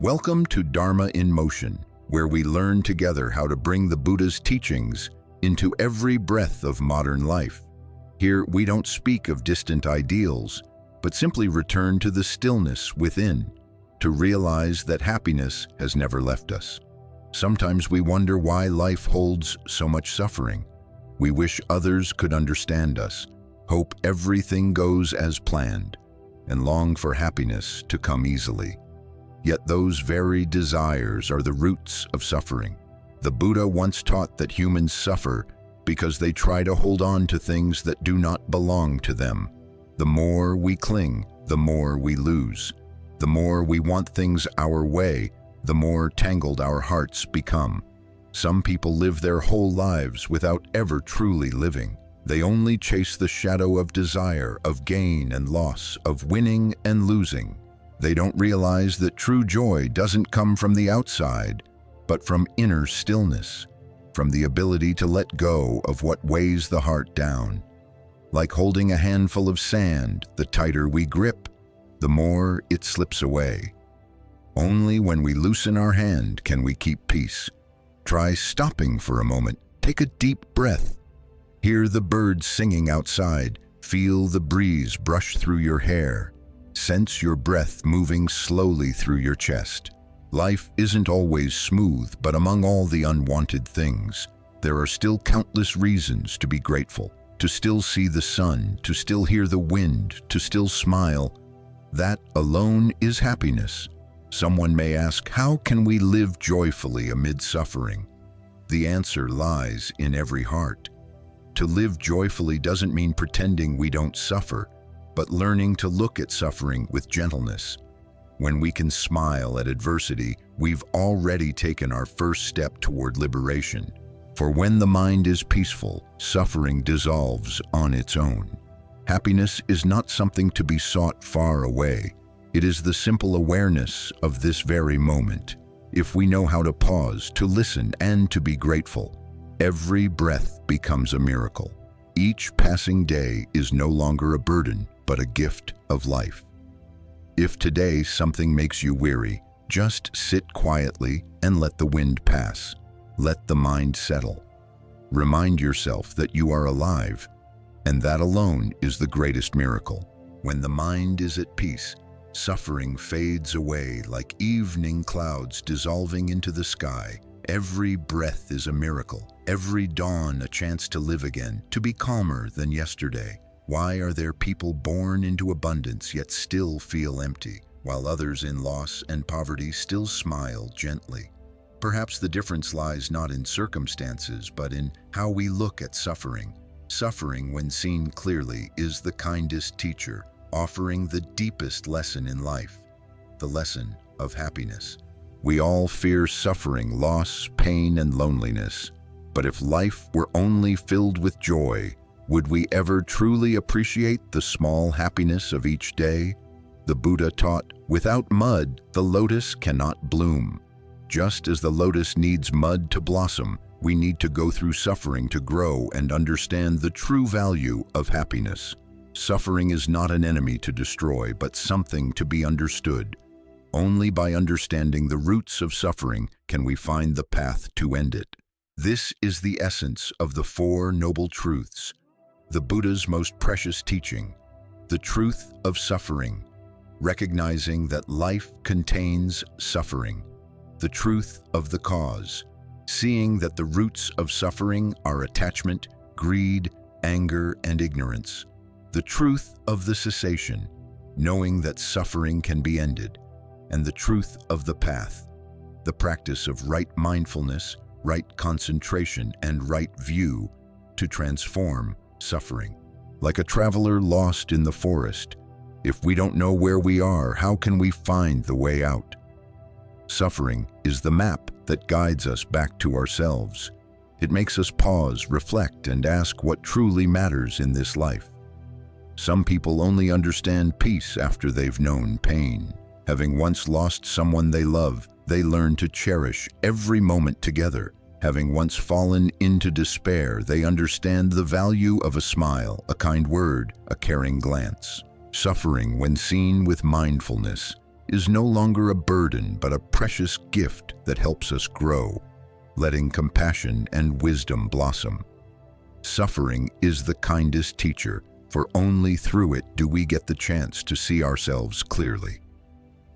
Welcome to Dharma in Motion, where we learn together how to bring the Buddha's teachings into every breath of modern life. Here, we don't speak of distant ideals, but simply return to the stillness within, to realize that happiness has never left us. Sometimes we wonder why life holds so much suffering. We wish others could understand us, hope everything goes as planned, and long for happiness to come easily. Yet those very desires are the roots of suffering. The Buddha once taught that humans suffer because they try to hold on to things that do not belong to them. The more we cling, the more we lose. The more we want things our way, the more tangled our hearts become. Some people live their whole lives without ever truly living. They only chase the shadow of desire, of gain and loss, of winning and losing. They don't realize that true joy doesn't come from the outside, but from inner stillness, from the ability to let go of what weighs the heart down. Like holding a handful of sand, the tighter we grip, the more it slips away. Only when we loosen our hand can we keep peace. Try stopping for a moment. Take a deep breath. Hear the birds singing outside. Feel the breeze brush through your hair. Sense your breath moving slowly through your chest. Life isn't always smooth, but among all the unwanted things, there are still countless reasons to be grateful, to still see the sun, to still hear the wind, to still smile. That alone is happiness. Someone may ask, how can we live joyfully amid suffering? The answer lies in every heart. To live joyfully doesn't mean pretending we don't suffer, but learning to look at suffering with gentleness. When we can smile at adversity, we've already taken our first step toward liberation. For when the mind is peaceful, suffering dissolves on its own. Happiness is not something to be sought far away. It is the simple awareness of this very moment. If we know how to pause, to listen, and to be grateful, every breath becomes a miracle. Each passing day is no longer a burden, but a gift of life. If today something makes you weary, just sit quietly and let the wind pass. Let the mind settle. Remind yourself that you are alive, and that alone is the greatest miracle. When the mind is at peace, suffering fades away like evening clouds dissolving into the sky. Every breath is a miracle, every dawn a chance to live again, to be calmer than yesterday. Why are there people born into abundance yet still feel empty, while others in loss and poverty still smile gently? Perhaps the difference lies not in circumstances, but in how we look at suffering. Suffering, when seen clearly, is the kindest teacher, offering the deepest lesson in life, the lesson of happiness. We all fear suffering, loss, pain, and loneliness. But if life were only filled with joy, would we ever truly appreciate the small happiness of each day? The Buddha taught, without mud, the lotus cannot bloom. Just as the lotus needs mud to blossom, we need to go through suffering to grow and understand the true value of happiness. Suffering is not an enemy to destroy, but something to be understood. Only by understanding the roots of suffering can we find the path to end it. This is the essence of the Four Noble Truths, the Buddha's most precious teaching, the truth of suffering, recognizing that life contains suffering, the truth of the cause, seeing that the roots of suffering are attachment, greed, anger, and ignorance, the truth of the cessation, knowing that suffering can be ended, and the truth of the path, the practice of right mindfulness, right concentration, and right view to transform suffering. Like a traveler lost in the forest, if we don't know where we are, how can we find the way out? Suffering is the map that guides us back to ourselves. It makes us pause, reflect, and ask what truly matters in this life. Some people only understand peace after they've known pain. Having once lost someone they love, they learn to cherish every moment together. Having once fallen into despair, they understand the value of a smile, a kind word, a caring glance. Suffering, when seen with mindfulness, is no longer a burden but a precious gift that helps us grow, letting compassion and wisdom blossom. Suffering is the kindest teacher, for only through it do we get the chance to see ourselves clearly.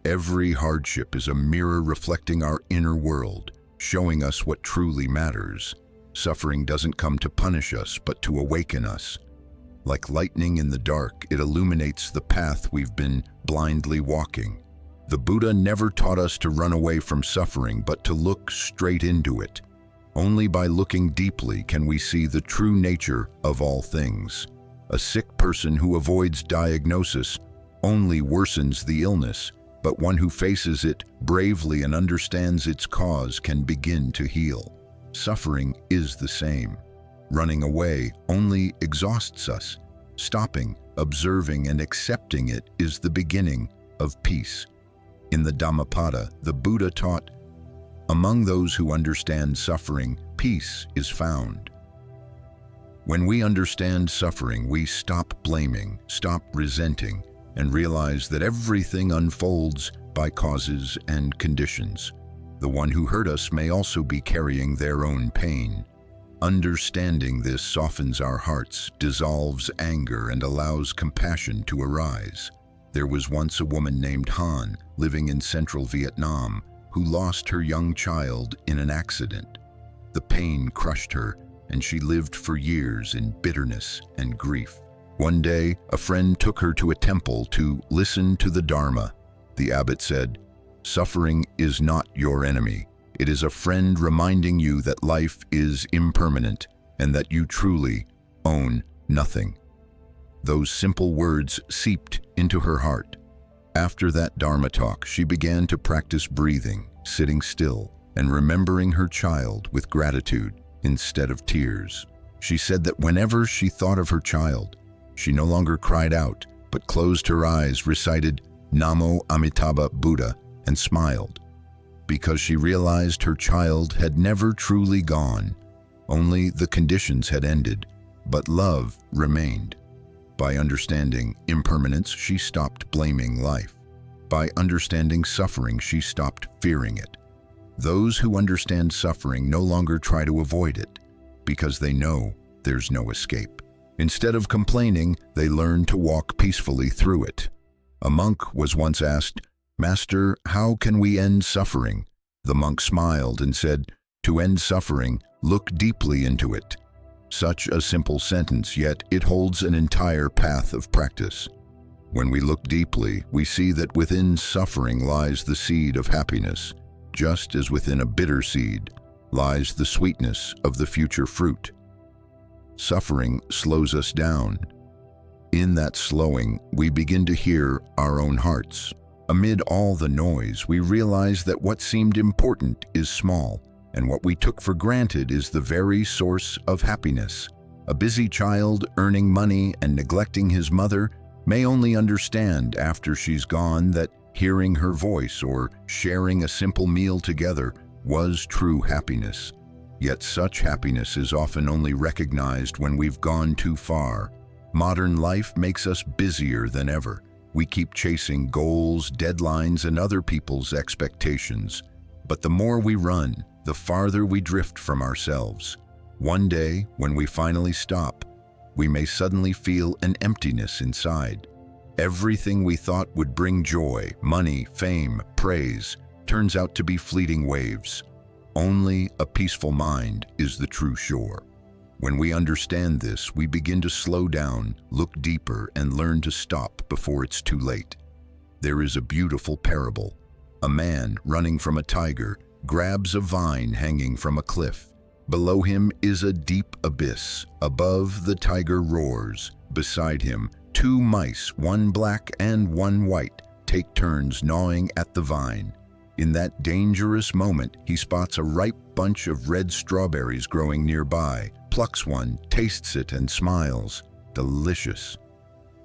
Every hardship is a mirror reflecting our inner world, showing us what truly matters. Suffering doesn't come to punish us, but to awaken us. Like lightning in the dark, it illuminates the path we've been blindly walking. The Buddha never taught us to run away from suffering, but to look straight into it. Only by looking deeply can we see the true nature of all things. A sick person who avoids diagnosis only worsens the illness, but one who faces it bravely and understands its cause can begin to heal. Suffering is the same. Running away only exhausts us. Stopping, observing, and accepting it is the beginning of peace. In the Dhammapada, the Buddha taught, "Among those who understand suffering, peace is found." When we understand suffering, we stop blaming, stop resenting, and realize that everything unfolds by causes and conditions. The one who hurt us may also be carrying their own pain. Understanding this softens our hearts, dissolves anger, and allows compassion to arise. There was once a woman named Han, living in central Vietnam, who lost her young child in an accident. The pain crushed her, and she lived for years in bitterness and grief. One day, a friend took her to a temple to listen to the Dharma. The abbot said, "Suffering is not your enemy. It is a friend reminding you that life is impermanent and that you truly own nothing." Those simple words seeped into her heart. After that Dharma talk, she began to practice breathing, sitting still, and remembering her child with gratitude instead of tears. She said that whenever she thought of her child, she no longer cried out, but closed her eyes, recited Namo Amitabha Buddha, and smiled, because she realized her child had never truly gone. Only the conditions had ended, but love remained. By understanding impermanence, she stopped blaming life. By understanding suffering, she stopped fearing it. Those who understand suffering no longer try to avoid it, because they know there's no escape. Instead of complaining, they learn to walk peacefully through it. A monk was once asked, "Master, how can we end suffering?" The monk smiled and said, "To end suffering, look deeply into it." Such a simple sentence, yet it holds an entire path of practice. When we look deeply, we see that within suffering lies the seed of happiness, just as within a bitter seed lies the sweetness of the future fruit. Suffering slows us down. In that slowing, we begin to hear our own hearts. Amid all the noise, we realize that what seemed important is small, and what we took for granted is the very source of happiness. A busy child earning money and neglecting his mother may only understand after she's gone that hearing her voice or sharing a simple meal together was true happiness. Yet such happiness is often only recognized when we've gone too far. Modern life makes us busier than ever. We keep chasing goals, deadlines, and other people's expectations. But the more we run, the farther we drift from ourselves. One day, when we finally stop, we may suddenly feel an emptiness inside. Everything we thought would bring joy, money, fame, praise, turns out to be fleeting waves. Only a peaceful mind is the true shore. When we understand this, we begin to slow down, look deeper, and learn to stop before it's too late. There is a beautiful parable. A man running from a tiger grabs a vine hanging from a cliff. Below him is a deep abyss. Above, the tiger roars. Beside him, two mice, one black and one white, take turns gnawing at the vine. In that dangerous moment, he spots a ripe bunch of red strawberries growing nearby, plucks one, tastes it, and smiles. Delicious.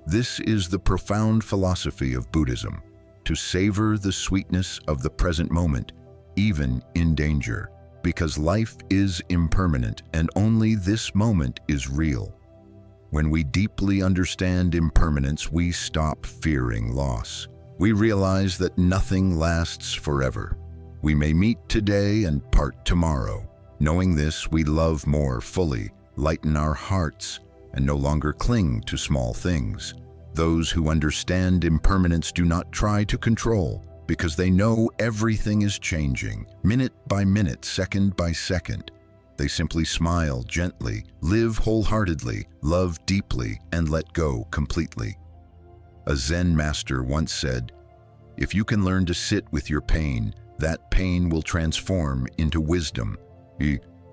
This is the profound philosophy of Buddhism, to savor the sweetness of the present moment, even in danger, because life is impermanent and only this moment is real. When we deeply understand impermanence, we stop fearing loss. We realize that nothing lasts forever. We may meet today and part tomorrow. Knowing this, we love more fully, lighten our hearts, and no longer cling to small things. Those who understand impermanence do not try to control, because they know everything is changing, minute by minute, second by second. They simply smile gently, live wholeheartedly, love deeply, and let go completely. A Zen master once said, "If you can learn to sit with your pain, that pain will transform into wisdom."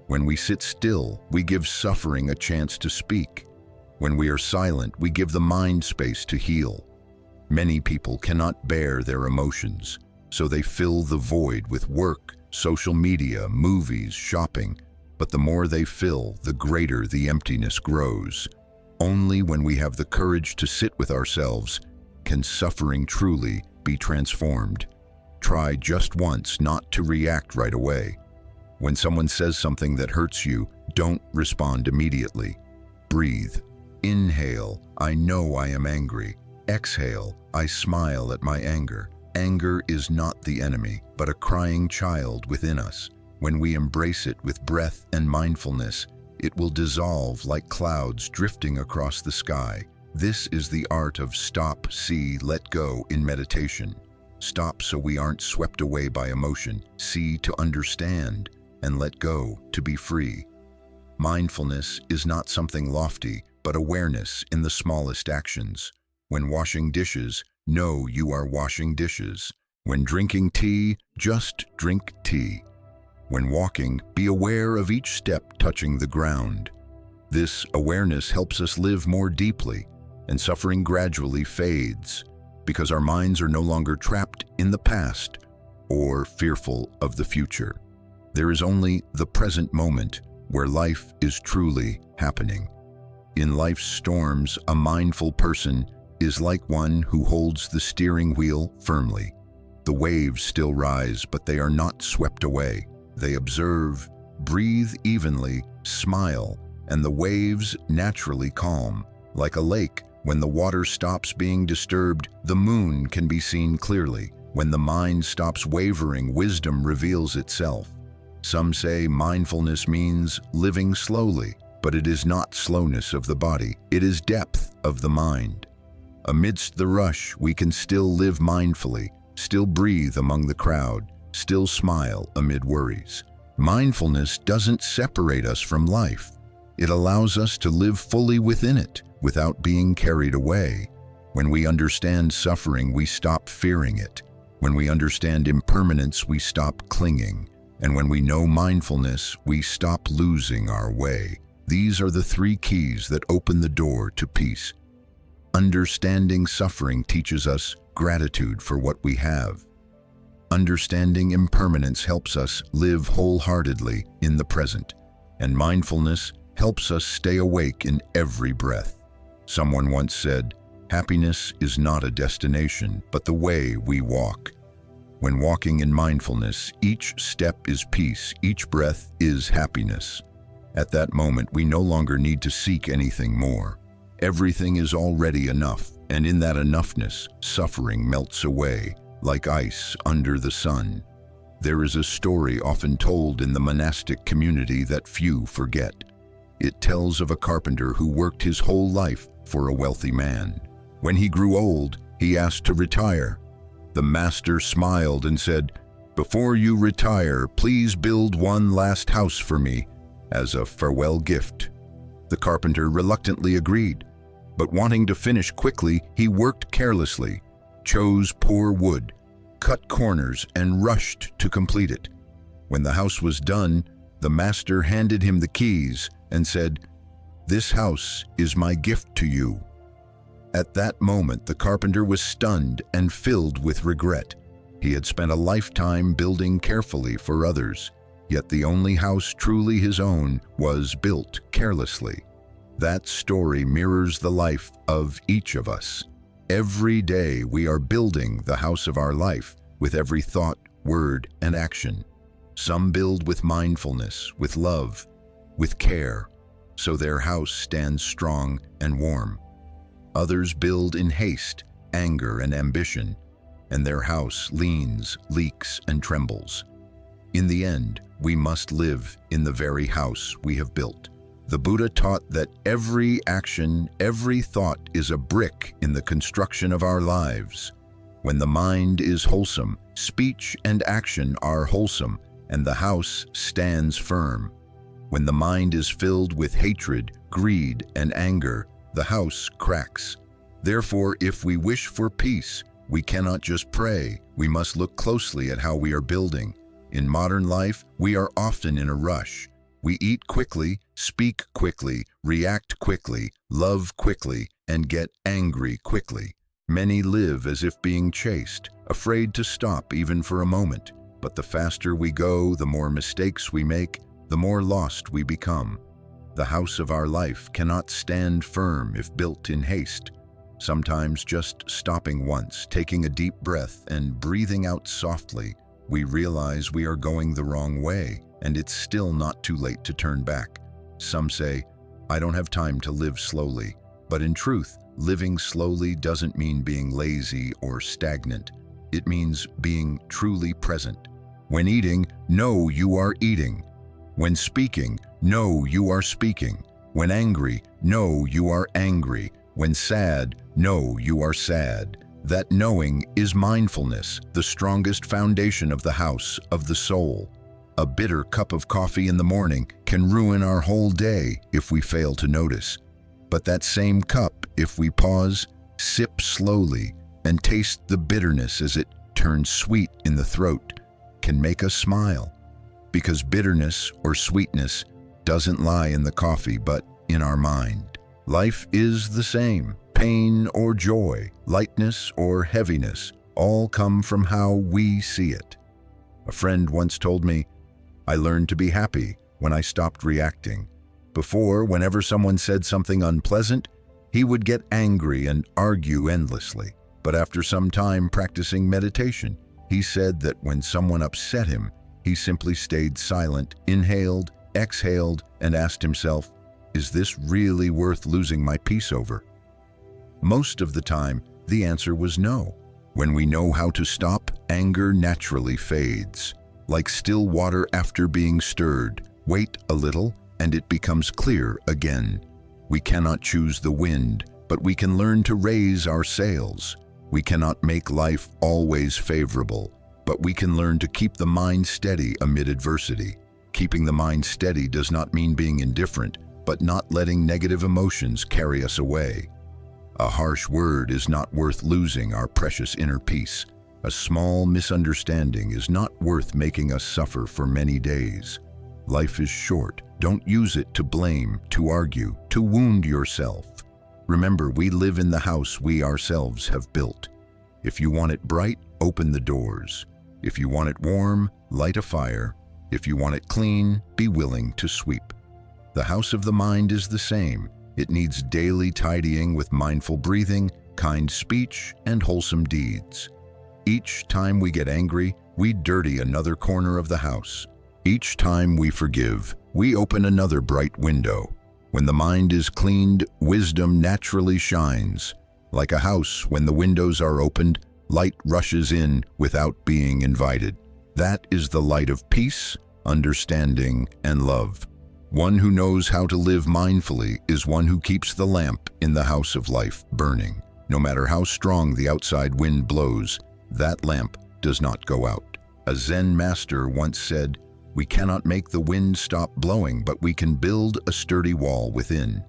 When we sit still, we give suffering a chance to speak. When we are silent, we give the mind space to heal. Many people cannot bear their emotions, so they fill the void with work, social media, movies, shopping. But the more they fill, the greater the emptiness grows. Only when we have the courage to sit with ourselves can suffering truly be transformed. Try just once not to react right away. When someone says something that hurts you, don't respond immediately. Breathe. Inhale, I know I am angry. Exhale, I smile at my anger. Anger is not the enemy, but a crying child within us. When we embrace it with breath and mindfulness, it will dissolve like clouds drifting across the sky. This is the art of stop, see, let go in meditation. Stop so we aren't swept away by emotion. See to understand, and let go to be free. Mindfulness is not something lofty, but awareness in the smallest actions. When washing dishes, know you are washing dishes. When drinking tea, just drink tea. When walking, be aware of each step touching the ground. This awareness helps us live more deeply, and suffering gradually fades, because our minds are no longer trapped in the past or fearful of the future. There is only the present moment where life is truly happening. In life's storms, a mindful person is like one who holds the steering wheel firmly. The waves still rise, but they are not swept away. They observe, breathe evenly, smile, and the waves naturally calm. Like a lake, when the water stops being disturbed, the moon can be seen clearly. When the mind stops wavering, wisdom reveals itself. Some say mindfulness means living slowly, but it is not slowness of the body, it is depth of the mind. Amidst the rush, we can still live mindfully, still breathe among the crowd, still smile amid worries. Mindfulness doesn't separate us from life. It allows us to live fully within it, without being carried away. When we understand suffering, we stop fearing it. When we understand impermanence, we stop clinging. And when we know mindfulness, we stop losing our way. These are the three keys that open the door to peace. Understanding suffering teaches us gratitude for what we have. Understanding impermanence helps us live wholeheartedly in the present. And mindfulness helps us stay awake in every breath. Someone once said, "Happiness is not a destination, but the way we walk." When walking in mindfulness, each step is peace, each breath is happiness. At that moment, we no longer need to seek anything more. Everything is already enough, and in that enoughness, suffering melts away, like ice under the sun. There is a story often told in the monastic community that few forget. It tells of a carpenter who worked his whole life for a wealthy man. When he grew old, he asked to retire. The master smiled and said, "Before you retire, please build one last house for me as a farewell gift." The carpenter reluctantly agreed, but wanting to finish quickly, he worked carelessly, chose poor wood, cut corners, and rushed to complete it. When the house was done, the master handed him the keys and said, "This house is my gift to you." At that moment, the carpenter was stunned and filled with regret. He had spent a lifetime building carefully for others, yet the only house truly his own was built carelessly. That story mirrors the life of each of us. Every day we are building the house of our life with every thought, word, and action. Some build with mindfulness, with love, with care, so their house stands strong and warm. Others build in haste, anger, and ambition, and their house leans, leaks, and trembles. In the end, we must live in the very house we have built. The Buddha taught that every action, every thought is a brick in the construction of our lives. When the mind is wholesome, speech and action are wholesome, and the house stands firm. When the mind is filled with hatred, greed, and anger, the house cracks. Therefore, if we wish for peace, we cannot just pray. We must look closely at how we are building. In modern life, we are often in a rush. We eat quickly, speak quickly, react quickly, love quickly, and get angry quickly. Many live as if being chased, afraid to stop even for a moment. But the faster we go, the more mistakes we make, the more lost we become. The house of our life cannot stand firm if built in haste. Sometimes just stopping once, taking a deep breath, and breathing out softly, we realize we are going the wrong way, and it's still not too late to turn back. Some say, "I don't have time to live slowly." But in truth, living slowly doesn't mean being lazy or stagnant. It means being truly present. When eating, know you are eating. When speaking, know you are speaking. When angry, know you are angry. When sad, know you are sad. That knowing is mindfulness, the strongest foundation of the house of the soul. A bitter cup of coffee in the morning can ruin our whole day if we fail to notice. But that same cup, if we pause, sip slowly, and taste the bitterness as it turns sweet in the throat, can make us smile. Because bitterness or sweetness doesn't lie in the coffee, but in our mind. Life is the same. Pain or joy, lightness or heaviness, all come from how we see it. A friend once told me, "I learned to be happy when I stopped reacting." Before, whenever someone said something unpleasant, he would get angry and argue endlessly. But after some time practicing meditation, he said that when someone upset him, he simply stayed silent, inhaled, exhaled, and asked himself, "Is this really worth losing my peace over?" Most of the time, the answer was no. When we know how to stop, anger naturally fades. Like still water after being stirred, wait a little, and it becomes clear again. We cannot choose the wind, but we can learn to raise our sails. We cannot make life always favorable, but we can learn to keep the mind steady amid adversity. Keeping the mind steady does not mean being indifferent, but not letting negative emotions carry us away. A harsh word is not worth losing our precious inner peace. A small misunderstanding is not worth making us suffer for many days. Life is short. Don't use it to blame, to argue, to wound yourself. Remember, we live in the house we ourselves have built. If you want it bright, open the doors. If you want it warm, light a fire. If you want it clean, be willing to sweep. The house of the mind is the same. It needs daily tidying with mindful breathing, kind speech, and wholesome deeds. Each time we get angry, we dirty another corner of the house. Each time we forgive, we open another bright window. When the mind is cleaned, wisdom naturally shines. Like a house, when the windows are opened, light rushes in without being invited. That is the light of peace, understanding, and love. One who knows how to live mindfully is one who keeps the lamp in the house of life burning. No matter how strong the outside wind blows, that lamp does not go out. A Zen master once said, "We cannot make the wind stop blowing, but we can build a sturdy wall within."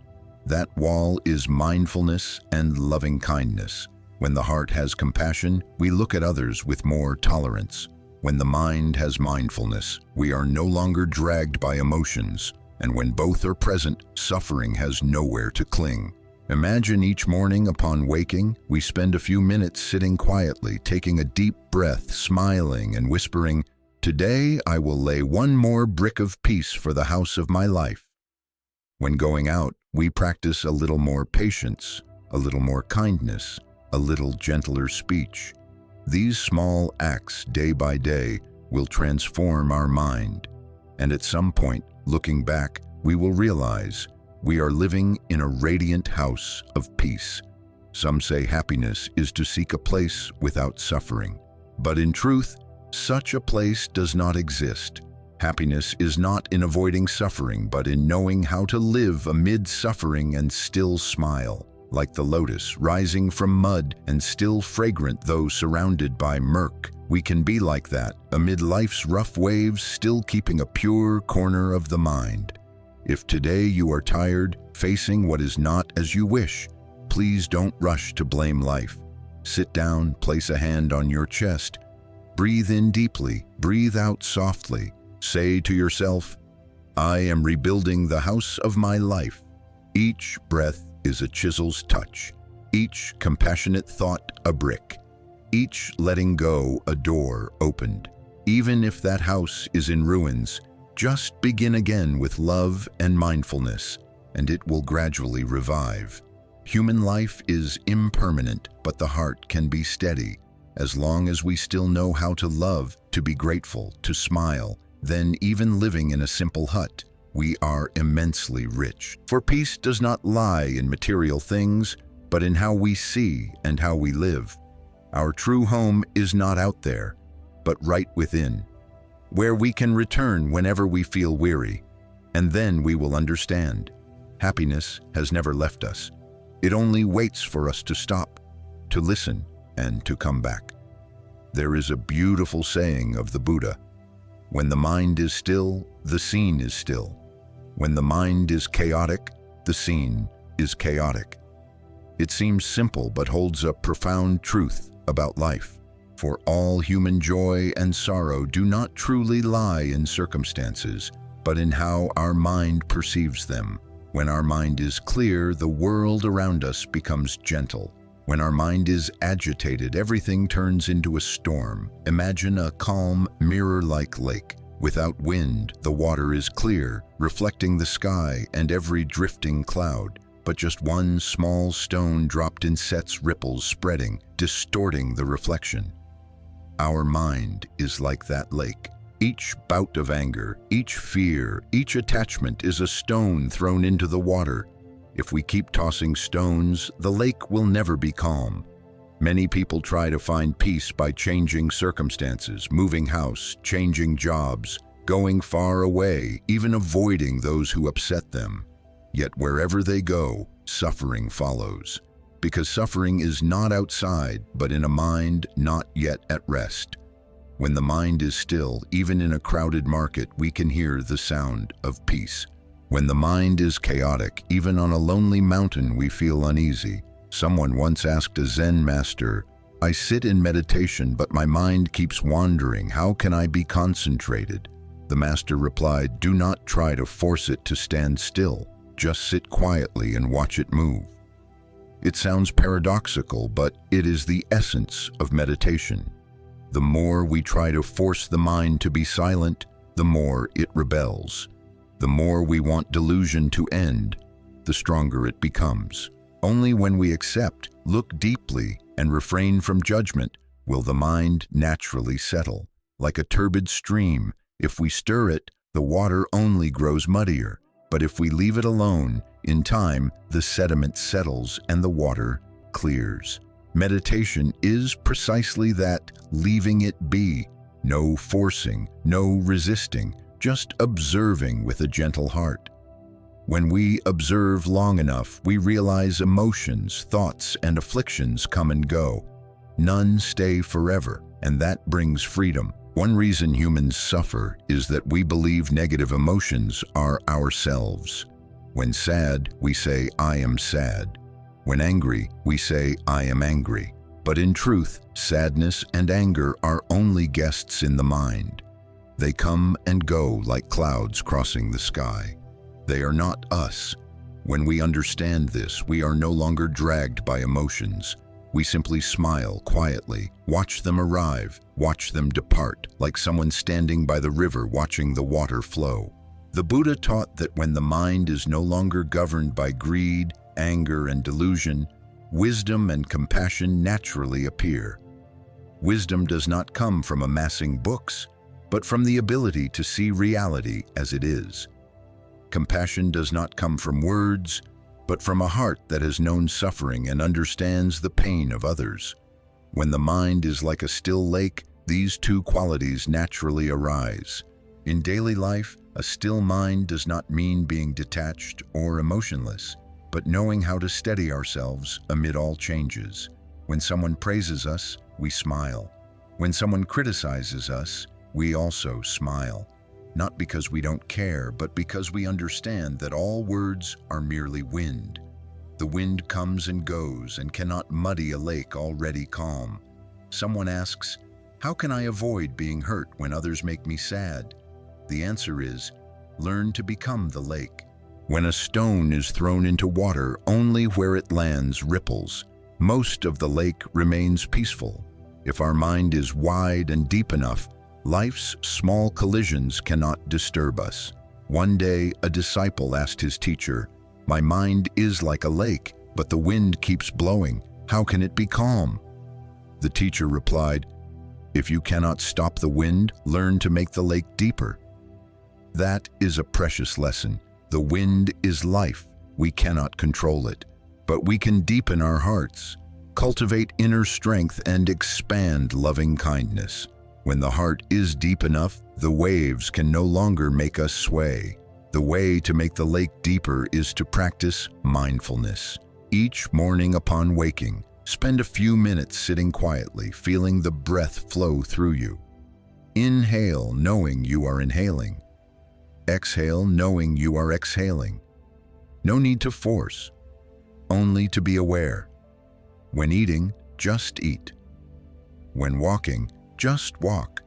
That wall is mindfulness and loving kindness. When the heart has compassion, we look at others with more tolerance. When the mind has mindfulness, we are no longer dragged by emotions. And when both are present, suffering has nowhere to cling. Imagine each morning upon waking, we spend a few minutes sitting quietly, taking a deep breath, smiling and whispering, "Today I will lay one more brick of peace for the house of my life." When going out, we practice a little more patience, a little more kindness, a little gentler speech. These small acts, day by day, will transform our mind. And at some point, looking back, we will realize we are living in a radiant house of peace. Some say happiness is to seek a place without suffering. But in truth, such a place does not exist. Happiness is not in avoiding suffering, but in knowing how to live amid suffering and still smile. Like the lotus rising from mud and still fragrant though surrounded by murk, we can be like that, amid life's rough waves, still keeping a pure corner of the mind. If today you are tired, facing what is not as you wish, please don't rush to blame life. Sit down, place a hand on your chest. Breathe in deeply, breathe out softly. Say to yourself, I am rebuilding the house of my life. Each breath is a chisel's touch, each compassionate thought a brick, each letting go a door opened. Even if that house is in ruins, just begin again with love and mindfulness, and it will gradually revive. Human life is impermanent, but the heart can be steady. As long as we still know how to love, to be grateful, to smile, then even living in a simple hut, we are immensely rich. For peace does not lie in material things, but in how we see and how we live. Our true home is not out there, but right within, where we can return whenever we feel weary, and then we will understand. Happiness has never left us. It only waits for us to stop, to listen, and to come back. There is a beautiful saying of the Buddha, when the mind is still, the scene is still. When the mind is chaotic, the scene is chaotic. It seems simple but holds a profound truth about life. For all human joy and sorrow do not truly lie in circumstances, but in how our mind perceives them. When our mind is clear, the world around us becomes gentle. When our mind is agitated, everything turns into a storm. Imagine a calm, mirror-like lake. Without wind, the water is clear, reflecting the sky and every drifting cloud. But just one small stone dropped in sets ripples spreading, distorting the reflection. Our mind is like that lake. Each bout of anger, each fear, each attachment is a stone thrown into the water. If we keep tossing stones, the lake will never be calm. Many people try to find peace by changing circumstances, moving house, changing jobs, going far away, even avoiding those who upset them. Yet wherever they go, suffering follows. Because suffering is not outside, but in a mind not yet at rest. When the mind is still, even in a crowded market, we can hear the sound of peace. When the mind is chaotic, even on a lonely mountain, we feel uneasy. Someone once asked a Zen master, I sit in meditation, but my mind keeps wandering. How can I be concentrated? The master replied, do not try to force it to stand still. Just sit quietly and watch it move. It sounds paradoxical, but it is the essence of meditation. The more we try to force the mind to be silent, the more it rebels. The more we want delusion to end, the stronger it becomes. Only when we accept, look deeply, and refrain from judgment will the mind naturally settle. Like a turbid stream, if we stir it, the water only grows muddier. But if we leave it alone, in time, the sediment settles and the water clears. Meditation is precisely that, leaving it be. No forcing, no resisting, just observing with a gentle heart. When we observe long enough, we realize emotions, thoughts, and afflictions come and go. None stay forever, and that brings freedom. One reason humans suffer is that we believe negative emotions are ourselves. When sad, we say, I am sad. When angry, we say, I am angry. But in truth, sadness and anger are only guests in the mind. They come and go like clouds crossing the sky. They are not us. When we understand this, we are no longer dragged by emotions. We simply smile quietly, watch them arrive, watch them depart, like someone standing by the river watching the water flow. The Buddha taught that when the mind is no longer governed by greed, anger, and delusion, wisdom and compassion naturally appear. Wisdom does not come from amassing books, but from the ability to see reality as it is. Compassion does not come from words, but from a heart that has known suffering and understands the pain of others. When the mind is like a still lake, these two qualities naturally arise. In daily life, a still mind does not mean being detached or emotionless, but knowing how to steady ourselves amid all changes. When someone praises us, we smile. When someone criticizes us, we also smile. Not because we don't care, but because we understand that all words are merely wind. The wind comes and goes and cannot muddy a lake already calm. Someone asks, "How can I avoid being hurt when others make me sad?" The answer is, learn to become the lake. When a stone is thrown into water, only where it lands ripples. Most of the lake remains peaceful. If our mind is wide and deep enough, life's small collisions cannot disturb us. One day, a disciple asked his teacher, "My mind is like a lake, but the wind keeps blowing. How can it be calm?" The teacher replied, "If you cannot stop the wind, learn to make the lake deeper." That is a precious lesson. The wind is life. We cannot control it, but we can deepen our hearts, cultivate inner strength, and expand loving kindness. When the heart is deep enough, the waves can no longer make us sway. The way to make the lake deeper is to practice mindfulness. Each morning upon waking, spend a few minutes sitting quietly, feeling the breath flow through you. Inhale, knowing you are inhaling. Exhale, knowing you are exhaling. No need to force, only to be aware. When eating, just eat. When walking, just walk.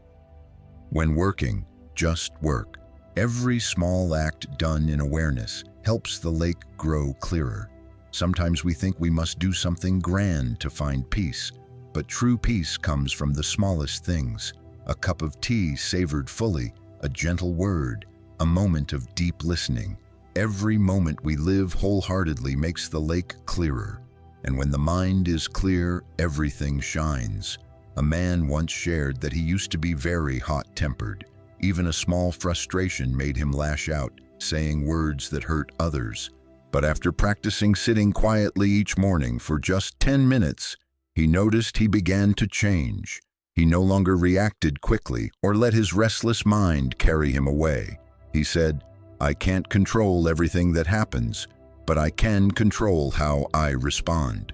When working, just work. Every small act done in awareness helps the lake grow clearer. Sometimes we think we must do something grand to find peace, but true peace comes from the smallest things. A cup of tea savored fully, a gentle word, a moment of deep listening. Every moment we live wholeheartedly makes the lake clearer. And when the mind is clear, everything shines. A man once shared that he used to be very hot-tempered. Even a small frustration made him lash out, saying words that hurt others. But after practicing sitting quietly each morning for just 10 minutes, he noticed he began to change. He no longer reacted quickly or let his restless mind carry him away. He said, "I can't control everything that happens, but I can control how I respond."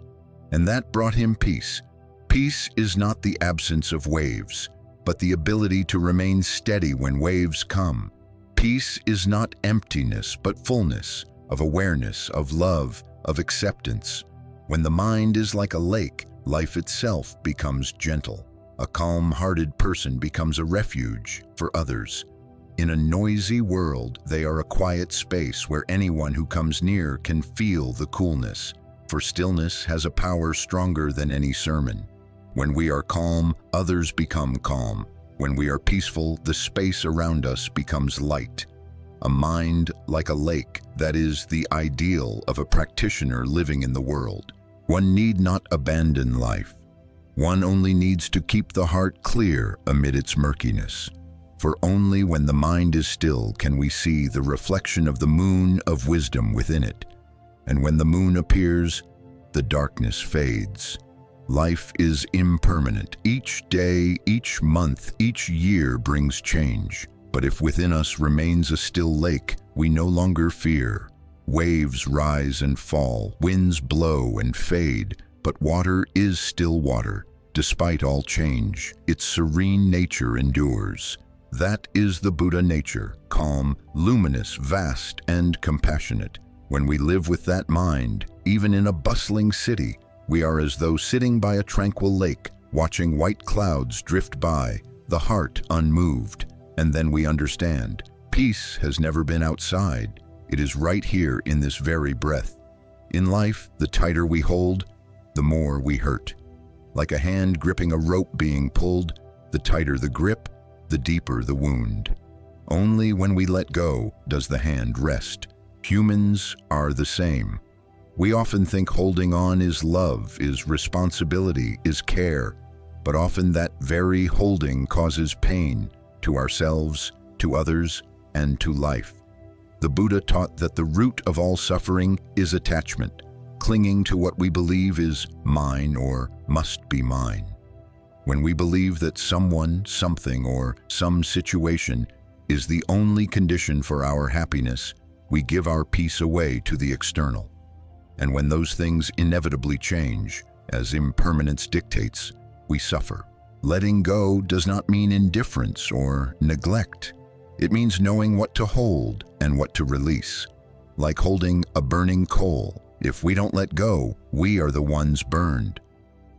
And that brought him peace. Peace is not the absence of waves, but the ability to remain steady when waves come. Peace is not emptiness, but fullness, of awareness, of love, of acceptance. When the mind is like a lake, life itself becomes gentle. A calm-hearted person becomes a refuge for others. In a noisy world, they are a quiet space where anyone who comes near can feel the coolness. For stillness has a power stronger than any sermon. When we are calm, others become calm. When we are peaceful, the space around us becomes light. A mind like a lake, that is the ideal of a practitioner living in the world. One need not abandon life. One only needs to keep the heart clear amid its murkiness. For only when the mind is still can we see the reflection of the moon of wisdom within it. And when the moon appears, the darkness fades. Life is impermanent. Each day, each month, each year brings change. But if within us remains a still lake, we no longer fear. Waves rise and fall, winds blow and fade, but water is still water. Despite all change, its serene nature endures. That is the Buddha nature, calm, luminous, vast, and compassionate. When we live with that mind, even in a bustling city, we are as though sitting by a tranquil lake, watching white clouds drift by, the heart unmoved. And then we understand, peace has never been outside. It is right here in this very breath. In life, the tighter we hold, the more we hurt. Like a hand gripping a rope being pulled, the tighter the grip, the deeper the wound. Only when we let go does the hand rest. Humans are the same. We often think holding on is love, is responsibility, is care, but often that very holding causes pain to ourselves, to others, and to life. The Buddha taught that the root of all suffering is attachment, clinging to what we believe is mine or must be mine. When we believe that someone, something, or some situation is the only condition for our happiness, we give our peace away to the external. And when those things inevitably change, as impermanence dictates, we suffer. Letting go does not mean indifference or neglect. It means knowing what to hold and what to release. Like holding a burning coal, if we don't let go, we are the ones burned.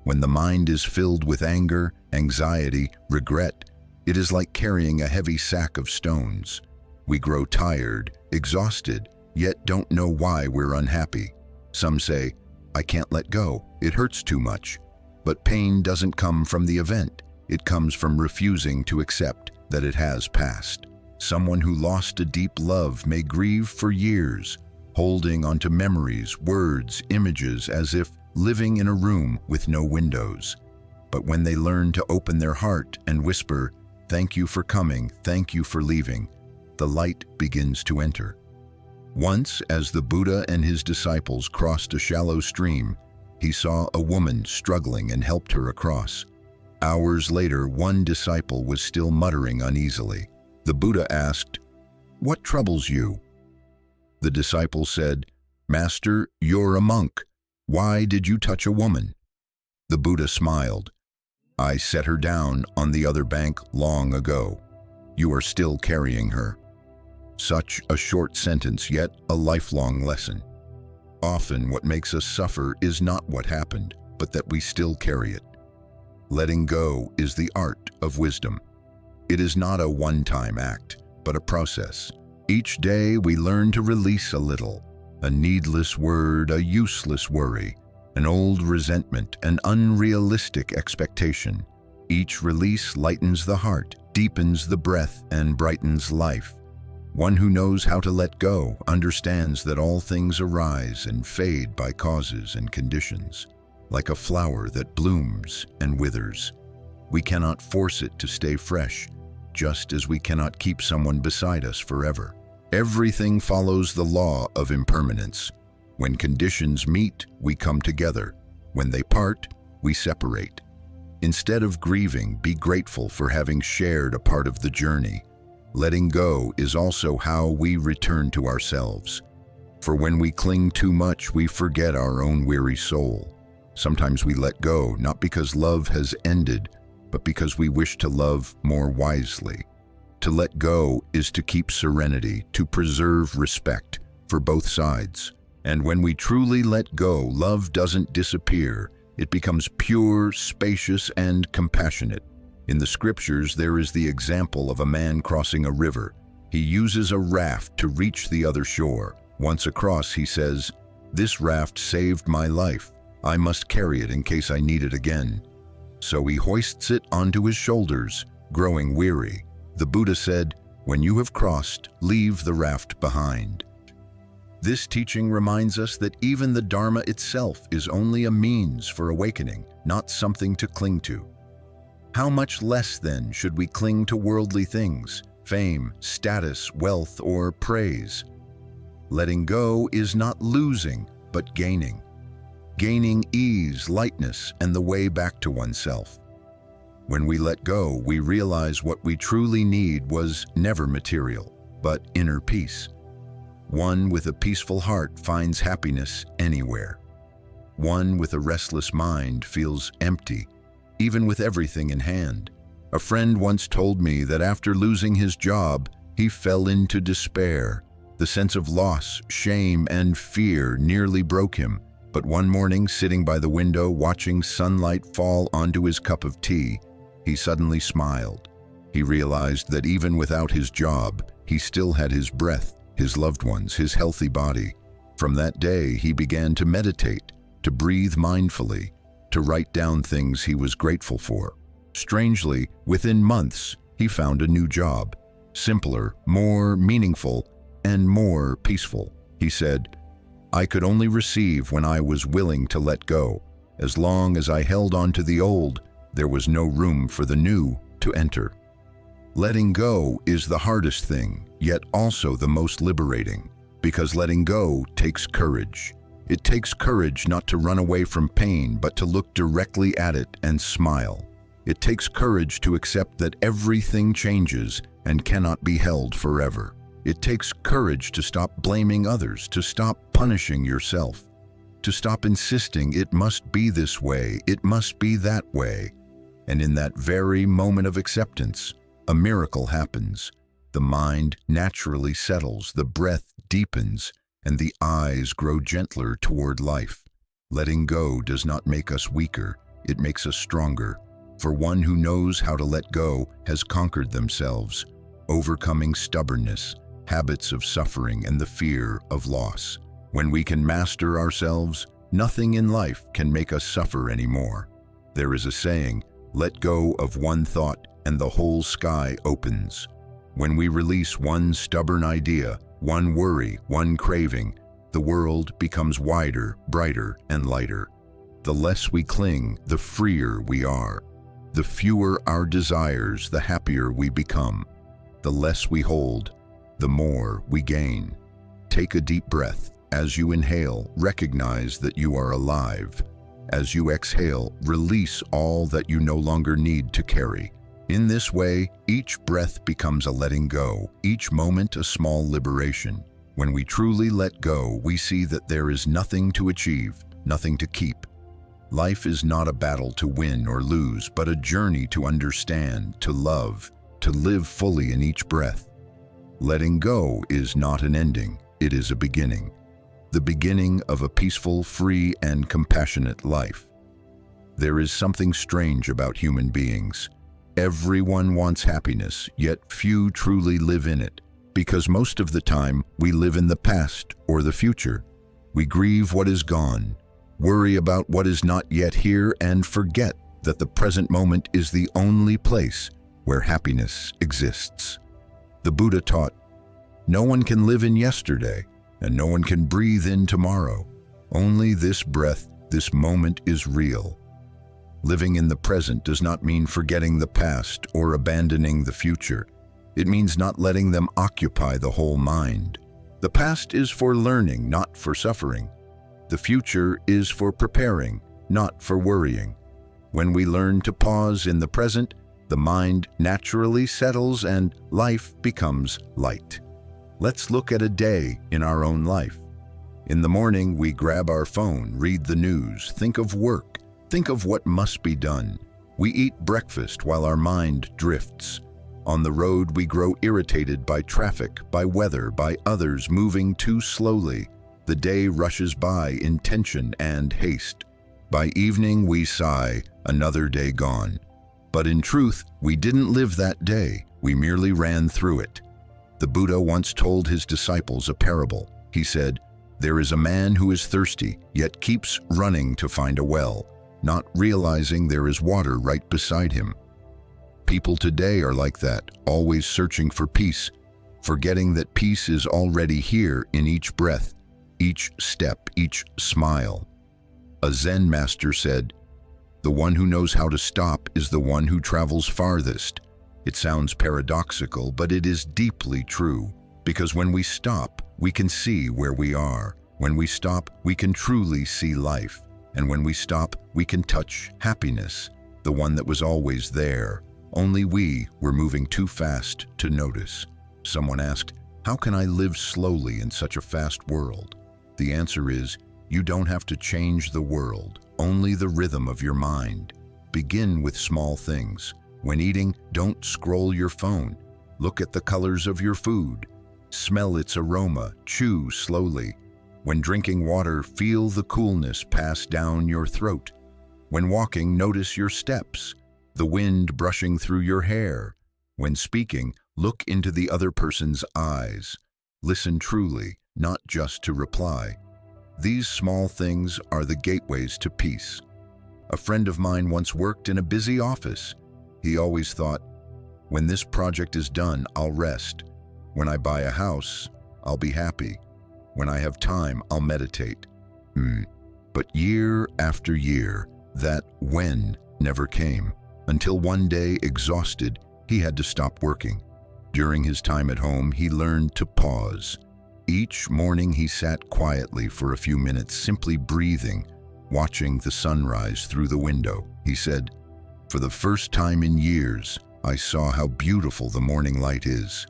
When the mind is filled with anger, anxiety, regret, it is like carrying a heavy sack of stones. We grow tired, exhausted, yet don't know why we're unhappy. Some say, "I can't let go, it hurts too much." But pain doesn't come from the event. It comes from refusing to accept that it has passed. Someone who lost a deep love may grieve for years, holding onto memories, words, images, as if living in a room with no windows. But when they learn to open their heart and whisper, "Thank you for coming, thank you for leaving," the light begins to enter. Once, as the Buddha and his disciples crossed a shallow stream, he saw a woman struggling and helped her across. Hours later, one disciple was still muttering uneasily. The Buddha asked, "What troubles you?" The disciple said, "Master, you're a monk. Why did you touch a woman?" The Buddha smiled. "I set her down on the other bank long ago. You are still carrying her." Such a short sentence, yet a lifelong lesson. Often what makes us suffer is not what happened, but that we still carry it. Letting go is the art of wisdom. It is not a one-time act, but a process. Each day we learn to release a little, a needless word, a useless worry, an old resentment, an unrealistic expectation. Each release lightens the heart, deepens the breath, and brightens life. One who knows how to let go understands that all things arise and fade by causes and conditions, like a flower that blooms and withers. We cannot force it to stay fresh, just as we cannot keep someone beside us forever. Everything follows the law of impermanence. When conditions meet, we come together. When they part, we separate. Instead of grieving, be grateful for having shared a part of the journey. Letting go is also how we return to ourselves. For when we cling too much, we forget our own weary soul. Sometimes we let go, not because love has ended, but because we wish to love more wisely. To let go is to keep serenity, to preserve respect for both sides. And when we truly let go, love doesn't disappear. It becomes pure, spacious, and compassionate. In the scriptures, there is the example of a man crossing a river. He uses a raft to reach the other shore. Once across, he says, "This raft saved my life. I must carry it in case I need it again." So he hoists it onto his shoulders, growing weary. The Buddha said, "When you have crossed, leave the raft behind." This teaching reminds us that even the Dharma itself is only a means for awakening, not something to cling to. How much less, then, should we cling to worldly things, fame, status, wealth, or praise? Letting go is not losing, but gaining. Gaining ease, lightness, and the way back to oneself. When we let go, we realize what we truly need was never material, but inner peace. One with a peaceful heart finds happiness anywhere. One with a restless mind feels empty, even with everything in hand. A friend once told me that after losing his job, he fell into despair. The sense of loss, shame, and fear nearly broke him. But one morning, sitting by the window, watching sunlight fall onto his cup of tea, he suddenly smiled. He realized that even without his job, he still had his breath, his loved ones, his healthy body. From that day, he began to meditate, to breathe mindfully, to write down things he was grateful for. Strangely, within months, he found a new job, simpler, more meaningful, and more peaceful. He said, "I could only receive when I was willing to let go. As long as I held on to the old, there was no room for the new to enter." Letting go is the hardest thing, yet also the most liberating, because letting go takes courage. It takes courage not to run away from pain, but to look directly at it and smile. It takes courage to accept that everything changes and cannot be held forever. It takes courage to stop blaming others, to stop punishing yourself, to stop insisting it must be this way, it must be that way. And in that very moment of acceptance, a miracle happens. The mind naturally settles, the breath deepens, and the eyes grow gentler toward life. Letting go does not make us weaker, it makes us stronger. For one who knows how to let go has conquered themselves, overcoming stubbornness, habits of suffering, and the fear of loss. When we can master ourselves, nothing in life can make us suffer anymore. There is a saying, let go of one thought and the whole sky opens. When we release one stubborn idea, one worry, one craving, the world becomes wider, brighter, and lighter. The less we cling, the freer we are. The fewer our desires, the happier we become. The less we hold, the more we gain. Take a deep breath. As you inhale, recognize that you are alive. As you exhale, release all that you no longer need to carry. In this way, each breath becomes a letting go, each moment a small liberation. When we truly let go, we see that there is nothing to achieve, nothing to keep. Life is not a battle to win or lose, but a journey to understand, to love, to live fully in each breath. Letting go is not an ending, it is a beginning. The beginning of a peaceful, free, and compassionate life. There is something strange about human beings. Everyone wants happiness, yet few truly live in it, because most of the time we live in the past or the future. We grieve what is gone, worry about what is not yet here, and forget that the present moment is the only place where happiness exists. The Buddha taught, no one can live in yesterday, and no one can breathe in tomorrow. Only this breath, this moment is real. Living in the present does not mean forgetting the past or abandoning the future. It means not letting them occupy the whole mind. The past is for learning, not for suffering. The future is for preparing, not for worrying. When we learn to pause in the present, the mind naturally settles and life becomes light. Let's look at a day in our own life. In the morning, we grab our phone, read the news, think of work, think of what must be done. We eat breakfast while our mind drifts. On the road, we grow irritated by traffic, by weather, by others moving too slowly. The day rushes by in tension and haste. By evening, we sigh, another day gone. But in truth, we didn't live that day, we merely ran through it. The Buddha once told his disciples a parable. He said, there is a man who is thirsty, yet keeps running to find a well, not realizing there is water right beside him. People today are like that, always searching for peace, forgetting that peace is already here in each breath, each step, each smile. A Zen master said, the one who knows how to stop is the one who travels farthest. It sounds paradoxical, but it is deeply true, because when we stop, we can see where we are. When we stop, we can truly see life. And when we stop, we can touch happiness, the one that was always there. Only we were moving too fast to notice. Someone asked, how can I live slowly in such a fast world? The answer is, you don't have to change the world, only the rhythm of your mind. Begin with small things. When eating, don't scroll your phone. Look at the colors of your food. Smell its aroma, chew slowly. When drinking water, feel the coolness pass down your throat. When walking, notice your steps, the wind brushing through your hair. When speaking, look into the other person's eyes. Listen truly, not just to reply. These small things are the gateways to peace. A friend of mine once worked in a busy office. He always thought, when this project is done, I'll rest. When I buy a house, I'll be happy. When I have time, I'll meditate. But year after year, that when never came, until one day, exhausted, he had to stop working. During his time at home, he learned to pause. Each morning he sat quietly for a few minutes, simply breathing, watching the sunrise through the window. He said, "For the first time in years, I saw how beautiful the morning light is."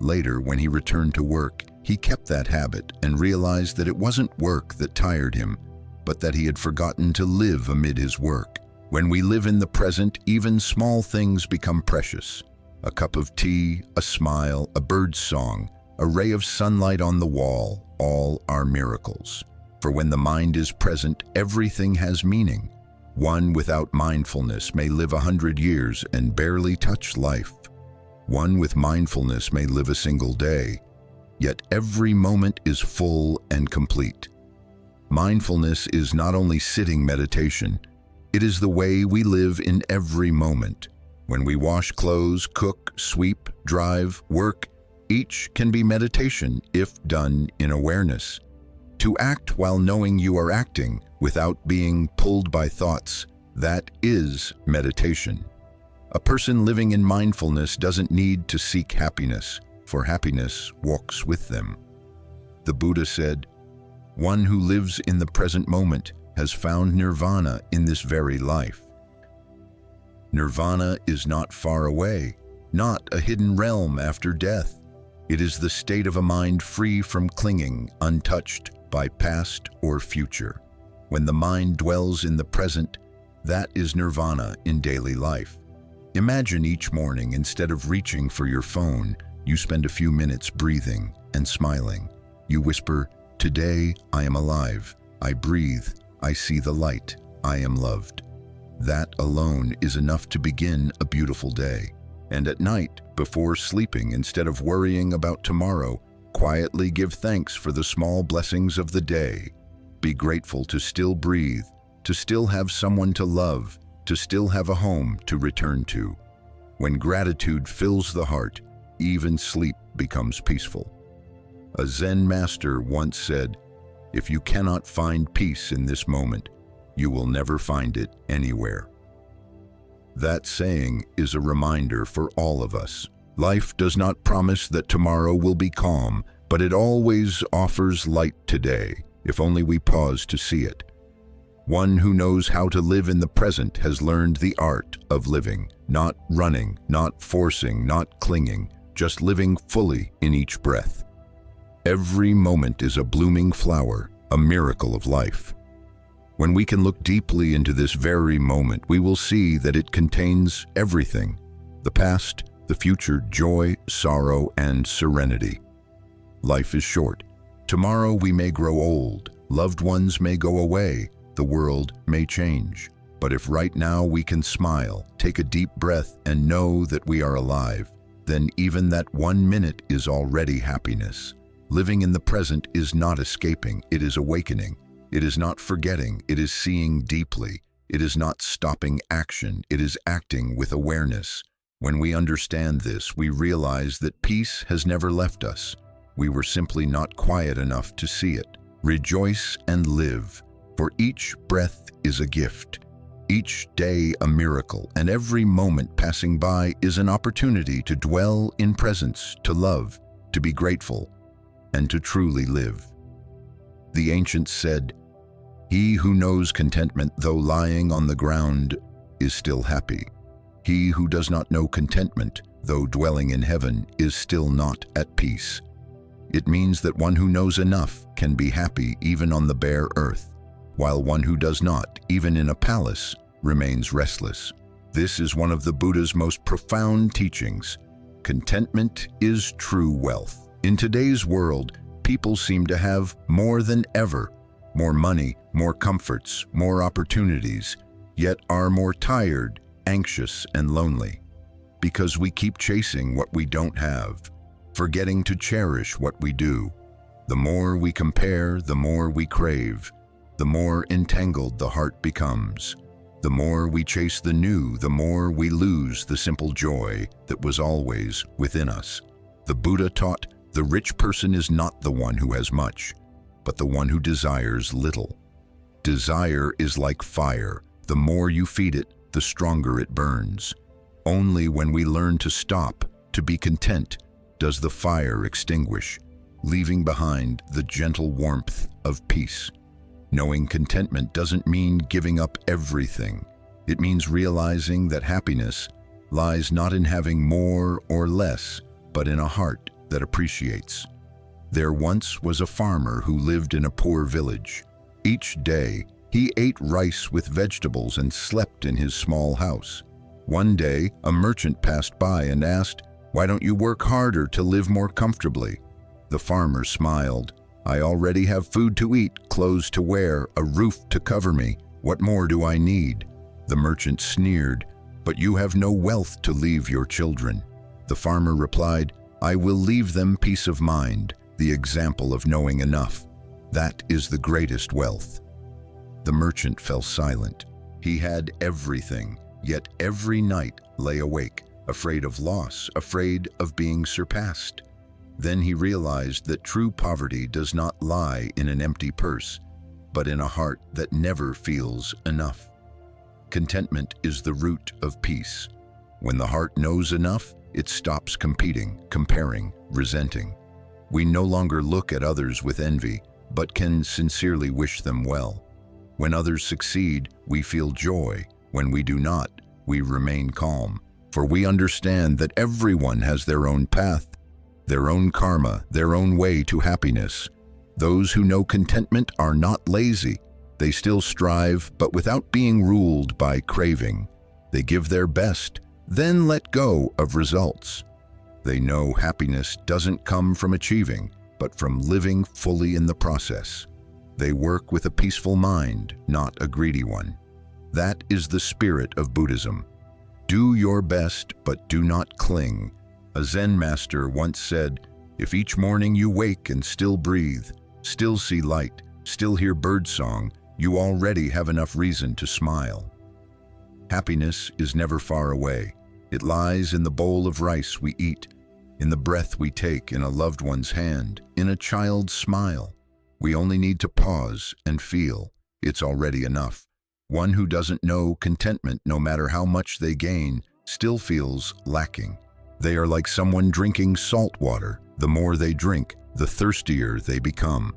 Later, when he returned to work, he kept that habit and realized that it wasn't work that tired him, but that he had forgotten to live amid his work. When we live in the present, even small things become precious. A cup of tea, a smile, a bird's song, a ray of sunlight on the wall, all are miracles. For when the mind is present, everything has meaning. One without mindfulness may live 100 years and barely touch life. One with mindfulness may live a single day, yet every moment is full and complete. Mindfulness is not only sitting meditation, it is the way we live in every moment. When we wash clothes, cook, sweep, drive, work, each can be meditation if done in awareness. To act while knowing you are acting without being pulled by thoughts, that is meditation. A person living in mindfulness doesn't need to seek happiness, for happiness walks with them. The Buddha said, "One who lives in the present moment has found nirvana in this very life." Nirvana is not far away, not a hidden realm after death. It is the state of a mind free from clinging, untouched by past or future. When the mind dwells in the present, that is nirvana in daily life. Imagine each morning, instead of reaching for your phone, you spend a few minutes breathing and smiling. You whisper, "Today I am alive. I breathe. I see the light. I am loved." That alone is enough to begin a beautiful day. And at night, before sleeping, instead of worrying about tomorrow, quietly give thanks for the small blessings of the day. Be grateful to still breathe, to still have someone to love, to still have a home to return to. When gratitude fills the heart, even sleep becomes peaceful. A Zen master once said, "If you cannot find peace in this moment, you will never find it anywhere." That saying is a reminder for all of us. Life does not promise that tomorrow will be calm, but it always offers light today, if only we pause to see it. One who knows how to live in the present has learned the art of living, not running, not forcing, not clinging, just living fully in each breath. Every moment is a blooming flower, a miracle of life. When we can look deeply into this very moment, we will see that it contains everything: the past, the future, joy, sorrow, and serenity. Life is short. Tomorrow we may grow old, loved ones may go away, the world may change. But if right now we can smile, take a deep breath, and know that we are alive, then even that 1 minute is already happiness. Living in the present is not escaping, it is awakening. It is not forgetting, it is seeing deeply. It is not stopping action, it is acting with awareness. When we understand this, we realize that peace has never left us. We were simply not quiet enough to see it. Rejoice and live, for each breath is a gift, each day a miracle, and every moment passing by is an opportunity to dwell in presence, to love, to be grateful, and to truly live. The ancients said, "He who knows contentment, though lying on the ground, is still happy. He who does not know contentment, though dwelling in heaven, is still not at peace." It means that one who knows enough can be happy even on the bare earth, while one who does not, even in a palace, remains restless. This is one of the Buddha's most profound teachings. Contentment is true wealth. In today's world, people seem to have more than ever: more money, more comforts, more opportunities, yet are more tired, anxious, and lonely. Because we keep chasing what we don't have, forgetting to cherish what we do. The more we compare, the more we crave. The more entangled the heart becomes. The more we chase the new, the more we lose the simple joy that was always within us. The Buddha taught, the rich person is not the one who has much, but the one who desires little. Desire is like fire. The more you feed it, the stronger it burns. Only when we learn to stop, To be content does the fire extinguish, leaving behind the gentle warmth of peace. Knowing contentment doesn't mean giving up everything. It means realizing that happiness lies not in having more or less, but in a heart that appreciates. There once was a farmer who lived in a poor village. Each day, he ate rice with vegetables and slept in his small house. One day, a merchant passed by and asked, "Why don't you work harder to live more comfortably?" The farmer smiled. "I already have food to eat, clothes to wear, a roof to cover me. What more do I need?" The merchant sneered, "But you have no wealth to leave your children." The farmer replied, "I will leave them peace of mind, the example of knowing enough. That is the greatest wealth." The merchant fell silent. He had everything, yet every night lay awake, afraid of loss, afraid of being surpassed. Then he realized that true poverty does not lie in an empty purse, but in a heart that never feels enough. Contentment is the root of peace. When the heart knows enough, it stops competing, comparing, resenting. We no longer look at others with envy, but can sincerely wish them well. When others succeed, we feel joy. When we do not, we remain calm. For we understand that everyone has their own path, their own karma, their own way to happiness. Those who know contentment are not lazy. They still strive, but without being ruled by craving. They give their best, then let go of results. They know happiness doesn't come from achieving, but from living fully in the process. They work with a peaceful mind, not a greedy one. That is the spirit of Buddhism. Do your best, but do not cling. A Zen master once said, "If each morning you wake and still breathe, still see light, still hear birdsong, you already have enough reason to smile." Happiness is never far away. It lies in the bowl of rice we eat, in the breath we take in a loved one's hand, in a child's smile. We only need to pause and feel. It's already enough. One who doesn't know contentment, no matter how much they gain, still feels lacking. They are like someone drinking salt water. The more they drink, the thirstier they become.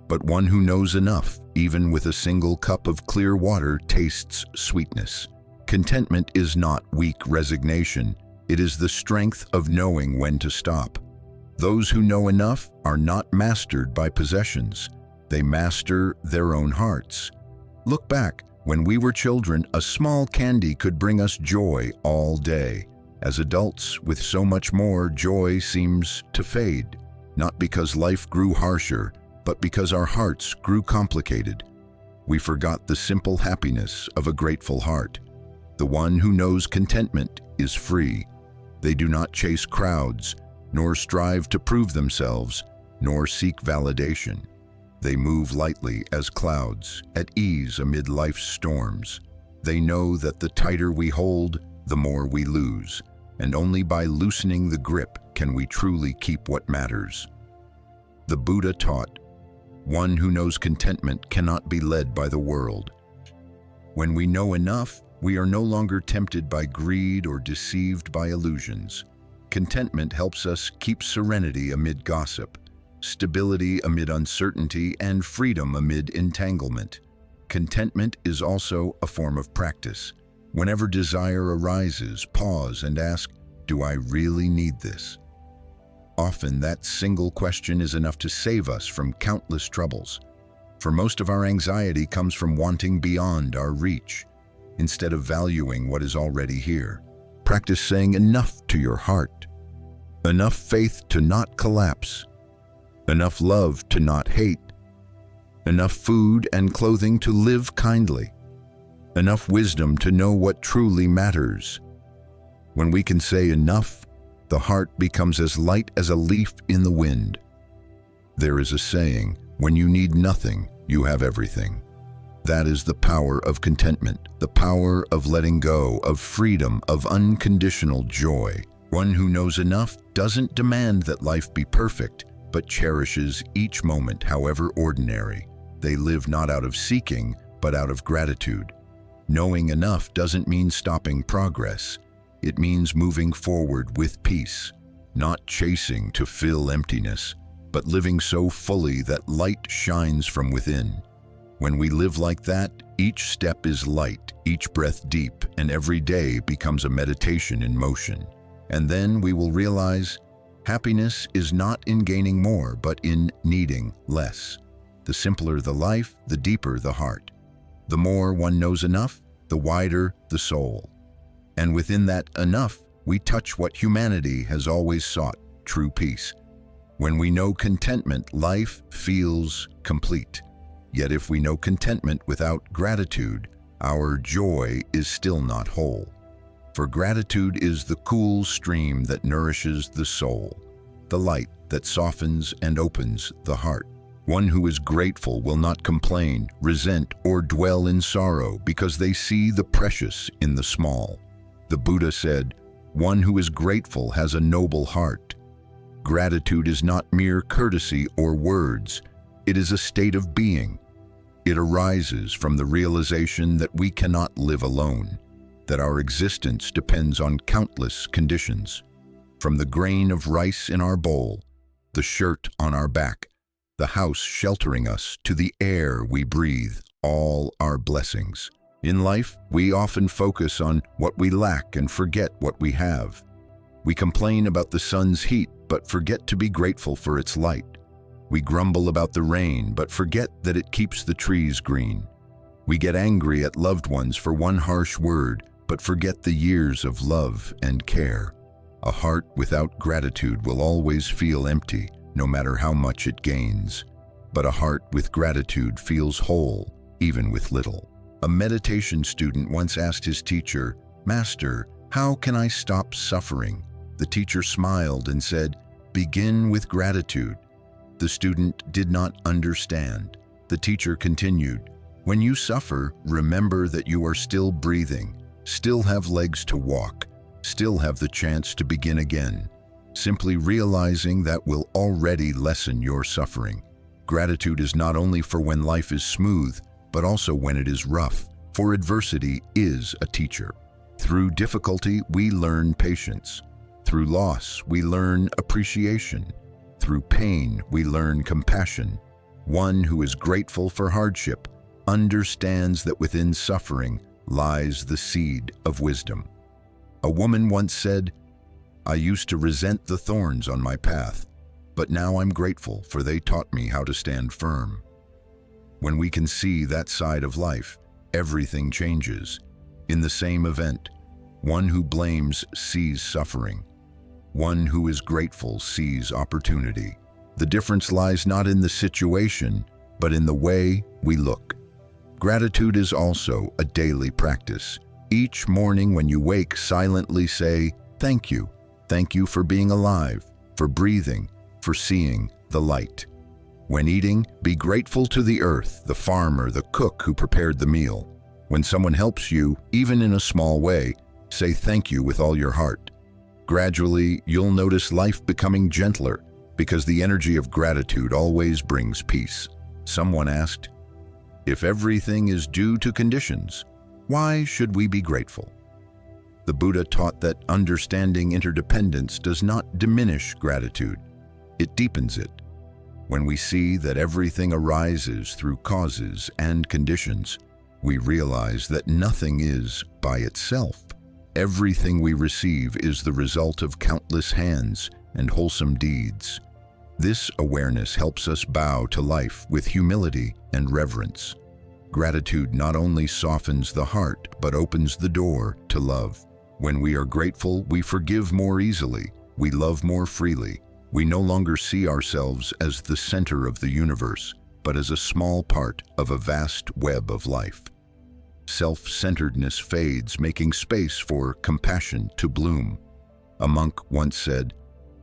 But one who knows enough, even with a single cup of clear water, tastes sweetness. Contentment is not weak resignation. It is the strength of knowing when to stop. Those who know enough are not mastered by possessions. They master their own hearts. Look back. When we were children, a small candy could bring us joy all day. As adults, with so much more, joy seems to fade. Not because life grew harsher, but because our hearts grew complicated. We forgot the simple happiness of a grateful heart. The one who knows contentment is free. They do not chase crowds, nor strive to prove themselves, nor seek validation. They move lightly as clouds, at ease amid life's storms. They know that the tighter we hold, the more we lose, and only by loosening the grip can we truly keep what matters. The Buddha taught, "One who knows contentment cannot be led by the world." When we know enough, we are no longer tempted by greed or deceived by illusions. Contentment helps us keep serenity amid gossip, stability amid uncertainty, and freedom amid entanglement. Contentment is also a form of practice. Whenever desire arises, pause and ask, "Do I really need this?" Often that single question is enough to save us from countless troubles. For most of our anxiety comes from wanting beyond our reach, instead of valuing what is already here. Practice saying enough to your heart, enough faith to not collapse, enough love to not hate, enough food and clothing to live kindly, enough wisdom to know what truly matters. When we can say enough, the heart becomes as light as a leaf in the wind. There is a saying, "When you need nothing, you have everything." That is the power of contentment, the power of letting go, of freedom, of unconditional joy. One who knows enough doesn't demand that life be perfect, but cherishes each moment, however ordinary. They live not out of seeking, but out of gratitude. Knowing enough doesn't mean stopping progress. It means moving forward with peace, not chasing to fill emptiness, but living so fully that light shines from within. When we live like that, each step is light, each breath deep, and every day becomes a meditation in motion. And then we will realize happiness is not in gaining more, but in needing less. The simpler the life, the deeper the heart. The more one knows enough, the wider the soul. And within that enough, we touch what humanity has always sought, true peace. When we know contentment, life feels complete. Yet if we know contentment without gratitude, our joy is still not whole. For gratitude is the cool stream that nourishes the soul, the light that softens and opens the heart. One who is grateful will not complain, resent, or dwell in sorrow because they see the precious in the small. The Buddha said, "One who is grateful has a noble heart." Gratitude is not mere courtesy or words. It is a state of being. It arises from the realization that we cannot live alone, that our existence depends on countless conditions. From the grain of rice in our bowl, the shirt on our back, the house sheltering us, to the air we breathe, all are blessings. In life, we often focus on what we lack and forget what we have. We complain about the sun's heat, but forget to be grateful for its light. We grumble about the rain, but forget that it keeps the trees green. We get angry at loved ones for one harsh word, but forget the years of love and care. A heart without gratitude will always feel empty, no matter how much it gains. But a heart with gratitude feels whole, even with little. A meditation student once asked his teacher, "Master, how can I stop suffering?" The teacher smiled and said, "Begin with gratitude." The student did not understand. The teacher continued, "When you suffer, remember that you are still breathing, still have legs to walk, still have the chance to begin again. Simply realizing that will already lessen your suffering." Gratitude is not only for when life is smooth, but also when it is rough, for adversity is a teacher. Through difficulty, we learn patience. Through loss, we learn appreciation. Through pain, we learn compassion. One who is grateful for hardship understands that within suffering lies the seed of wisdom. A woman once said, "I used to resent the thorns on my path, but now I'm grateful, for they taught me how to stand firm." When we can see that side of life, everything changes. In the same event, one who blames sees suffering. One who is grateful sees opportunity. The difference lies not in the situation, but in the way we look. Gratitude is also a daily practice. Each morning when you wake, silently say, "Thank you. Thank you for being alive, for breathing, for seeing the light." When eating, be grateful to the earth, the farmer, the cook who prepared the meal. When someone helps you, even in a small way, say thank you with all your heart. Gradually, you'll notice life becoming gentler, because the energy of gratitude always brings peace. Someone asked, "If everything is due to conditions, why should we be grateful?" The Buddha taught that understanding interdependence does not diminish gratitude, it deepens it. When we see that everything arises through causes and conditions, we realize that nothing is by itself. Everything we receive is the result of countless hands and wholesome deeds. This awareness helps us bow to life with humility and reverence. Gratitude not only softens the heart, but opens the door to love. When we are grateful, we forgive more easily, we love more freely. We no longer see ourselves as the center of the universe, but as a small part of a vast web of life. Self-centeredness fades, making space for compassion to bloom. A monk once said,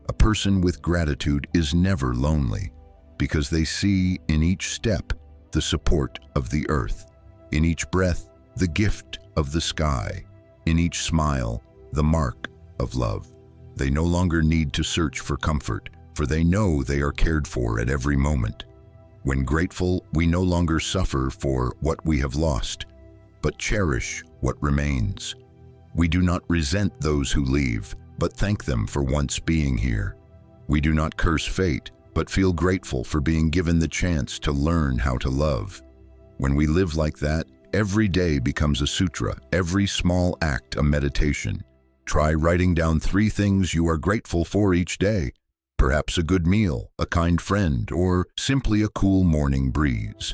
"A person with gratitude is never lonely, because they see in each step the support of the earth, in each breath the gift of the sky, in each smile the mark of love." They no longer need to search for comfort, for they know they are cared for at every moment. When grateful, we no longer suffer for what we have lost, but cherish what remains. We do not resent those who leave, but thank them for once being here. We do not curse fate, but feel grateful for being given the chance to learn how to love. When we live like that, every day becomes a sutra, every small act a meditation. Try writing down 3 things you are grateful for each day. Perhaps a good meal, a kind friend, or simply a cool morning breeze.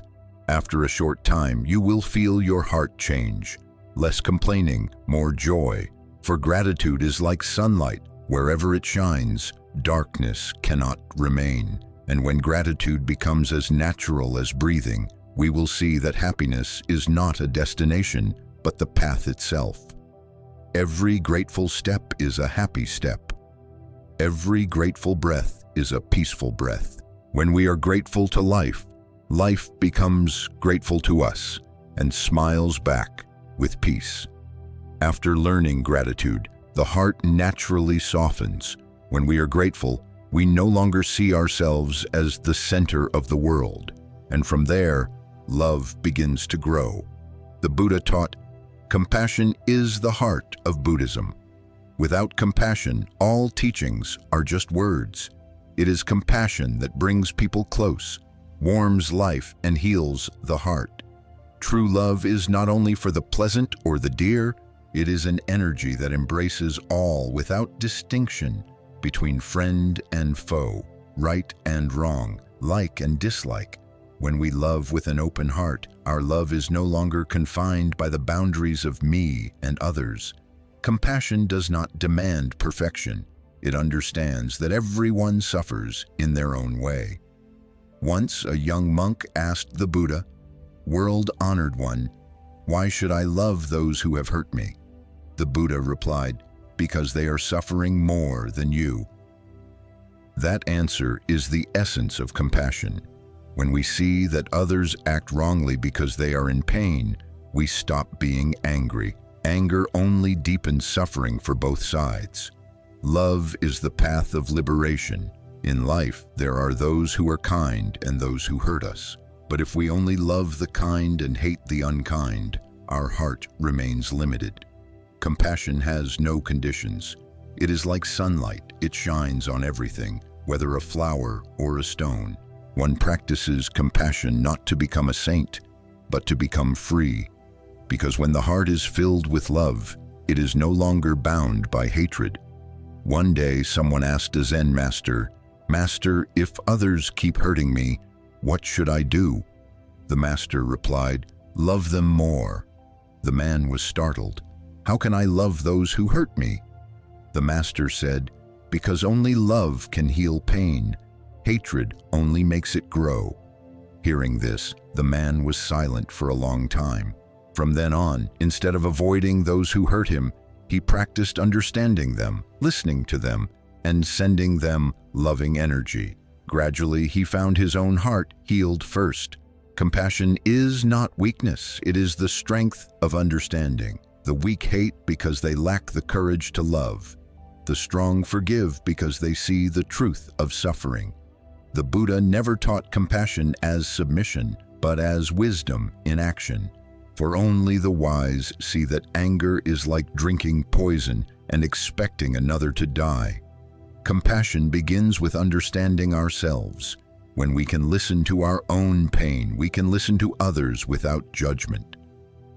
After a short time, you will feel your heart change. Less complaining, more joy. For gratitude is like sunlight. Wherever it shines, darkness cannot remain. And when gratitude becomes as natural as breathing, we will see that happiness is not a destination, but the path itself. Every grateful step is a happy step. Every grateful breath is a peaceful breath. When we are grateful to life, life becomes grateful to us and smiles back with peace. After learning gratitude, the heart naturally softens. When we are grateful, we no longer see ourselves as the center of the world, and from there, love begins to grow. The Buddha taught, compassion is the heart of Buddhism. Without compassion, all teachings are just words. It is compassion that brings people close, warms life, and heals the heart. True love is not only for the pleasant or the dear, it is an energy that embraces all without distinction between friend and foe, right and wrong, like and dislike. When we love with an open heart, our love is no longer confined by the boundaries of me and others. Compassion does not demand perfection. It understands that everyone suffers in their own way. Once a young monk asked the Buddha, "World-honored one, why should I love those who have hurt me?" The Buddha replied, "Because they are suffering more than you." That answer is the essence of compassion. When we see that others act wrongly because they are in pain, we stop being angry. Anger only deepens suffering for both sides. Love is the path of liberation. In life, there are those who are kind and those who hurt us. But if we only love the kind and hate the unkind, our heart remains limited. Compassion has no conditions. It is like sunlight. It shines on everything, whether a flower or a stone. One practices compassion not to become a saint, but to become free. Because when the heart is filled with love, it is no longer bound by hatred. One day, someone asked a Zen master, "Master, if others keep hurting me, what should I do?" The master replied, "Love them more." The man was startled. "How can I love those who hurt me?" The master said, "Because only love can heal pain. Hatred only makes it grow." Hearing this, the man was silent for a long time. From then on, instead of avoiding those who hurt him, he practiced understanding them, listening to them, and sending them loving energy. Gradually, he found his own heart healed first. Compassion is not weakness, it is the strength of understanding. The weak hate because they lack the courage to love. The strong forgive because they see the truth of suffering. The Buddha never taught compassion as submission, but as wisdom in action. For only the wise see that anger is like drinking poison and expecting another to die. Compassion begins with understanding ourselves. When we can listen to our own pain, we can listen to others without judgment.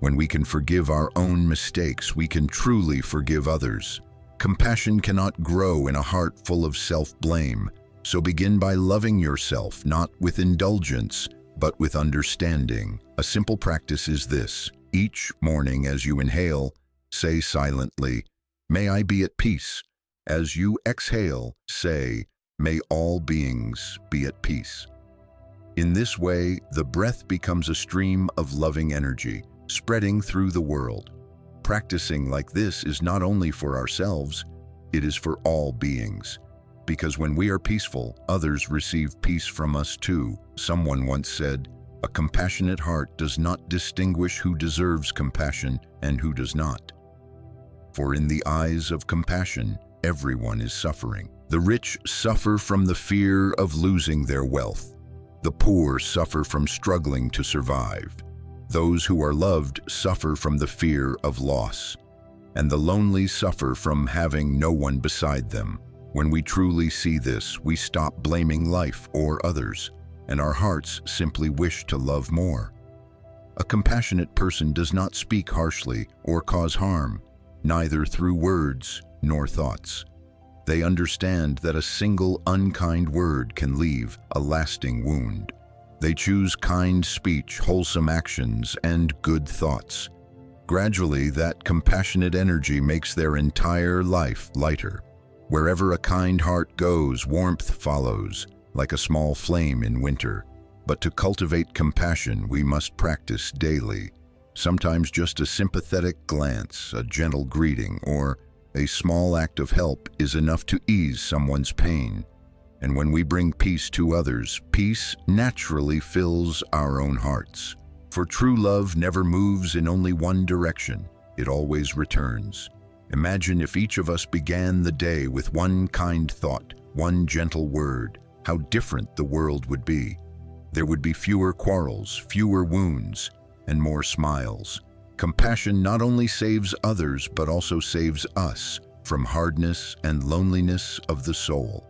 When we can forgive our own mistakes, we can truly forgive others. Compassion cannot grow in a heart full of self-blame, so begin by loving yourself, not with indulgence, but with understanding. A simple practice is this. Each morning as you inhale, say silently, "May I be at peace." As you exhale, say, "May all beings be at peace." In this way, the breath becomes a stream of loving energy, spreading through the world. Practicing like this is not only for ourselves, it is for all beings. Because when we are peaceful, others receive peace from us too. Someone once said, "A compassionate heart does not distinguish who deserves compassion and who does not." For in the eyes of compassion, everyone is suffering. The rich suffer from the fear of losing their wealth. The poor suffer from struggling to survive. Those who are loved suffer from the fear of loss. and the lonely suffer from having no one beside them. When we truly see this, we stop blaming life or others, and our hearts simply wish to love more. A compassionate person does not speak harshly or cause harm, neither through words nor thoughts. They understand that a single unkind word can leave a lasting wound. They choose kind speech, wholesome actions, and good thoughts. Gradually, that compassionate energy makes their entire life lighter. Wherever a kind heart goes, warmth follows, like a small flame in winter. But to cultivate compassion, we must practice daily. Sometimes just a sympathetic glance, a gentle greeting, or a small act of help is enough to ease someone's pain. And when we bring peace to others, peace naturally fills our own hearts. For true love never moves in only one direction. It always returns. Imagine if each of us began the day with one kind thought, one gentle word, how different the world would be. There would be fewer quarrels, fewer wounds, and more smiles. Compassion not only saves others, but also saves us from hardness and loneliness of the soul.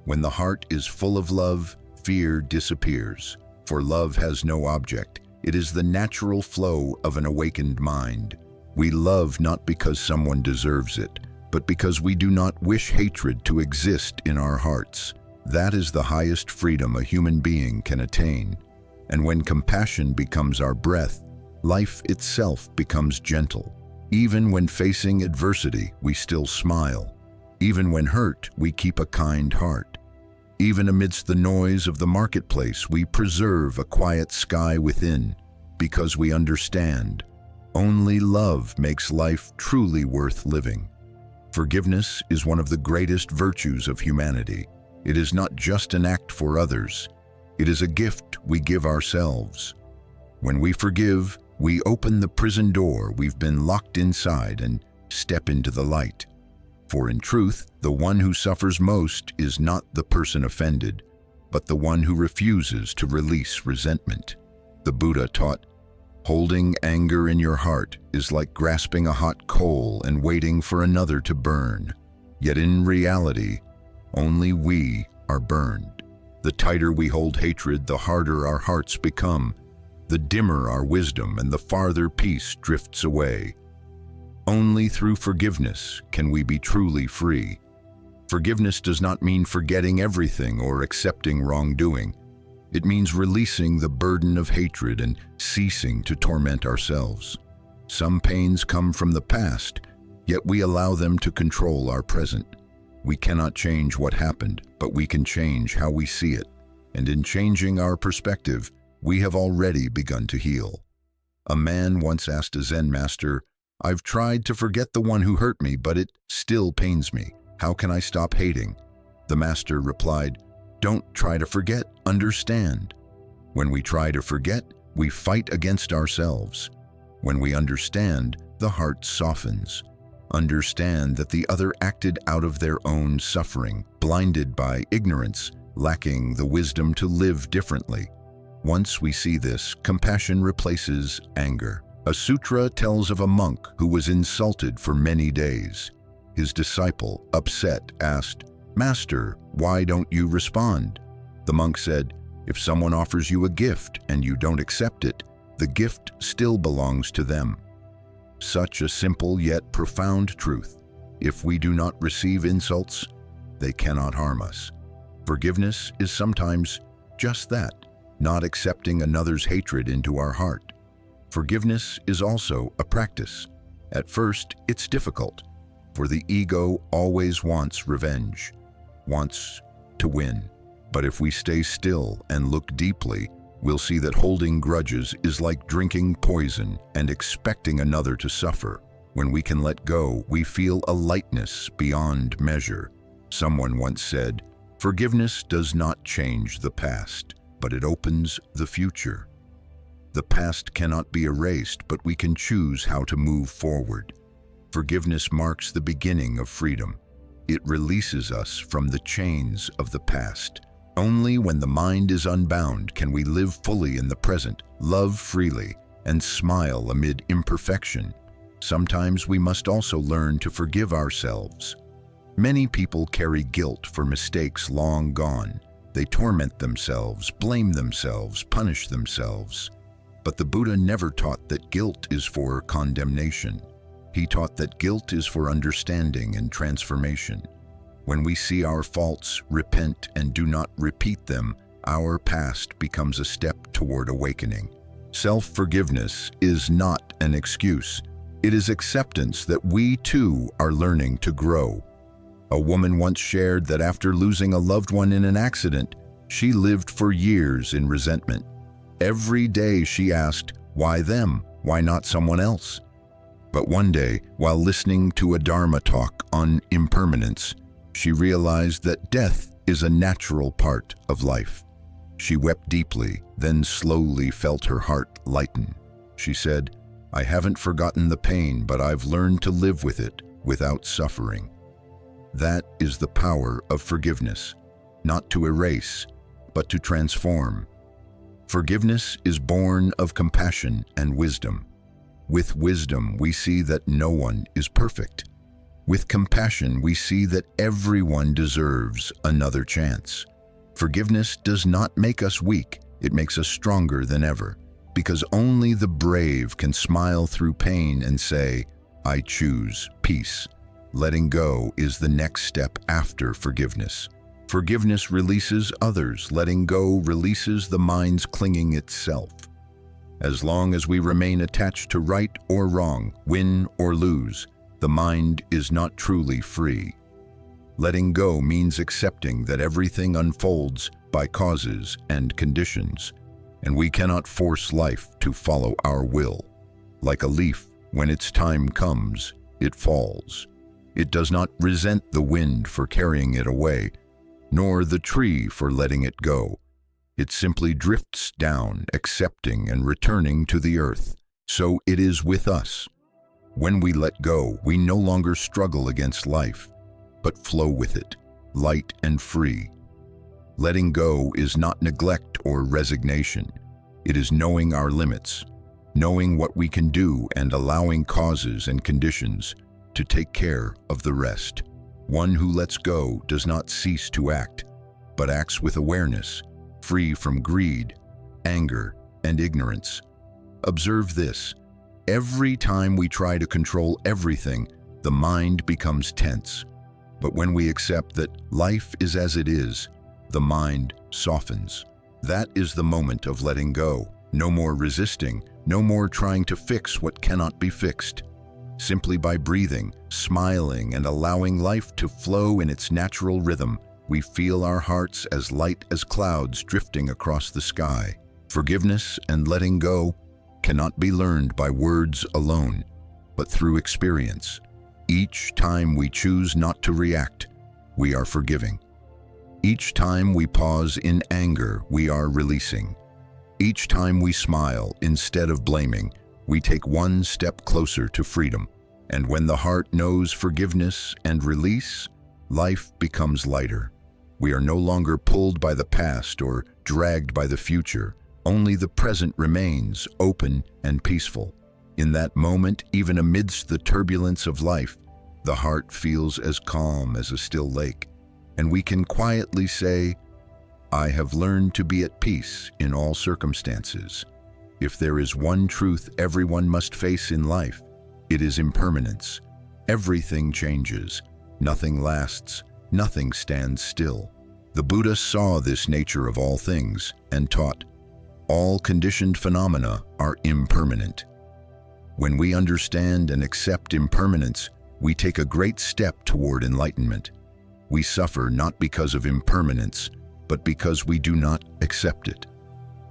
When the heart is full of love, fear disappears. For love has no object. It is the natural flow of an awakened mind. We love not because someone deserves it, but because we do not wish hatred to exist in our hearts. That is the highest freedom a human being can attain. And when compassion becomes our breath, life itself becomes gentle. Even when facing adversity, we still smile. Even when hurt, we keep a kind heart. Even amidst the noise of the marketplace, we preserve a quiet sky within, because we understand only love makes life truly worth living. Forgiveness is one of the greatest virtues of humanity. It is not just an act for others. It is a gift we give ourselves. When we forgive, we open the prison door we've been locked inside and step into the light. For in truth, the one who suffers most is not the person offended, but the one who refuses to release resentment. The Buddha taught, holding anger in your heart is like grasping a hot coal and waiting for another to burn. Yet in reality, only we are burned. The tighter we hold hatred, the harder our hearts become, the dimmer our wisdom, and the farther peace drifts away. Only through forgiveness can we be truly free. Forgiveness does not mean forgetting everything or accepting wrongdoing. It means releasing the burden of hatred and ceasing to torment ourselves. Some pains come from the past, yet we allow them to control our present. We cannot change what happened, but we can change how we see it. And in changing our perspective, we have already begun to heal. A man once asked a Zen master, "I've tried to forget the one who hurt me, but it still pains me. How can I stop hating?" The master replied, "Don't try to forget, understand." When we try to forget, we fight against ourselves. When we understand, the heart softens. Understand that the other acted out of their own suffering, blinded by ignorance, lacking the wisdom to live differently. Once we see this, compassion replaces anger. A sutra tells of a monk who was insulted for many days. His disciple, upset, asked, "Master, why don't you respond?" The monk said, "If someone offers you a gift and you don't accept it, the gift still belongs to them." Such a simple yet profound truth. If we do not receive insults, they cannot harm us. Forgiveness is sometimes just that, not accepting another's hatred into our heart. Forgiveness is also a practice. At first, it's difficult, for the ego always wants revenge, wants to win. But if we stay still and look deeply, we'll see that holding grudges is like drinking poison and expecting another to suffer. When we can let go, we feel a lightness beyond measure. Someone once said, "Forgiveness does not change the past, but it opens the future." The past cannot be erased, but we can choose how to move forward. Forgiveness marks the beginning of freedom. It releases us from the chains of the past. Only when the mind is unbound can we live fully in the present, love freely, and smile amid imperfection. sometimes we must also learn to forgive ourselves. Many people carry guilt for mistakes long gone. They torment themselves, blame themselves, punish themselves. But the Buddha never taught that guilt is for condemnation. He taught that guilt is for understanding and transformation. When we see our faults, repent, and do not repeat them, our past becomes a step toward awakening. Self-forgiveness is not an excuse. It is acceptance that we too are learning to grow. A woman once shared that after losing a loved one in an accident, she lived for years in resentment. Every day she asked, "Why them? Why not someone else?" But one day, while listening to a Dharma talk on impermanence, she realized that death is a natural part of life. She wept deeply, then slowly felt her heart lighten. She said, "I haven't forgotten the pain, but I've learned to live with it without suffering." That is the power of forgiveness, not to erase, but to transform. Forgiveness is born of compassion and wisdom. With wisdom, we see that no one is perfect. With compassion, we see that everyone deserves another chance. Forgiveness does not make us weak, it makes us stronger than ever, because only the brave can smile through pain and say, "I choose peace." Letting go is the next step after forgiveness. Forgiveness releases others. Letting go releases the mind's clinging itself. As long as we remain attached to right or wrong, win or lose, the mind is not truly free. Letting go means accepting that everything unfolds by causes and conditions, and we cannot force life to follow our will. Like a leaf, when its time comes, it falls. It does not resent the wind for carrying it away, nor the tree for letting it go. It simply drifts down, accepting and returning to the earth. So it is with us. When we let go, we no longer struggle against life, but flow with it, light and free. Letting go is not neglect or resignation. It is knowing our limits, knowing what we can do, and allowing causes and conditions to take care of the rest. One who lets go does not cease to act, but acts with awareness, free from greed, anger, and ignorance. Observe this. Every time we try to control everything, the mind becomes tense. But when we accept that life is as it is, the mind softens. That is the moment of letting go. No more resisting, no more trying to fix what cannot be fixed. Simply by breathing, smiling, and allowing life to flow in its natural rhythm, we feel our hearts as light as clouds drifting across the sky. Forgiveness and letting go cannot be learned by words alone, but through experience. Each time we choose not to react, we are forgiving. Each time we pause in anger, we are releasing. Each time we smile instead of blaming, we take one step closer to freedom. And when the heart knows forgiveness and release, life becomes lighter. We are no longer pulled by the past or dragged by the future. Only the present remains open and peaceful. In that moment, even amidst the turbulence of life, the heart feels as calm as a still lake, and we can quietly say, "I have learned to be at peace in all circumstances." If there is one truth everyone must face in life, it is impermanence. Everything changes, nothing lasts, nothing stands still. The Buddha saw this nature of all things and taught, all conditioned phenomena are impermanent. When we understand and accept impermanence, we take a great step toward enlightenment. We suffer not because of impermanence, but because we do not accept it.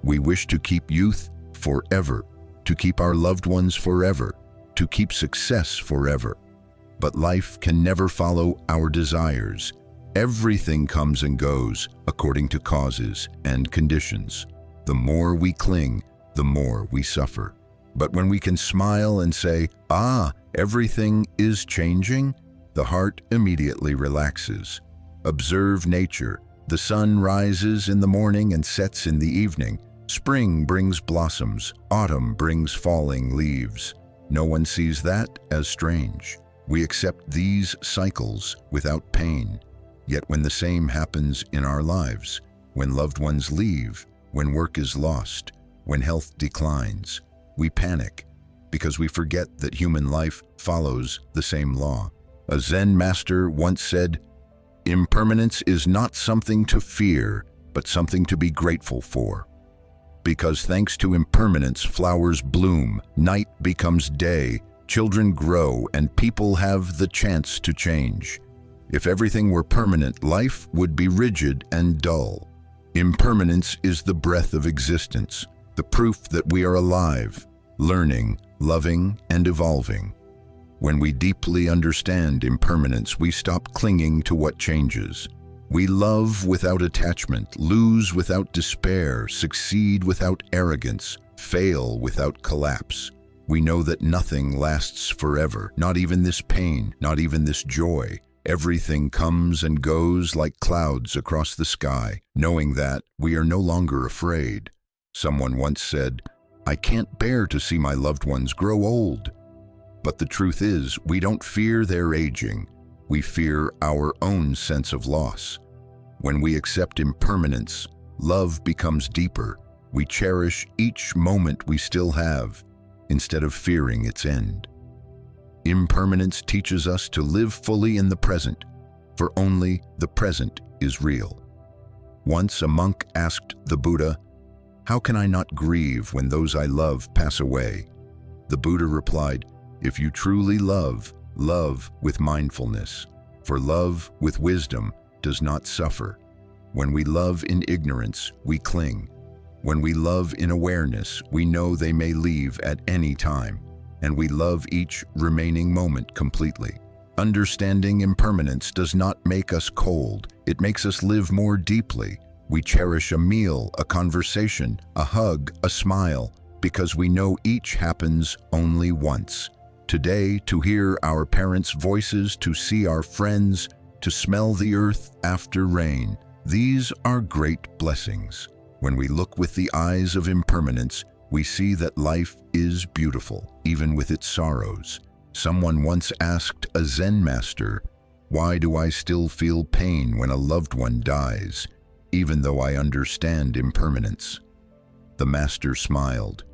We wish to keep youth forever, to keep our loved ones forever, to keep success forever. But life can never follow our desires. Everything comes and goes according to causes and conditions. The more we cling, the more we suffer. But when we can smile and say, everything is changing, the heart immediately relaxes. Observe nature. The sun rises in the morning and sets in the evening. Spring brings blossoms, autumn brings falling leaves. No one sees that as strange. We accept these cycles without pain. Yet when the same happens in our lives, when loved ones leave, when work is lost, when health declines, we panic because we forget that human life follows the same law. A Zen master once said, "Impermanence is not something to fear, but something to be grateful for. Because thanks to impermanence, flowers bloom, night becomes day, children grow, and people have the chance to change. If everything were permanent, life would be rigid and dull. Impermanence is the breath of existence, the proof that we are alive, learning, loving, and evolving. When we deeply understand impermanence, we stop clinging to what changes. We love without attachment, lose without despair, succeed without arrogance, fail without collapse. We know that nothing lasts forever, not even this pain, not even this joy. Everything comes and goes like clouds across the sky. Knowing that, we are no longer afraid. Someone once said, "I can't bear to see my loved ones grow old." But the truth is, we don't fear their aging. We fear our own sense of loss. When we accept impermanence, love becomes deeper. We cherish each moment we still have, instead of fearing its end. Impermanence teaches us to live fully in the present, for only the present is real. Once a monk asked the Buddha, "How can I not grieve when those I love pass away?" The Buddha replied, "If you truly love, love with mindfulness, for love with wisdom does not suffer. When we love in ignorance, we cling. When we love in awareness, we know they may leave at any time, and we love each remaining moment completely." Understanding impermanence does not make us cold. It makes us live more deeply. We cherish a meal, a conversation, a hug, a smile, because we know each happens only once. Today, to hear our parents' voices, to see our friends, to smell the earth after rain, these are great blessings. When we look with the eyes of impermanence, we see that life is beautiful, even with its sorrows. Someone once asked a Zen master, "Why do I still feel pain when a loved one dies, even though I understand impermanence?" The master smiled.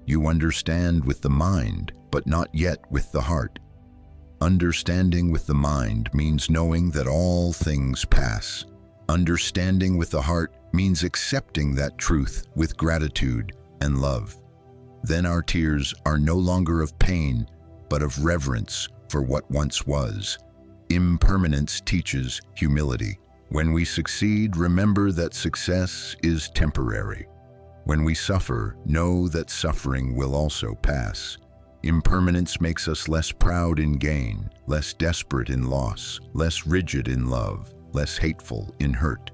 "You understand with the mind, but not yet with the heart. Understanding with the mind means knowing that all things pass. Understanding with the heart means accepting that truth with gratitude and love. Then our tears are no longer of pain, but of reverence for what once was." Impermanence teaches humility. When we succeed, remember that success is temporary. When we suffer, know that suffering will also pass. Impermanence makes us less proud in gain, less desperate in loss, less rigid in love, less hateful in hurt.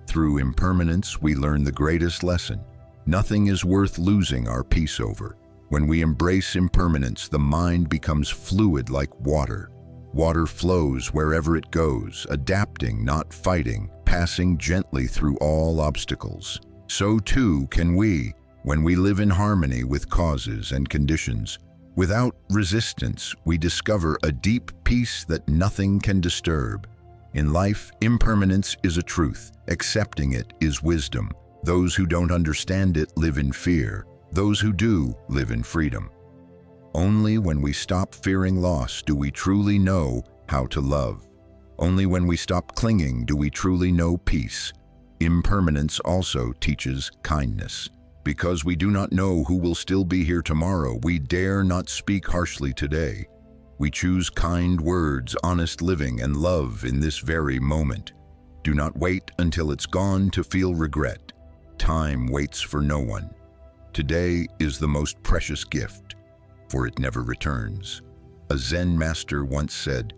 Through impermanence, we learn the greatest lesson. Nothing is worth losing our peace over. When we embrace impermanence, the mind becomes fluid like water. Water flows wherever it goes, adapting, not fighting, passing gently through all obstacles. So too can we, when we live in harmony with causes and conditions. Without resistance, we discover a deep peace that nothing can disturb. In life, impermanence is a truth. Accepting it is wisdom. Those who don't understand it live in fear. Those who do live in freedom. Only when we stop fearing loss do we truly know how to love. Only when we stop clinging do we truly know peace. Impermanence also teaches kindness. Because we do not know who will still be here tomorrow, we dare not speak harshly today. We choose kind words, honest living, and love in this very moment. Do not wait until it's gone to feel regret. Time waits for no one. Today is the most precious gift, for it never returns. A Zen master once said,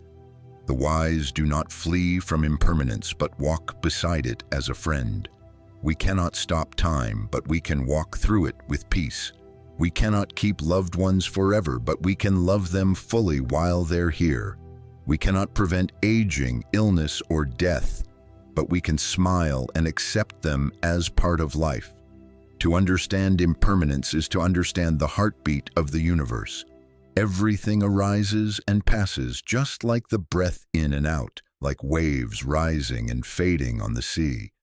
"The wise do not flee from impermanence, but walk beside it as a friend." We cannot stop time, but we can walk through it with peace. We cannot keep loved ones forever, but we can love them fully while they're here. We cannot prevent aging, illness, or death, but we can smile and accept them as part of life. To understand impermanence is to understand the heartbeat of the universe. Everything arises and passes just like the breath in and out, like waves rising and fading on the sea.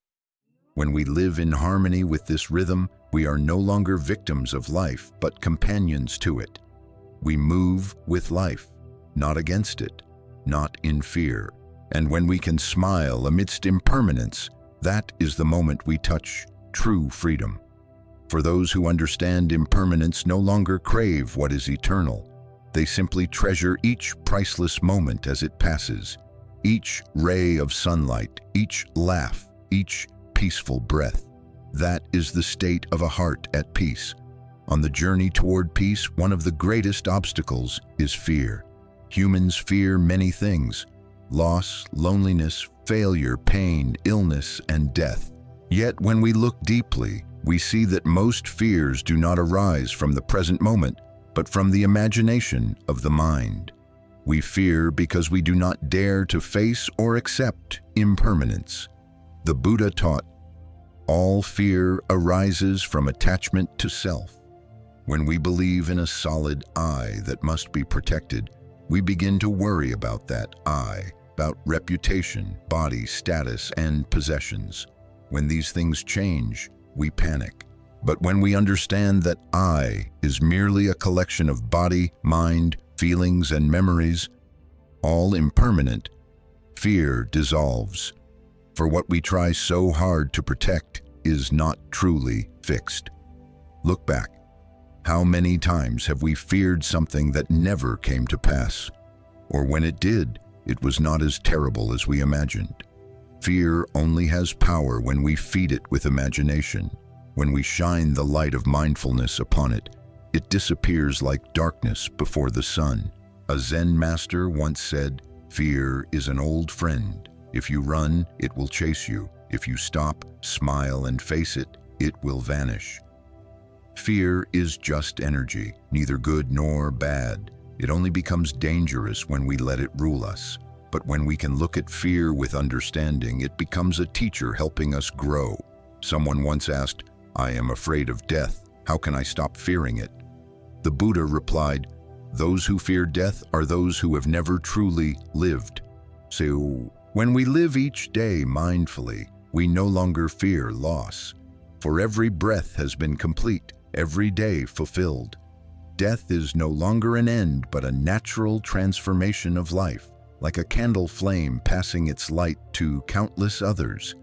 When we live in harmony with this rhythm, we are no longer victims of life, but companions to it. We move with life, not against it, not in fear. And when we can smile amidst impermanence, that is the moment we touch true freedom. For those who understand impermanence no longer crave what is eternal. They simply treasure each priceless moment as it passes, each ray of sunlight, each laugh, each peaceful breath. That is the state of a heart at peace. On the journey toward peace, one of the greatest obstacles is fear. Humans fear many things: loss, loneliness, failure, pain, illness, and death. Yet when we look deeply, we see that most fears do not arise from the present moment, but from the imagination of the mind. We fear because we do not dare to face or accept impermanence. The Buddha taught, all fear arises from attachment to self. When we believe in a solid I that must be protected, we begin to worry about that I, about reputation, body, status, and possessions. When these things change, we panic. But when we understand that I is merely a collection of body, mind, feelings, and memories, all impermanent, fear dissolves. For what we try so hard to protect is not truly fixed. Look back. How many times have we feared something that never came to pass? Or when it did, it was not as terrible as we imagined. Fear only has power when we feed it with imagination. When we shine the light of mindfulness upon it, it disappears like darkness before the sun. A Zen master once said, "Fear is an old friend. If you run, it will chase you. If you stop, smile, and face it, it will vanish." Fear is just energy, neither good nor bad. It only becomes dangerous when we let it rule us. But when we can look at fear with understanding, it becomes a teacher helping us grow. Someone once asked, "I am afraid of death. How can I stop fearing it?" The Buddha replied, "Those who fear death are those who have never truly lived." So, when we live each day mindfully, we no longer fear loss. For every breath has been complete, every day fulfilled. Death is no longer an end, but a natural transformation of life, like a candle flame passing its light to countless others.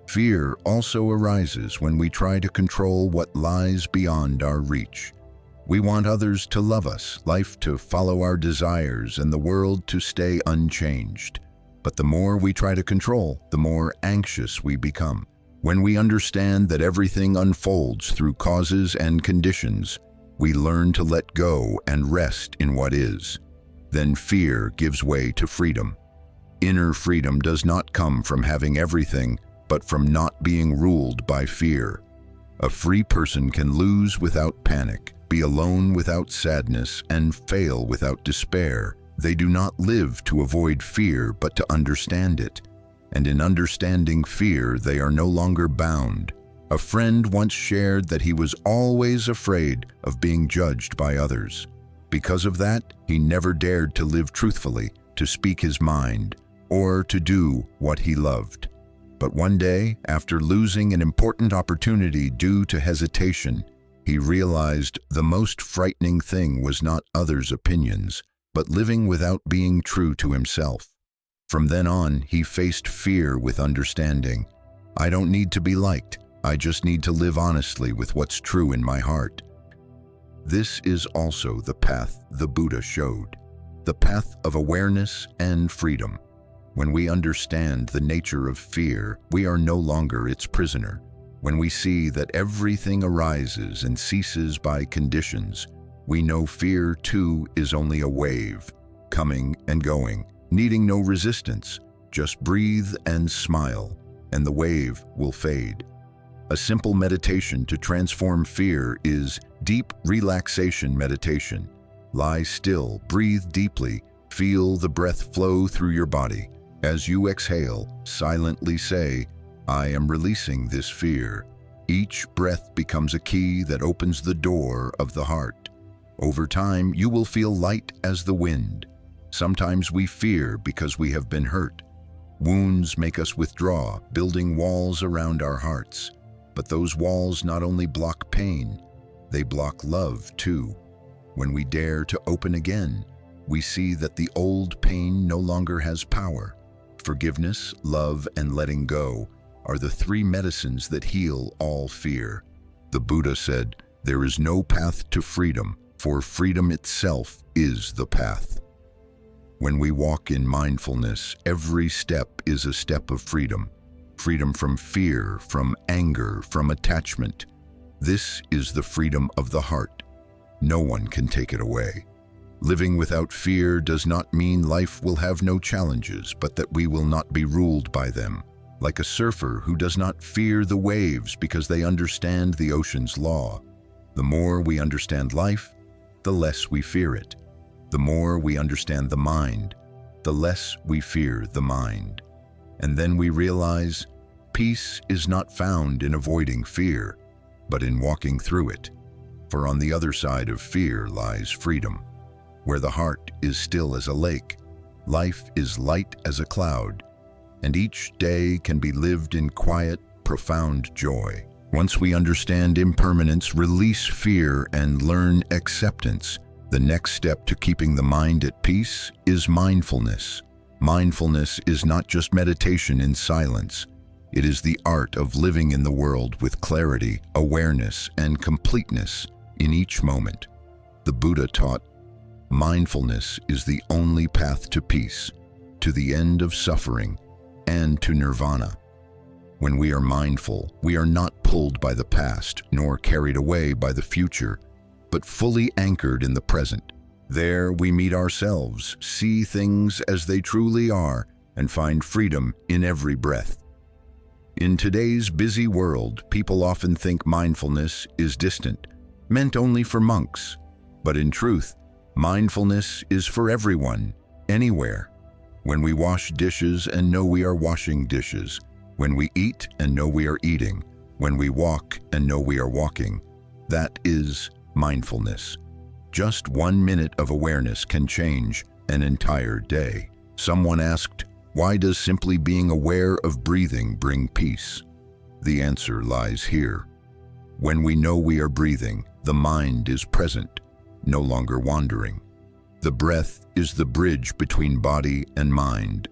Fear also arises when we try to control what lies beyond our reach. We want others to love us, life to follow our desires, and the world to stay unchanged. But the more we try to control, the more anxious we become. When we understand that everything unfolds through causes and conditions, we learn to let go and rest in what is. Then fear gives way to freedom. Inner freedom does not come from having everything, but from not being ruled by fear. A free person can lose without panic, be alone without sadness, and fail without despair. They do not live to avoid fear, but to understand it. And in understanding fear, they are no longer bound. A friend once shared that he was always afraid of being judged by others. Because of that, he never dared to live truthfully, to speak his mind, or to do what he loved. But one day, after losing an important opportunity due to hesitation, he realized the most frightening thing was not others' opinions, but living without being true to himself. From then on, he faced fear with understanding. I don't need to be liked. I just need to live honestly with what's true in my heart. This is also the path the Buddha showed, the path of awareness and freedom. When we understand the nature of fear, we are no longer its prisoner. When we see that everything arises and ceases by conditions, we know fear too is only a wave, coming and going, needing no resistance. Just breathe and smile, and the wave will fade. A simple meditation to transform fear is deep relaxation meditation. Lie still, breathe deeply, feel the breath flow through your body. As you exhale, silently say, I am releasing this fear. Each breath becomes a key that opens the door of the heart. Over time, you will feel light as the wind. Sometimes we fear because we have been hurt. Wounds make us withdraw, building walls around our hearts. But those walls not only block pain, they block love too. When we dare to open again, we see that the old pain no longer has power. Forgiveness, love, and letting go are the three medicines that heal all fear. The Buddha said, "There is no path to freedom, for freedom itself is the path." When we walk in mindfulness, every step is a step of freedom. Freedom from fear, from anger, from attachment. This is the freedom of the heart. No one can take it away. Living without fear does not mean life will have no challenges, but that we will not be ruled by them. Like a surfer who does not fear the waves because they understand the ocean's law. The more we understand life, the less we fear it. The more we understand the mind, the less we fear the mind. And then we realize peace is not found in avoiding fear, but in walking through it. For on the other side of fear lies freedom. Where the heart is still as a lake, life is light as a cloud, and each day can be lived in quiet, profound joy. Once we understand impermanence, release fear, and learn acceptance, the next step to keeping the mind at peace is mindfulness. Mindfulness is not just meditation in silence. It is the art of living in the world with clarity, awareness, and completeness in each moment. The Buddha taught, mindfulness is the only path to peace, to the end of suffering, and to nirvana. When we are mindful, we are not pulled by the past, nor carried away by the future, but fully anchored in the present. There we meet ourselves, see things as they truly are, and find freedom in every breath. In today's busy world, people often think mindfulness is distant, meant only for monks. But in truth, mindfulness is for everyone, anywhere. When we wash dishes and know we are washing dishes, when we eat and know we are eating, when we walk and know we are walking, that is mindfulness. Just 1 minute of awareness can change an entire day. Someone asked, why does simply being aware of breathing bring peace? The answer lies here. When we know we are breathing, the mind is present, no longer wandering. The breath is the bridge between body and mind.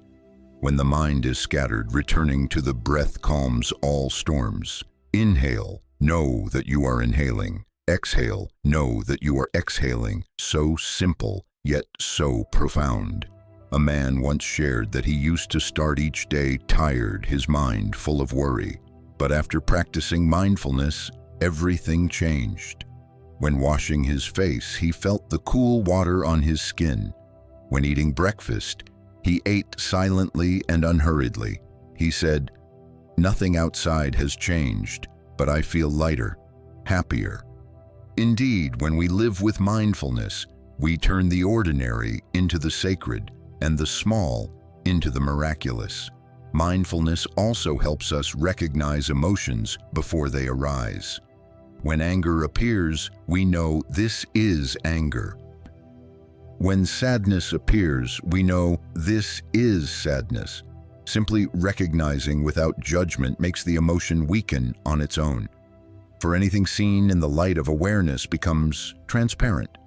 When the mind is scattered, returning to the breath calms all storms. Inhale, know that you are inhaling. Exhale, know that you are exhaling. So simple, yet so profound. A man once shared that he used to start each day tired, his mind full of worry. But after practicing mindfulness, everything changed. When washing his face, he felt the cool water on his skin. When eating breakfast, he ate silently and unhurriedly. He said, "Nothing outside has changed, but I feel lighter, happier." Indeed, when we live with mindfulness, we turn the ordinary into the sacred and the small into the miraculous. Mindfulness also helps us recognize emotions before they arise. When anger appears, we know this is anger. When sadness appears, we know this is sadness. Simply recognizing without judgment makes the emotion weaken on its own. For anything seen in the light of awareness becomes transparent.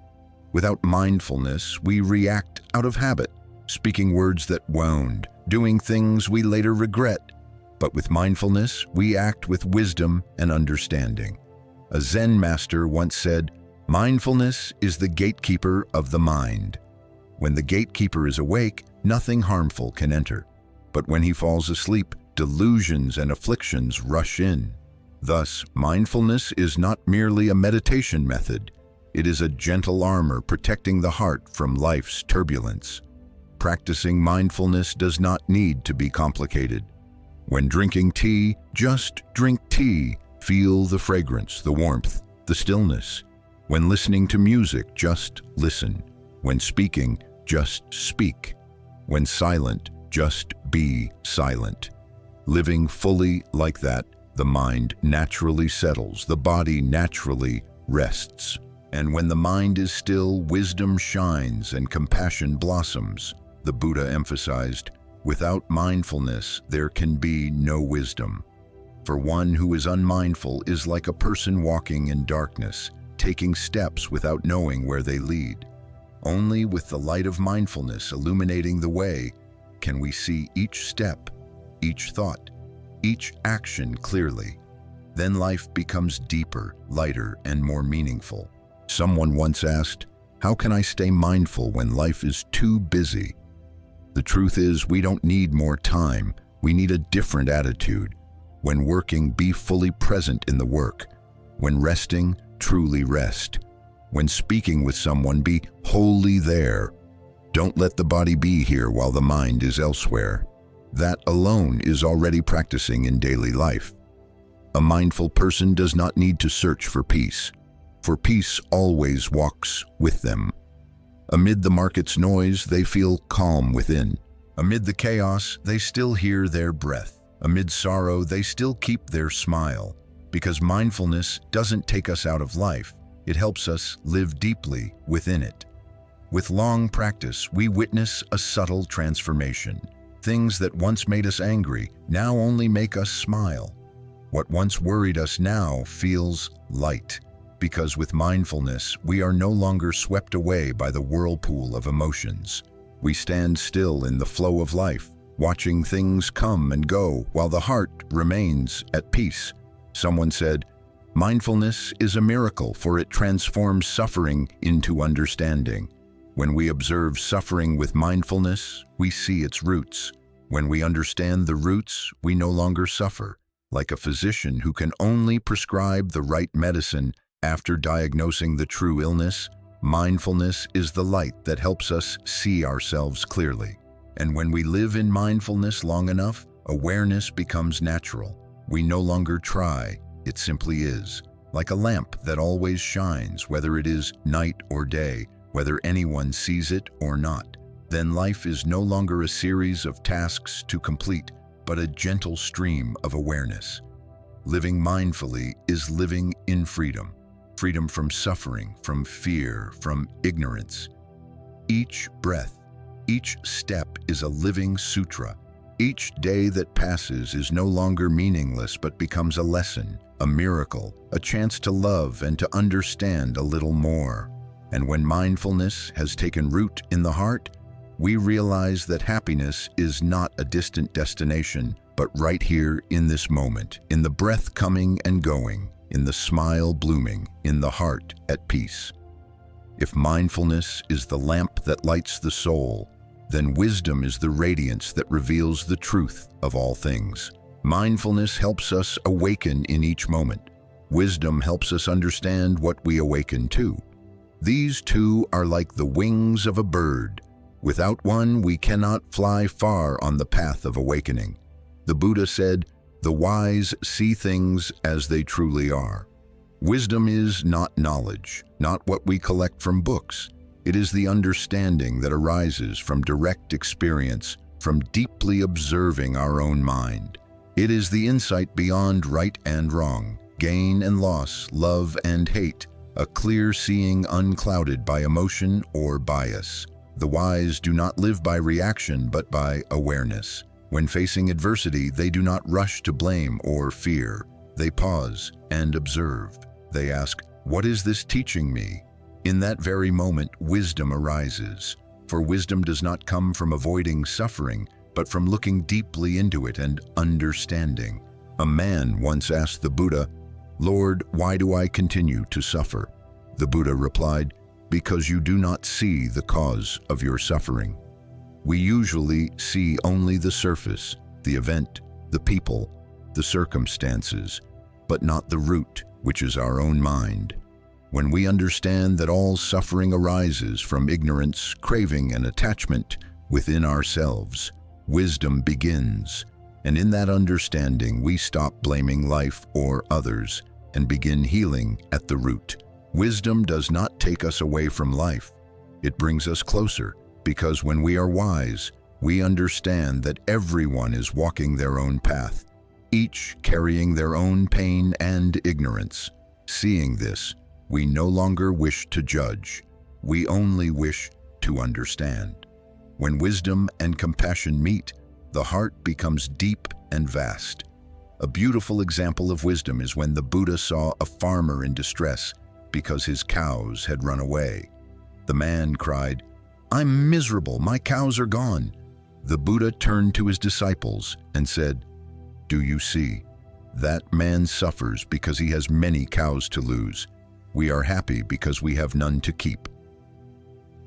Without mindfulness, we react out of habit, speaking words that wound, doing things we later regret. But with mindfulness, we act with wisdom and understanding. A Zen master once said, "Mindfulness is the gatekeeper of the mind." When the gatekeeper is awake, nothing harmful can enter. But when he falls asleep, delusions and afflictions rush in. Thus, mindfulness is not merely a meditation method. It is a gentle armor protecting the heart from life's turbulence. Practicing mindfulness does not need to be complicated. When drinking tea, just drink tea. Feel the fragrance, the warmth, the stillness. When listening to music, just listen. When speaking, just speak. When silent, just be silent. Living fully like that, the mind naturally settles, the body naturally rests. And when the mind is still, wisdom shines and compassion blossoms. The Buddha emphasized, without mindfulness, there can be no wisdom. For one who is unmindful is like a person walking in darkness, taking steps without knowing where they lead. Only with the light of mindfulness illuminating the way can we see each step, each thought, each action clearly. Then life becomes deeper, lighter, and more meaningful. Someone once asked, "How can I stay mindful when life is too busy?" The truth is, we don't need more time. We need a different attitude. When working, be fully present in the work. When resting, truly rest. When speaking with someone, be wholly there. Don't let the body be here while the mind is elsewhere. That alone is already practicing in daily life. A mindful person does not need to search for peace always walks with them. Amid the market's noise, they feel calm within. Amid the chaos, they still hear their breath. Amid sorrow, they still keep their smile. Because mindfulness doesn't take us out of life, it helps us live deeply within it. With long practice, we witness a subtle transformation. Things that once made us angry now only make us smile. What once worried us now feels light. Because with mindfulness, we are no longer swept away by the whirlpool of emotions. We stand still in the flow of life, watching things come and go while the heart remains at peace. Someone said, "Mindfulness is a miracle, for it transforms suffering into understanding." When we observe suffering with mindfulness, we see its roots. When we understand the roots, we no longer suffer. Like a physician who can only prescribe the right medicine after diagnosing the true illness, mindfulness is the light that helps us see ourselves clearly. And when we live in mindfulness long enough, awareness becomes natural. We no longer try, it simply is. Like a lamp that always shines, whether it is night or day, whether anyone sees it or not. Then life is no longer a series of tasks to complete, but a gentle stream of awareness. Living mindfully is living in freedom. Freedom from suffering, from fear, from ignorance. Each breath, each step is a living sutra. Each day that passes is no longer meaningless but becomes a lesson, a miracle, a chance to love and to understand a little more. And when mindfulness has taken root in the heart, we realize that happiness is not a distant destination, but right here in this moment, in the breath coming and going, in the smile blooming, in the heart at peace. If mindfulness is the lamp that lights the soul, then wisdom is the radiance that reveals the truth of all things. Mindfulness helps us awaken in each moment. Wisdom helps us understand what we awaken to. These two are like the wings of a bird. Without one, we cannot fly far on the path of awakening. The Buddha said, "The wise see things as they truly are." Wisdom is not knowledge, not what we collect from books. It is the understanding that arises from direct experience, from deeply observing our own mind. It is the insight beyond right and wrong, gain and loss, love and hate, a clear seeing unclouded by emotion or bias. The wise do not live by reaction but by awareness. When facing adversity, they do not rush to blame or fear. They pause and observe. They ask, "What is this teaching me?" In that very moment, wisdom arises. For wisdom does not come from avoiding suffering, but from looking deeply into it and understanding. A man once asked the Buddha, "Lord, why do I continue to suffer?" The Buddha replied, "Because you do not see the cause of your suffering." We usually see only the surface, the event, the people, the circumstances, but not the root, which is our own mind. When we understand that all suffering arises from ignorance, craving, and attachment within ourselves, wisdom begins. And in that understanding, we stop blaming life or others and begin healing at the root. Wisdom does not take us away from life. It brings us closer, because when we are wise, we understand that everyone is walking their own path, each carrying their own pain and ignorance. Seeing this, We no longer wish to judge. We only wish to understand. When wisdom and compassion meet, the heart becomes deep and vast. A beautiful example of wisdom is when the Buddha saw a farmer in distress because his cows had run away. The man cried, "I'm miserable, my cows are gone." The Buddha turned to his disciples and said, "Do you see? That man suffers because he has many cows to lose. We are happy because we have none to keep."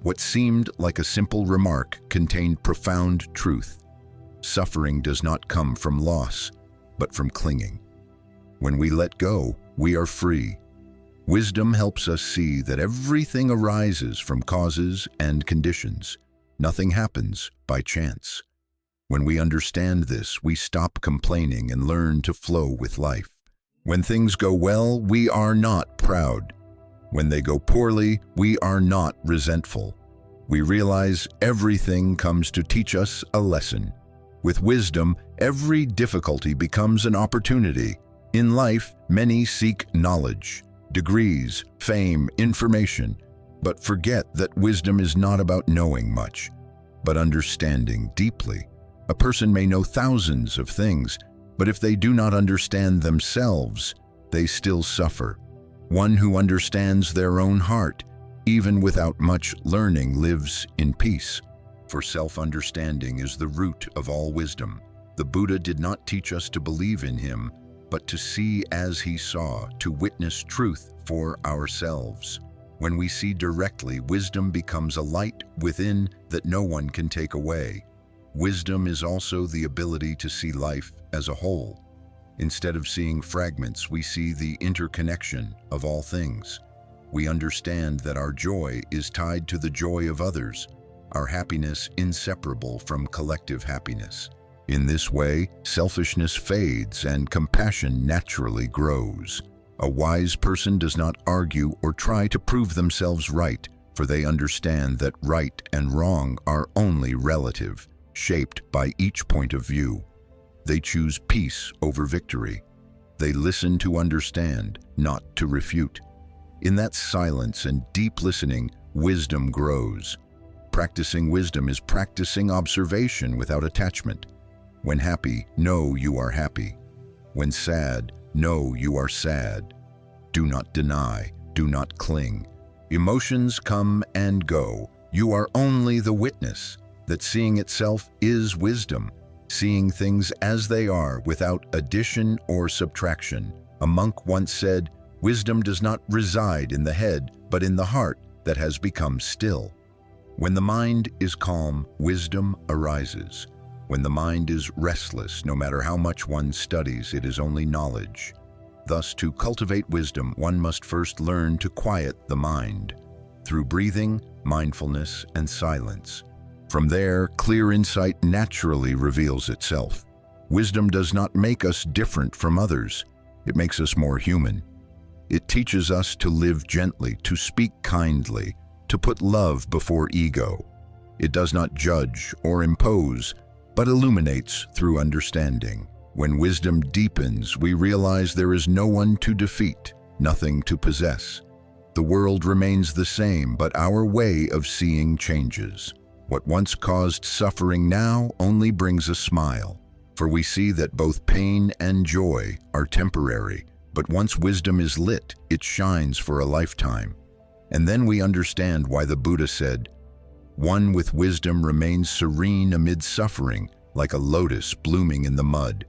What seemed like a simple remark contained profound truth. Suffering does not come from loss, but from clinging. When we let go, we are free. Wisdom helps us see that everything arises from causes and conditions. Nothing happens by chance. When we understand this, we stop complaining and learn to flow with life. When things go well, we are not proud. When they go poorly, we are not resentful. We realize everything comes to teach us a lesson. With wisdom, every difficulty becomes an opportunity. In life, many seek knowledge, degrees, fame, information, but forget that wisdom is not about knowing much, but understanding deeply. A person may know thousands of things, but if they do not understand themselves, they still suffer. One who understands their own heart, even without much learning, lives in peace. For self-understanding is the root of all wisdom. The Buddha did not teach us to believe in him, but to see as he saw, to witness truth for ourselves. When we see directly, wisdom becomes a light within that no one can take away. Wisdom is also the ability to see life as a whole. Instead of seeing fragments, we see the interconnection of all things. We understand that our joy is tied to the joy of others, our happiness inseparable from collective happiness. In this way, selfishness fades and compassion naturally grows. A wise person does not argue or try to prove themselves right, for they understand that right and wrong are only relative, shaped by each point of view. They choose peace over victory. They listen to understand, not to refute. In that silence and deep listening, wisdom grows. Practicing wisdom is practicing observation without attachment. When happy, know you are happy. When sad, know you are sad. Do not deny, do not cling. Emotions come and go. You are only the witness. That seeing itself is wisdom, seeing things as they are without addition or subtraction. A monk once said, "Wisdom does not reside in the head, but in the heart that has become still." When the mind is calm, wisdom arises. When the mind is restless, no matter how much one studies, it is only knowledge. Thus, to cultivate wisdom, one must first learn to quiet the mind through breathing, mindfulness, and silence. From there, clear insight naturally reveals itself. Wisdom does not make us different from others. It makes us more human. It teaches us to live gently, to speak kindly, to put love before ego. It does not judge or impose, but illuminates through understanding. When wisdom deepens, we realize there is no one to defeat, nothing to possess. The world remains the same, but our way of seeing changes. What once caused suffering now only brings a smile, for we see that both pain and joy are temporary, but once wisdom is lit, it shines for a lifetime. And then we understand why the Buddha said, "One with wisdom remains serene amid suffering, like a lotus blooming in the mud."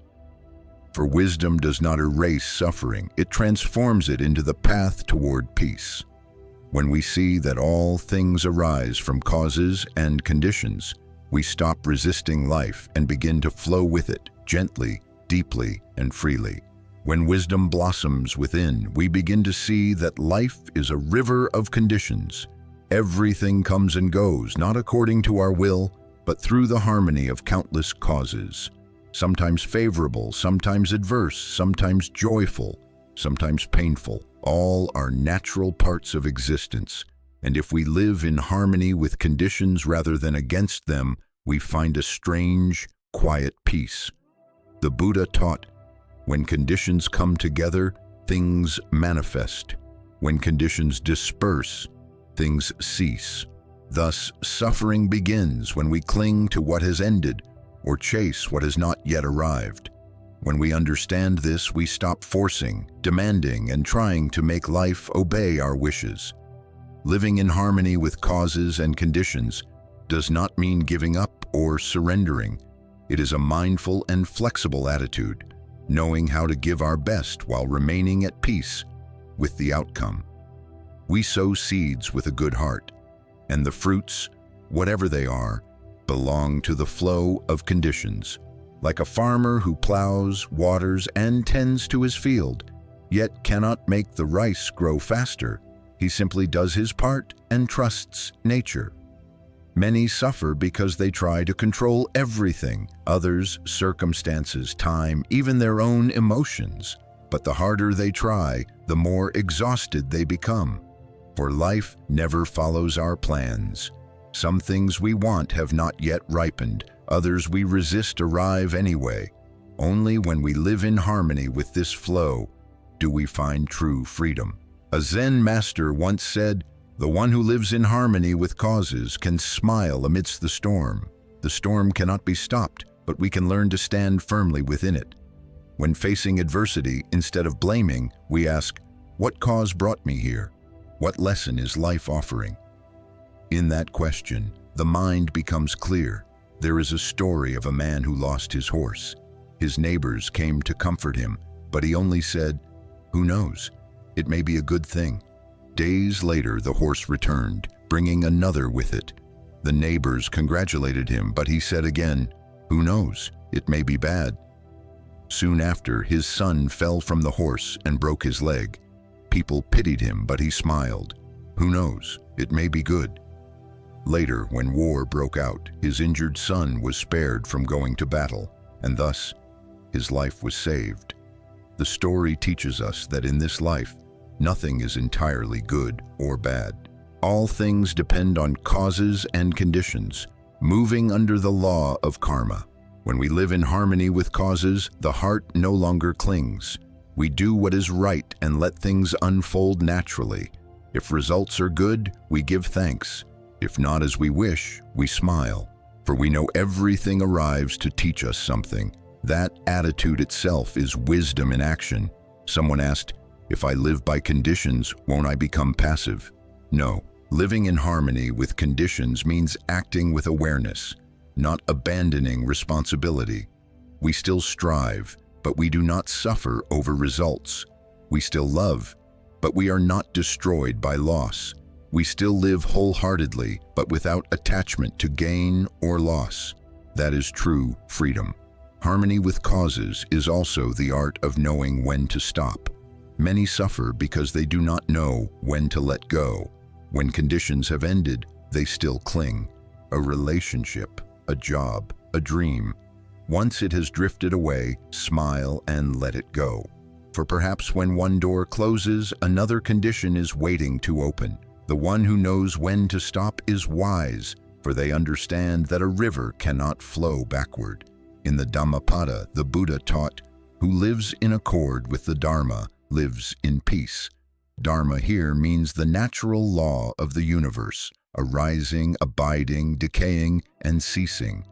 For wisdom does not erase suffering, it transforms it into the path toward peace. When we see that all things arise from causes and conditions, we stop resisting life and begin to flow with it, gently, deeply, and freely. When wisdom blossoms within, we begin to see that life is a river of conditions. Everything comes and goes, not according to our will, but through the harmony of countless causes. Sometimes favorable, sometimes adverse, sometimes joyful, sometimes painful. All are natural parts of existence, and if we live in harmony with conditions rather than against them, we find a strange, quiet peace. The Buddha taught, when conditions come together, things manifest. When conditions disperse, things cease. Thus, suffering begins when we cling to what has ended or chase what has not yet arrived. When we understand this, we stop forcing, demanding, and trying to make life obey our wishes. Living in harmony with causes and conditions does not mean giving up or surrendering. It is a mindful and flexible attitude, knowing how to give our best while remaining at peace with the outcome. We sow seeds with a good heart, and the fruits, whatever they are, belong to the flow of conditions. Like a farmer who plows, waters, and tends to his field, yet cannot make the rice grow faster, he simply does his part and trusts nature. Many suffer because they try to control everything, others, circumstances, time, even their own emotions. But the harder they try, the more exhausted they become. For life never follows our plans. Some things we want have not yet ripened, others we resist arrive anyway. Only when we live in harmony with this flow do we find true freedom. A Zen master once said, "The one who lives in harmony with causes can smile amidst the storm. The storm cannot be stopped, but we can learn to stand firmly within it." When facing adversity, instead of blaming, we ask, "What cause brought me here? What lesson is life offering?" In that question, the mind becomes clear. There is a story of a man who lost his horse. His neighbors came to comfort him, but he only said, "Who knows? It may be a good thing." Days later, the horse returned, bringing another with it. The neighbors congratulated him, but he said again, "Who knows? It may be bad." Soon after, his son fell from the horse and broke his leg. People pitied him, but he smiled. "Who knows? It may be good." Later, when war broke out, his injured son was spared from going to battle, and thus his life was saved. The story teaches us that in this life, nothing is entirely good or bad. All things depend on causes and conditions, moving under the law of karma. When we live in harmony with causes, the heart no longer clings. We do what is right and let things unfold naturally. If results are good, we give thanks. If not as we wish, we smile. For we know everything arrives to teach us something. That attitude itself is wisdom in action. Someone asked, "If I live by conditions, won't I become passive?" No. Living in harmony with conditions means acting with awareness, not abandoning responsibility. We still strive, but we do not suffer over results. We still love, but we are not destroyed by loss. We still live wholeheartedly, but without attachment to gain or loss. That is true freedom. Harmony with causes is also the art of knowing when to stop. Many suffer because they do not know when to let go. When conditions have ended, they still cling. A relationship, a job, a dream. Once it has drifted away, smile and let it go. For perhaps when one door closes, another condition is waiting to open. The one who knows when to stop is wise, for they understand that a river cannot flow backward. In the Dhammapada, the Buddha taught, "Who lives in accord with the Dharma lives in peace." Dharma here means the natural law of the universe, arising, abiding, decaying, and ceasing.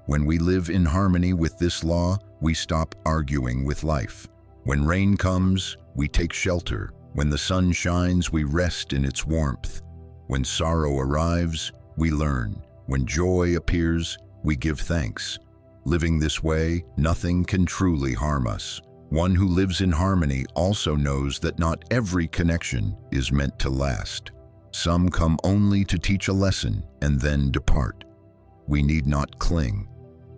When we live in harmony with this law, we stop arguing with life. When rain comes, we take shelter. When the sun shines, we rest in its warmth. When sorrow arrives, we learn. When joy appears, we give thanks. Living this way, nothing can truly harm us. One who lives in harmony also knows that not every connection is meant to last. Some come only to teach a lesson and then depart. We need not cling.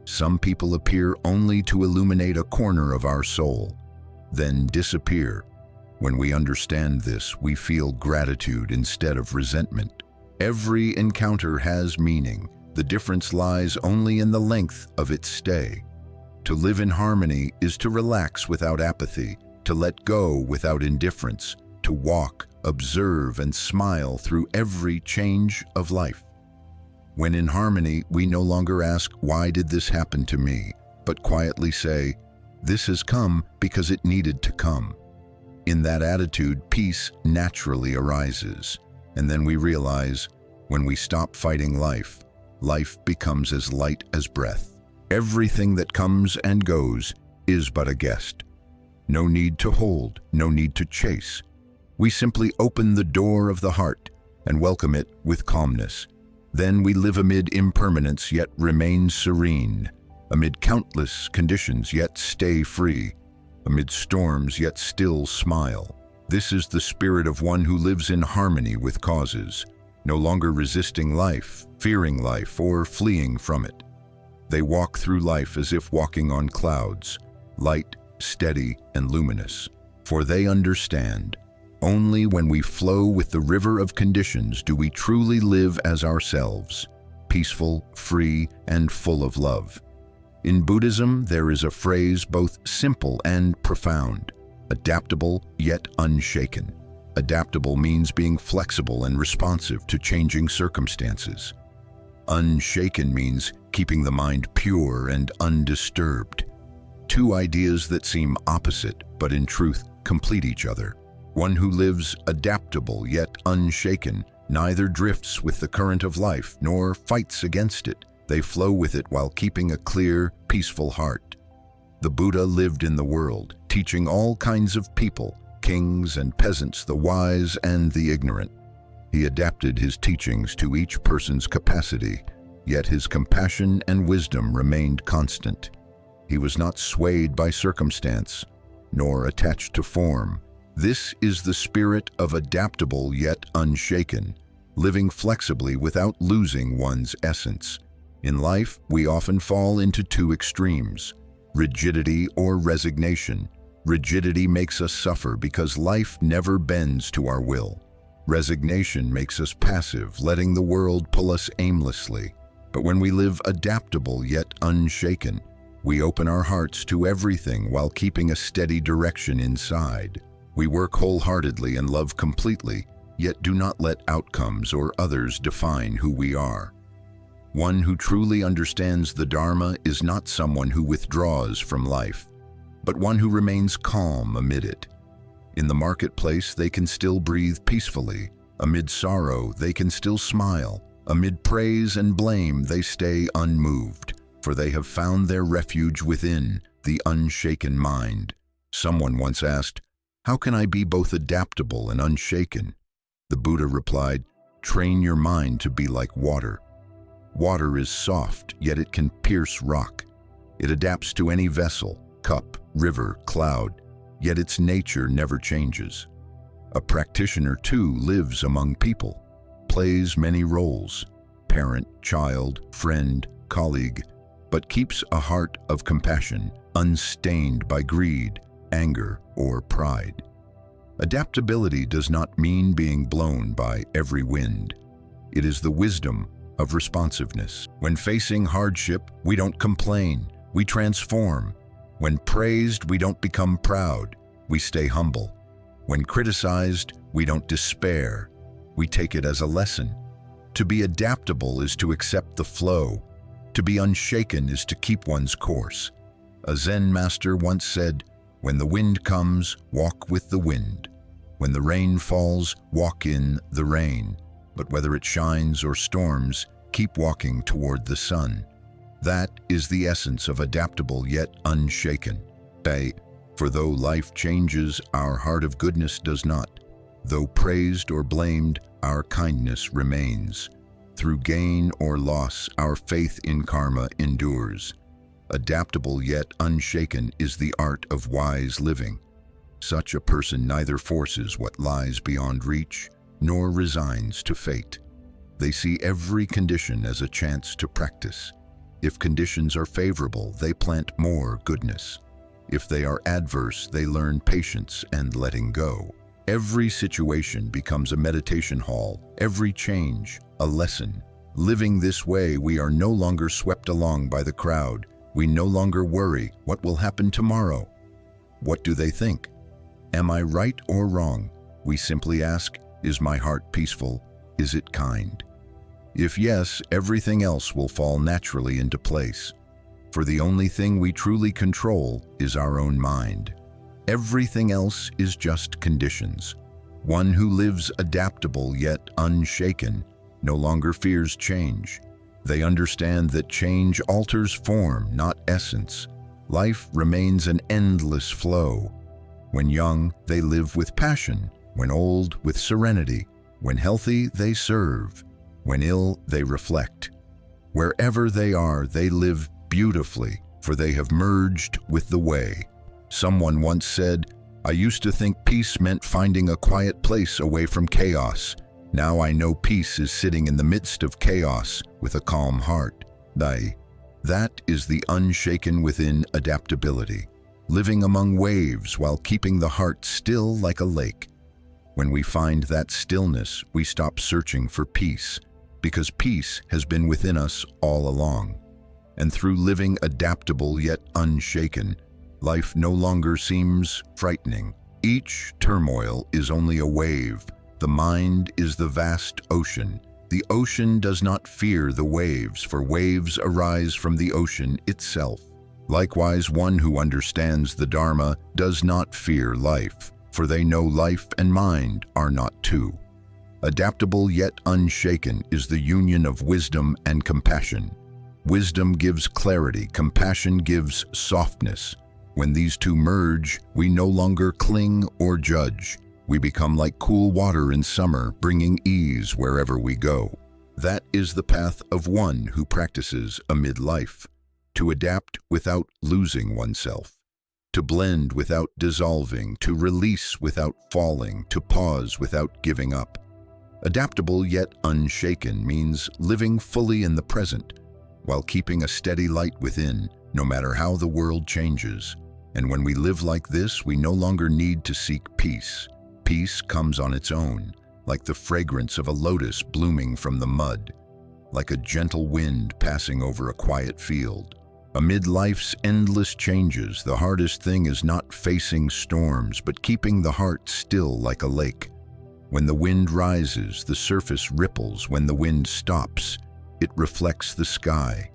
Some people appear only to illuminate a corner of our soul, then disappear. When we understand this, we feel gratitude instead of resentment. Every encounter has meaning. The difference lies only in the length of its stay. To live in harmony is to relax without apathy, to let go without indifference, to walk, observe, and smile through every change of life. When in harmony, we no longer ask, "Why did this happen to me?" but quietly say, "This has come because it needed to come." In that attitude, peace naturally arises. And then we realize, when we stop fighting life, life becomes as light as breath. Everything that comes and goes is but a guest. No need to hold, no need to chase. We simply open the door of the heart and welcome it with calmness. Then we live amid impermanence yet remain serene, amid countless conditions yet stay free, amid storms yet still smile. This is the spirit of one who lives in harmony with causes, no longer resisting life, fearing life, or fleeing from it. They walk through life as if walking on clouds, light, steady, and luminous. For they understand, only when we flow with the river of conditions do we truly live as ourselves, peaceful, free, and full of love. In Buddhism, there is a phrase both simple and profound: adaptable yet unshaken. Adaptable means being flexible and responsive to changing circumstances. Unshaken means keeping the mind pure and undisturbed. Two ideas that seem opposite, but in truth complete each other. One who lives adaptable yet unshaken neither drifts with the current of life nor fights against it. They flow with it while keeping a clear, peaceful heart. The Buddha lived in the world, teaching all kinds of people, kings and peasants, the wise and the ignorant. He adapted his teachings to each person's capacity, yet his compassion and wisdom remained constant. He was not swayed by circumstance, nor attached to form. This is the spirit of adaptable yet unshaken, living flexibly without losing one's essence. In life, we often fall into two extremes: rigidity or resignation. Rigidity makes us suffer because life never bends to our will. Resignation makes us passive, letting the world pull us aimlessly. But when we live adaptable yet unshaken, we open our hearts to everything while keeping a steady direction inside. We work wholeheartedly and love completely, yet do not let outcomes or others define who we are. One who truly understands the Dharma is not someone who withdraws from life, but one who remains calm amid it. In the marketplace, they can still breathe peacefully. Amid sorrow, they can still smile. Amid praise and blame, they stay unmoved, for they have found their refuge within the unshaken mind. Someone once asked, "How can I be both adaptable and unshaken?" The Buddha replied, "Train your mind to be like water. Water is soft, yet it can pierce rock. It adapts to any vessel, cup, river, cloud, yet its nature never changes. A practitioner too lives among people, plays many roles: parent, child, friend, colleague, but keeps a heart of compassion, unstained by greed, anger, or pride." Adaptability does not mean being blown by every wind. It is the wisdom of responsiveness. When facing hardship, we don't complain, we transform. When praised, we don't become proud, we stay humble. When criticized, we don't despair, we take it as a lesson. To be adaptable is to accept the flow. To be unshaken is to keep one's course. A Zen master once said, "When the wind comes, walk with the wind. When the rain falls, walk in the rain. But whether it shines or storms, keep walking toward the sun." That is the essence of adaptable yet unshaken. For though life changes, our heart of goodness does not. Though praised or blamed, our kindness remains. Through gain or loss, our faith in karma endures. Adaptable yet unshaken is the art of wise living. Such a person neither forces what lies beyond reach, nor resigns to fate. They see every condition as a chance to practice. If conditions are favorable, they plant more goodness. If they are adverse, they learn patience and letting go. Every situation becomes a meditation hall, every change a lesson. Living this way, we are no longer swept along by the crowd. We no longer worry, what will happen tomorrow? What do they think? Am I right or wrong? We simply ask, is my heart peaceful? Is it kind? If yes, everything else will fall naturally into place. For the only thing we truly control is our own mind. Everything else is just conditions. One who lives adaptable yet unshaken no longer fears change. They understand that change alters form, not essence. Life remains an endless flow. When young, they live with passion. When old, with serenity. When healthy, they serve. When ill, they reflect. Wherever they are, they live beautifully, for they have merged with the way. Someone once said, "I used to think peace meant finding a quiet place away from chaos. Now I know peace is sitting in the midst of chaos with a calm heart." That is the unshaken within adaptability, living among waves while keeping the heart still like a lake. When we find that stillness, we stop searching for peace, because peace has been within us all along. And through living adaptable yet unshaken, life no longer seems frightening. Each turmoil is only a wave. The mind is the vast ocean. The ocean does not fear the waves, for waves arise from the ocean itself. Likewise, one who understands the Dharma does not fear life, for they know life and mind are not two. Adaptable yet unshaken is the union of wisdom and compassion. Wisdom gives clarity, compassion gives softness. When these two merge, we no longer cling or judge. We become like cool water in summer, bringing ease wherever we go. That is the path of one who practices amid life, to adapt without losing oneself, to blend without dissolving, to release without falling, to pause without giving up. Adaptable yet unshaken means living fully in the present, while keeping a steady light within, no matter how the world changes. And when we live like this, we no longer need to seek peace. Peace comes on its own, like the fragrance of a lotus blooming from the mud, like a gentle wind passing over a quiet field. Amid life's endless changes, the hardest thing is not facing storms, but keeping the heart still like a lake. When the wind rises, the surface ripples. When the wind stops, it reflects the sky.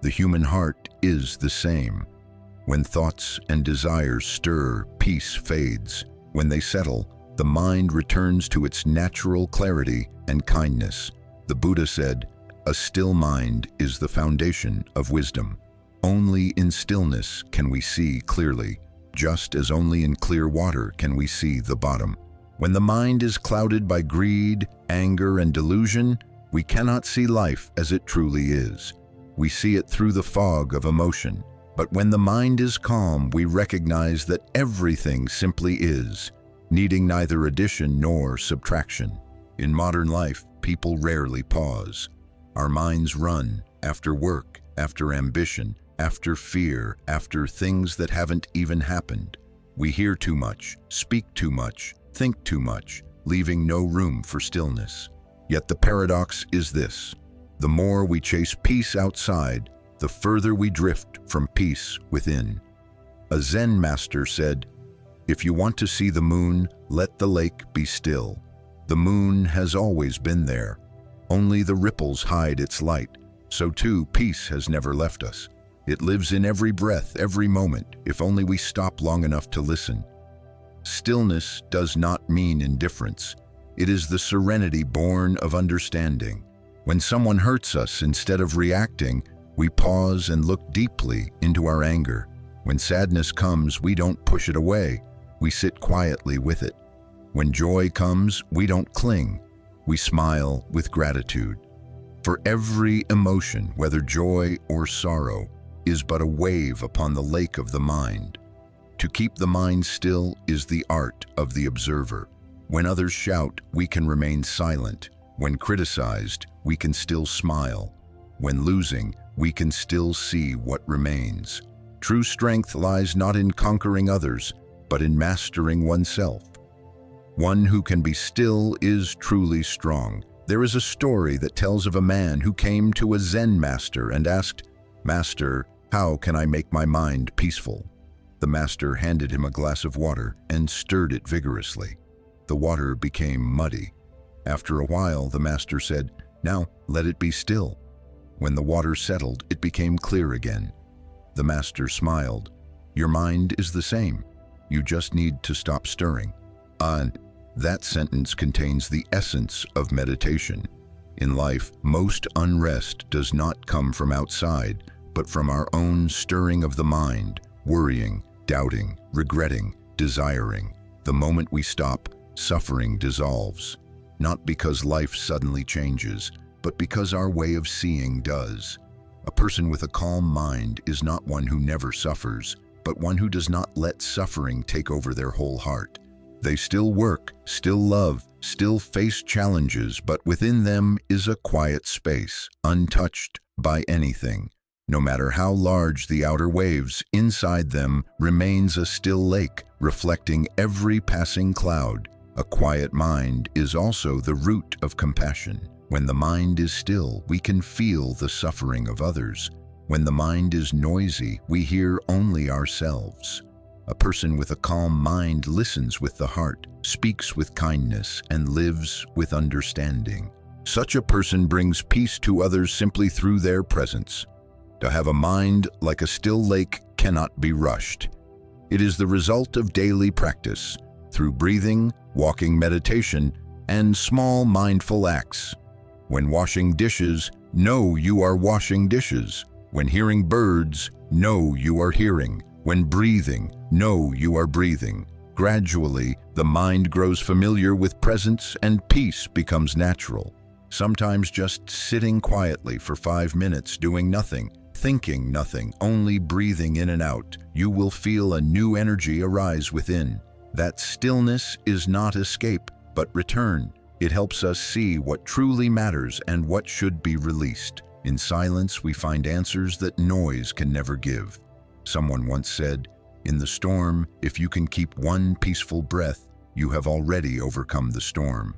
The human heart is the same. When thoughts and desires stir, peace fades. When they settle, the mind returns to its natural clarity and kindness. The Buddha said, "A still mind is the foundation of wisdom." Only in stillness can we see clearly, just as only in clear water can we see the bottom. When the mind is clouded by greed, anger, and delusion, we cannot see life as it truly is. We see it through the fog of emotion. But when the mind is calm, we recognize that everything simply is, needing neither addition nor subtraction. In modern life, people rarely pause. Our minds run after work, after ambition, after fear, after things that haven't even happened. We hear too much, speak too much, think too much, leaving no room for stillness. Yet the paradox is this: the more we chase peace outside, the further we drift from peace within. A Zen master said, "If you want to see the moon, let the lake be still. The moon has always been there. Only the ripples hide its light. So too, peace has never left us. It lives in every breath, every moment, if only we stop long enough to listen." Stillness does not mean indifference. It is the serenity born of understanding. When someone hurts us, instead of reacting, we pause and look deeply into our anger. When sadness comes, we don't push it away. We sit quietly with it. When joy comes, we don't cling. We smile with gratitude. For every emotion, whether joy or sorrow, is but a wave upon the lake of the mind. To keep the mind still is the art of the observer. When others shout, we can remain silent. When criticized, we can still smile. When losing, we can still see what remains. True strength lies not in conquering others, but in mastering oneself. One who can be still is truly strong. There is a story that tells of a man who came to a Zen master and asked, "Master, how can I make my mind peaceful?" The master handed him a glass of water and stirred it vigorously. The water became muddy. After a while, the master said, "Now let it be still." When the water settled, it became clear again. The master smiled. "Your mind is the same. You just need to stop stirring. And that sentence contains the essence of meditation. In life, most unrest does not come from outside, but from our own stirring of the mind, worrying, doubting, regretting, desiring. The moment we stop, suffering dissolves. Not because life suddenly changes, but because our way of seeing does. A person with a calm mind is not one who never suffers, but one who does not let suffering take over their whole heart. They still work, still love, still face challenges, but within them is a quiet space, untouched by anything. No matter how large the outer waves, inside them remains a still lake, reflecting every passing cloud. A quiet mind is also the root of compassion. When the mind is still, we can feel the suffering of others. When the mind is noisy, we hear only ourselves. A person with a calm mind listens with the heart, speaks with kindness, and lives with understanding. Such a person brings peace to others simply through their presence. To have a mind like a still lake cannot be rushed. It is the result of daily practice, through breathing, walking meditation, and small mindful acts. When washing dishes, know you are washing dishes. When hearing birds, know you are hearing. When breathing, know you are breathing. Gradually, the mind grows familiar with presence and peace becomes natural. Sometimes just sitting quietly for 5 minutes doing nothing, thinking nothing, only breathing in and out, you will feel a new energy arise within. That stillness is not escape, but return. It helps us see what truly matters and what should be released. In silence, we find answers that noise can never give. Someone once said, "In the storm, if you can keep one peaceful breath, you have already overcome the storm."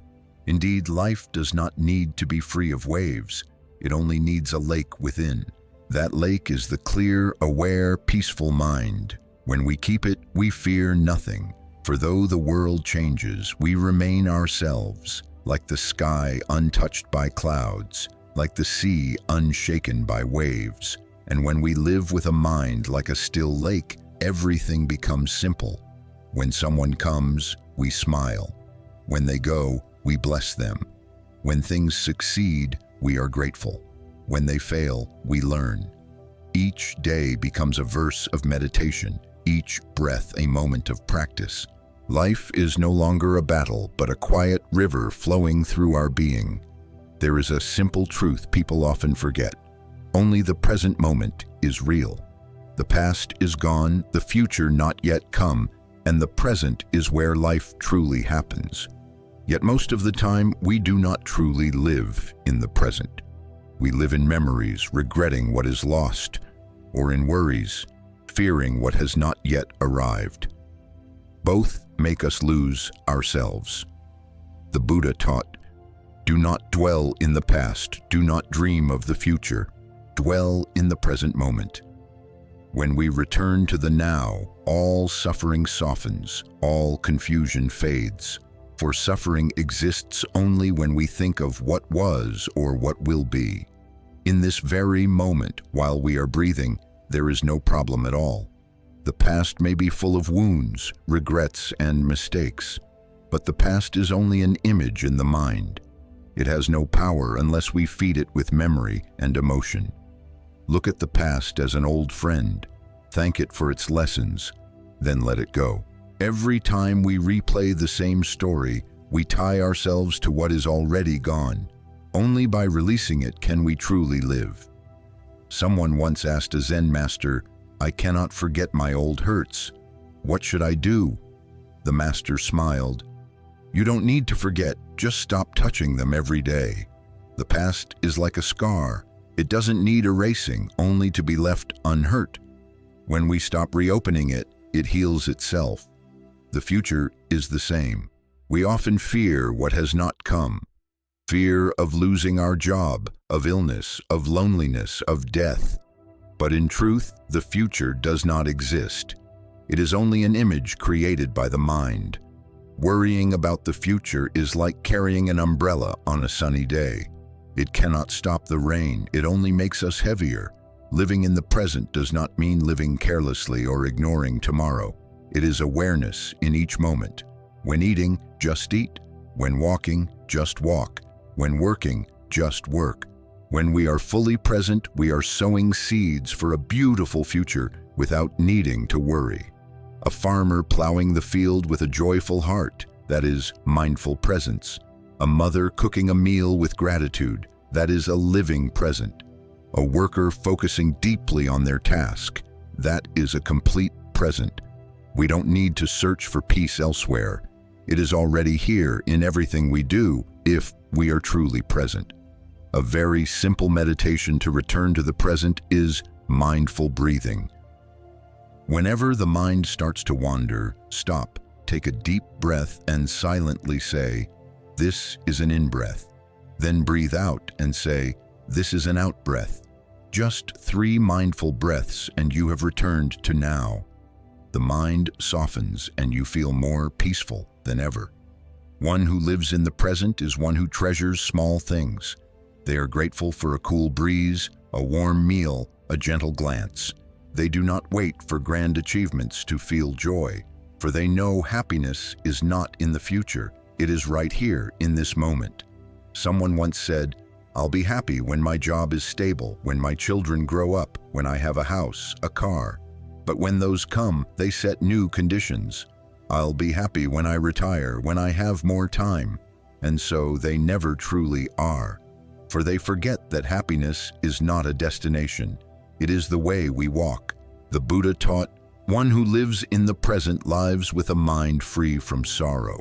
Indeed, life does not need to be free of waves. It only needs a lake within. That lake is the clear, aware, peaceful mind. When we keep it, we fear nothing. For though the world changes, we remain ourselves, like the sky untouched by clouds, like the sea unshaken by waves. And when we live with a mind like a still lake, everything becomes simple. When someone comes, we smile. When they go, we bless them. When things succeed, we are grateful. When they fail, we learn. Each day becomes a verse of meditation, each breath a moment of practice. Life is no longer a battle, but a quiet river flowing through our being. There is a simple truth people often forget. Only the present moment is real. The past is gone, the future not yet come, and the present is where life truly happens. Yet most of the time, we do not truly live in the present. We live in memories, regretting what is lost, or in worries, fearing what has not yet arrived. Both make us lose ourselves. The Buddha taught, "Do not dwell in the past, do not dream of the future. Dwell in the present moment." When we return to the now, all suffering softens, all confusion fades. For suffering exists only when we think of what was or what will be. In this very moment, while we are breathing, there is no problem at all. The past may be full of wounds, regrets, and mistakes, but the past is only an image in the mind. It has no power unless we feed it with memory and emotion. Look at the past as an old friend. Thank it for its lessons, then let it go. Every time we replay the same story, we tie ourselves to what is already gone. Only by releasing it can we truly live. Someone once asked a Zen master, "I cannot forget my old hurts. What should I do?" The master smiled. "You don't need to forget, just stop touching them every day. The past is like a scar. It doesn't need erasing, only to be left unhurt. When we stop reopening it, it heals itself. The future is the same. We often fear what has not come. Fear of losing our job, of illness, of loneliness, of death. But in truth, the future does not exist. It is only an image created by the mind. Worrying about the future is like carrying an umbrella on a sunny day. It cannot stop the rain, it only makes us heavier. Living in the present does not mean living carelessly or ignoring tomorrow. It is awareness in each moment. When eating, just eat. When walking, just walk. When working, just work. When we are fully present, we are sowing seeds for a beautiful future without needing to worry. A farmer plowing the field with a joyful heart, that is mindful presence. A mother cooking a meal with gratitude, that is a living present. A worker focusing deeply on their task, that is a complete present. We don't need to search for peace elsewhere. It is already here in everything we do if we are truly present. A very simple meditation to return to the present is mindful breathing. Whenever the mind starts to wander, stop, take a deep breath and silently say, "This is an in-breath." Then breathe out and say, "This is an out-breath." Just 3 mindful breaths and you have returned to now. The mind softens and you feel more peaceful than ever. One who lives in the present is one who treasures small things. They are grateful for a cool breeze, a warm meal, a gentle glance. They do not wait for grand achievements to feel joy, for they know happiness is not in the future. It is right here in this moment. Someone once said, "I'll be happy when my job is stable, when my children grow up, when I have a house, a car." But when those come, they set new conditions. "I'll be happy when I retire, when I have more time." And so they never truly are. For they forget that happiness is not a destination. It is the way we walk. The Buddha taught, "One who lives in the present lives with a mind free from sorrow."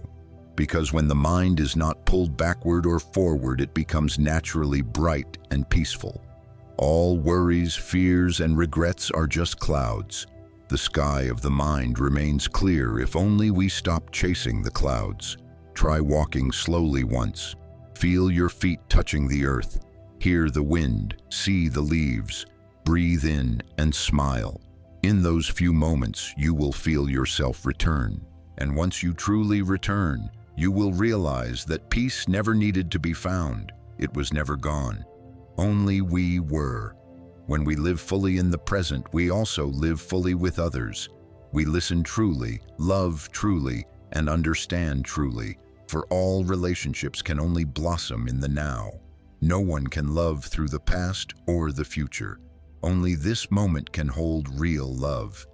Because when the mind is not pulled backward or forward, it becomes naturally bright and peaceful. All worries, fears, and regrets are just clouds. The sky of the mind remains clear if only we stop chasing the clouds. Try walking slowly once. Feel your feet touching the earth. Hear the wind, see the leaves. Breathe in and smile. In those few moments, you will feel yourself return. And once you truly return, you will realize that peace never needed to be found. It was never gone. Only we were. When we live fully in the present, we also live fully with others. We listen truly, love truly, and understand truly, for all relationships can only blossom in the now. No one can love through the past or the future. Only this moment can hold real love.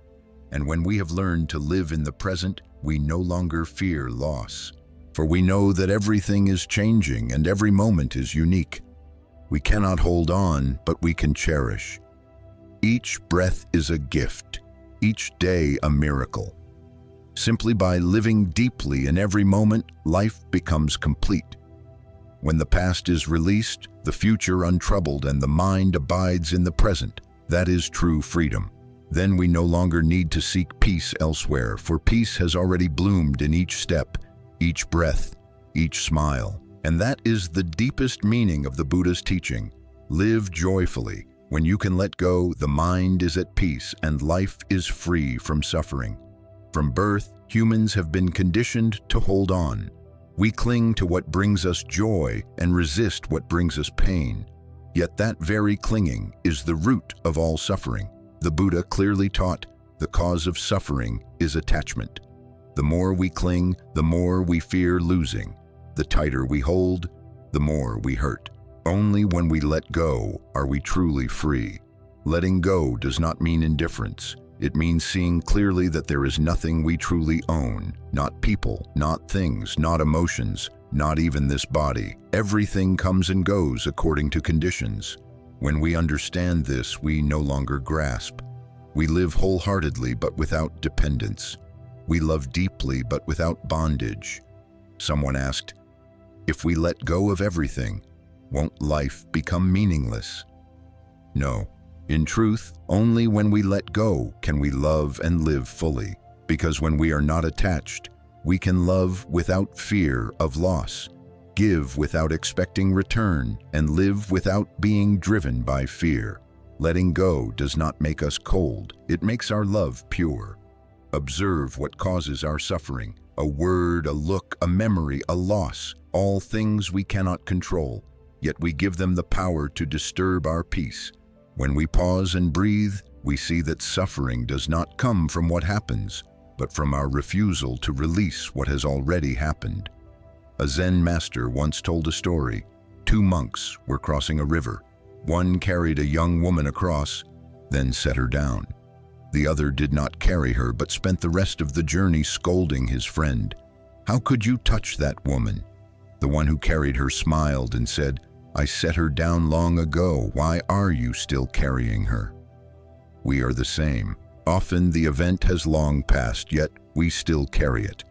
And when we have learned to live in the present, we no longer fear loss. For we know that everything is changing and every moment is unique. We cannot hold on, but we can cherish. Each breath is a gift, each day a miracle. Simply by living deeply in every moment, life becomes complete. When the past is released, the future untroubled, and the mind abides in the present, that is true freedom. Then we no longer need to seek peace elsewhere, for peace has already bloomed in each step, each breath, each smile. And that is the deepest meaning of the Buddha's teaching. Live joyfully. When you can let go, the mind is at peace and life is free from suffering. From birth, humans have been conditioned to hold on. We cling to what brings us joy and resist what brings us pain. Yet that very clinging is the root of all suffering. The Buddha clearly taught, the cause of suffering is attachment. The more we cling, the more we fear losing. The tighter we hold, the more we hurt. Only when we let go are we truly free. Letting go does not mean indifference. It means seeing clearly that there is nothing we truly own. Not people, not things, not emotions, not even this body. Everything comes and goes according to conditions. When we understand this, we no longer grasp. We live wholeheartedly but without dependence. We love deeply but without bondage. Someone asked, "If we let go of everything, won't life become meaningless?" No. In truth, only when we let go can we love and live fully. Because when we are not attached, we can love without fear of loss, give without expecting return, and live without being driven by fear. Letting go does not make us cold, it makes our love pure. Observe what causes our suffering. A word, a look, a memory, a loss, all things we cannot control, yet we give them the power to disturb our peace. When we pause and breathe, we see that suffering does not come from what happens, but from our refusal to release what has already happened. A Zen master once told a story. Two monks were crossing a river. One carried a young woman across, then set her down. The other did not carry her, but spent the rest of the journey scolding his friend. "How could you touch that woman?" The one who carried her smiled and said, "I set her down long ago. Why are you still carrying her?" We are the same. Often the event has long passed, yet we still carry it.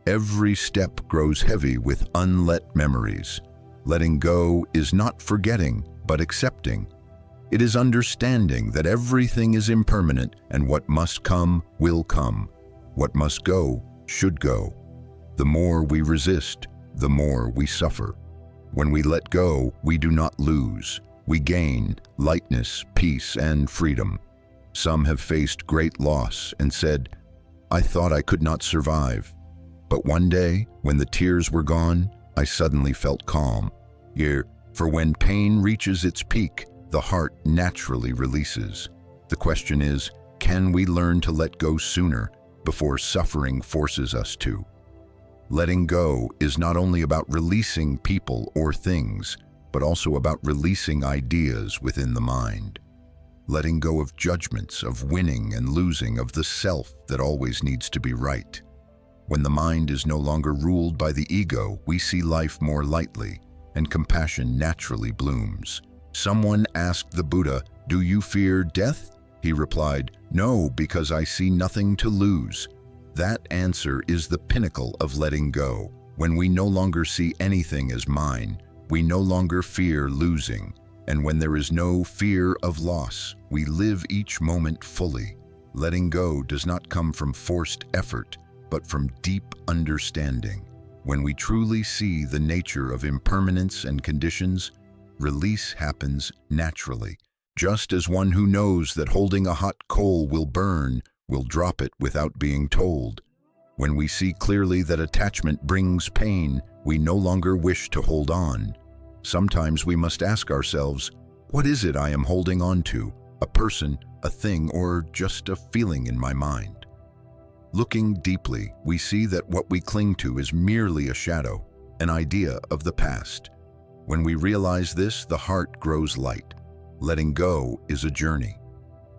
Every step grows heavy with unlet memories. Letting go is not forgetting, but accepting. It is understanding that everything is impermanent and what must come will come. What must go should go. The more we resist, the more we suffer. When we let go, we do not lose. We gain lightness, peace, and freedom. Some have faced great loss and said, "I thought I could not survive." But one day, when the tears were gone, I suddenly felt calm. For when pain reaches its peak, the heart naturally releases. The question is, can we learn to let go sooner, before suffering forces us to? Letting go is not only about releasing people or things, but also about releasing ideas within the mind. Letting go of judgments, of winning and losing, of the self that always needs to be right. When the mind is no longer ruled by the ego, we see life more lightly, and compassion naturally blooms. Someone asked the Buddha, "Do you fear death?" He replied, "No, because I see nothing to lose." That answer is the pinnacle of letting go. When we no longer see anything as mine, we no longer fear losing. And when there is no fear of loss, we live each moment fully. Letting go does not come from forced effort, but from deep understanding. When we truly see the nature of impermanence and conditions, release happens naturally. Just as one who knows that holding a hot coal will burn, will drop it without being told. When we see clearly that attachment brings pain, we no longer wish to hold on. Sometimes we must ask ourselves, what is it I am holding on to? A person, a thing, or just a feeling in my mind? Looking deeply, we see that what we cling to is merely a shadow, an idea of the past. When we realize this, the heart grows light. Letting go is a journey.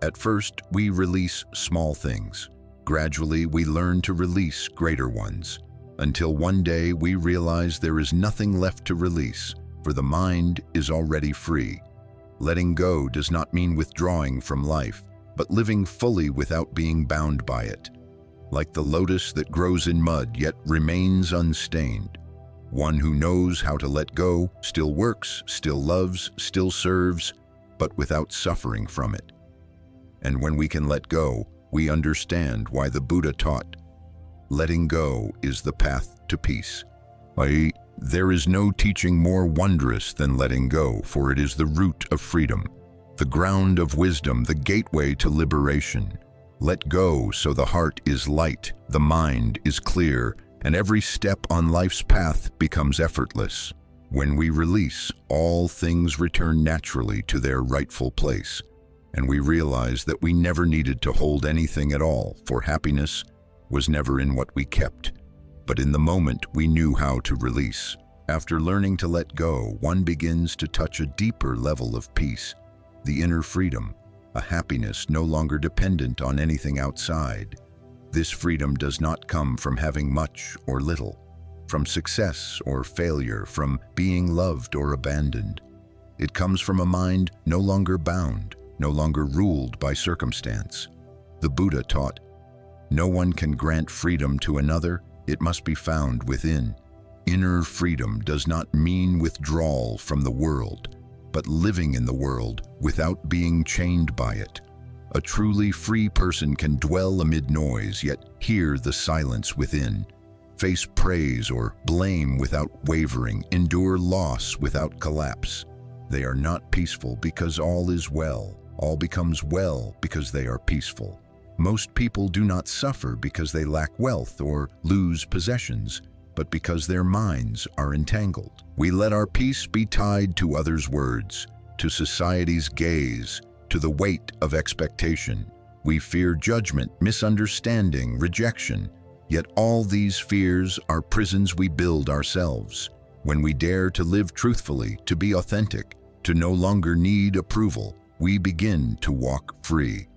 At first, we release small things. Gradually, we learn to release greater ones, until one day we realize there is nothing left to release, for the mind is already free. Letting go does not mean withdrawing from life, but living fully without being bound by it. Like the lotus that grows in mud yet remains unstained. One who knows how to let go still works, still loves, still serves, but without suffering from it. And when we can let go, we understand why the Buddha taught, letting go is the path to peace. There is no teaching more wondrous than letting go, for it is the root of freedom, the ground of wisdom, the gateway to liberation. Let go so the heart is light, the mind is clear, and every step on life's path becomes effortless. When we release, all things return naturally to their rightful place, and we realize that we never needed to hold anything at all, for happiness was never in what we kept, but in the moment we knew how to release. After learning to let go, one begins to touch a deeper level of peace, the inner freedom, a happiness no longer dependent on anything outside. This freedom does not come from having much or little, from success or failure, from being loved or abandoned. It comes from a mind no longer bound, no longer ruled by circumstance. The Buddha taught, no one can grant freedom to another, it must be found within. Inner freedom does not mean withdrawal from the world, but living in the world without being chained by it. A truly free person can dwell amid noise, yet hear the silence within, face praise or blame without wavering, endure loss without collapse. They are not peaceful because all is well. All becomes well because they are peaceful. Most people do not suffer because they lack wealth or lose possessions, but because their minds are entangled. We let our peace be tied to others' words, to society's gaze, to the weight of expectation. We fear judgment, misunderstanding, rejection. Yet all these fears are prisons we build ourselves. When we dare to live truthfully, to be authentic, to no longer need approval, we begin to walk free.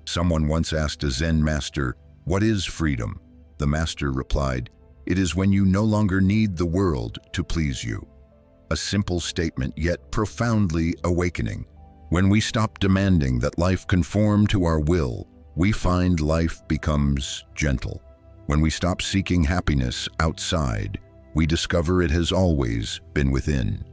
Someone once asked a Zen master, "What is freedom?" The master replied, "It is when you no longer need the world to please you." A simple statement, yet profoundly awakening. When we stop demanding that life conform to our will, we find life becomes gentle. When we stop seeking happiness outside, we discover it has always been within.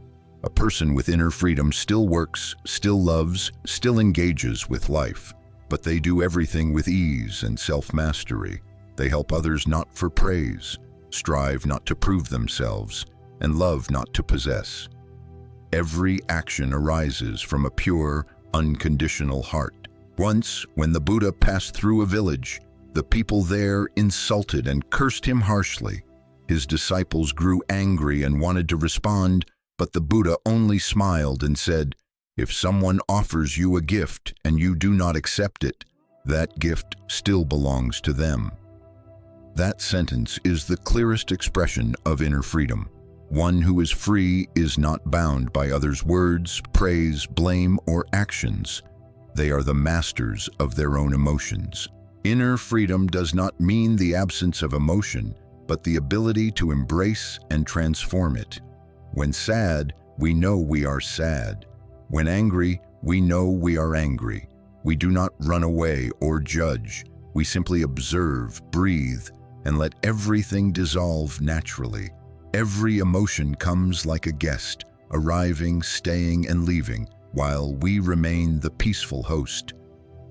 A person with inner freedom still works, still loves, still engages with life, but they do everything with ease and self-mastery. They help others not for praise, strive not to prove themselves, and love not to possess. Every action arises from a pure, unconditional heart. Once, when the Buddha passed through a village, the people there insulted and cursed him harshly. His disciples grew angry and wanted to respond, but the Buddha only smiled and said, "If someone offers you a gift and you do not accept it, that gift still belongs to them." That sentence is the clearest expression of inner freedom. One who is free is not bound by others' words, praise, blame, or actions. They are the masters of their own emotions. Inner freedom does not mean the absence of emotion, but the ability to embrace and transform it. When sad, we know we are sad. When angry, we know we are angry. We do not run away or judge. We simply observe, breathe, and let everything dissolve naturally. Every emotion comes like a guest, arriving, staying, and leaving, while we remain the peaceful host.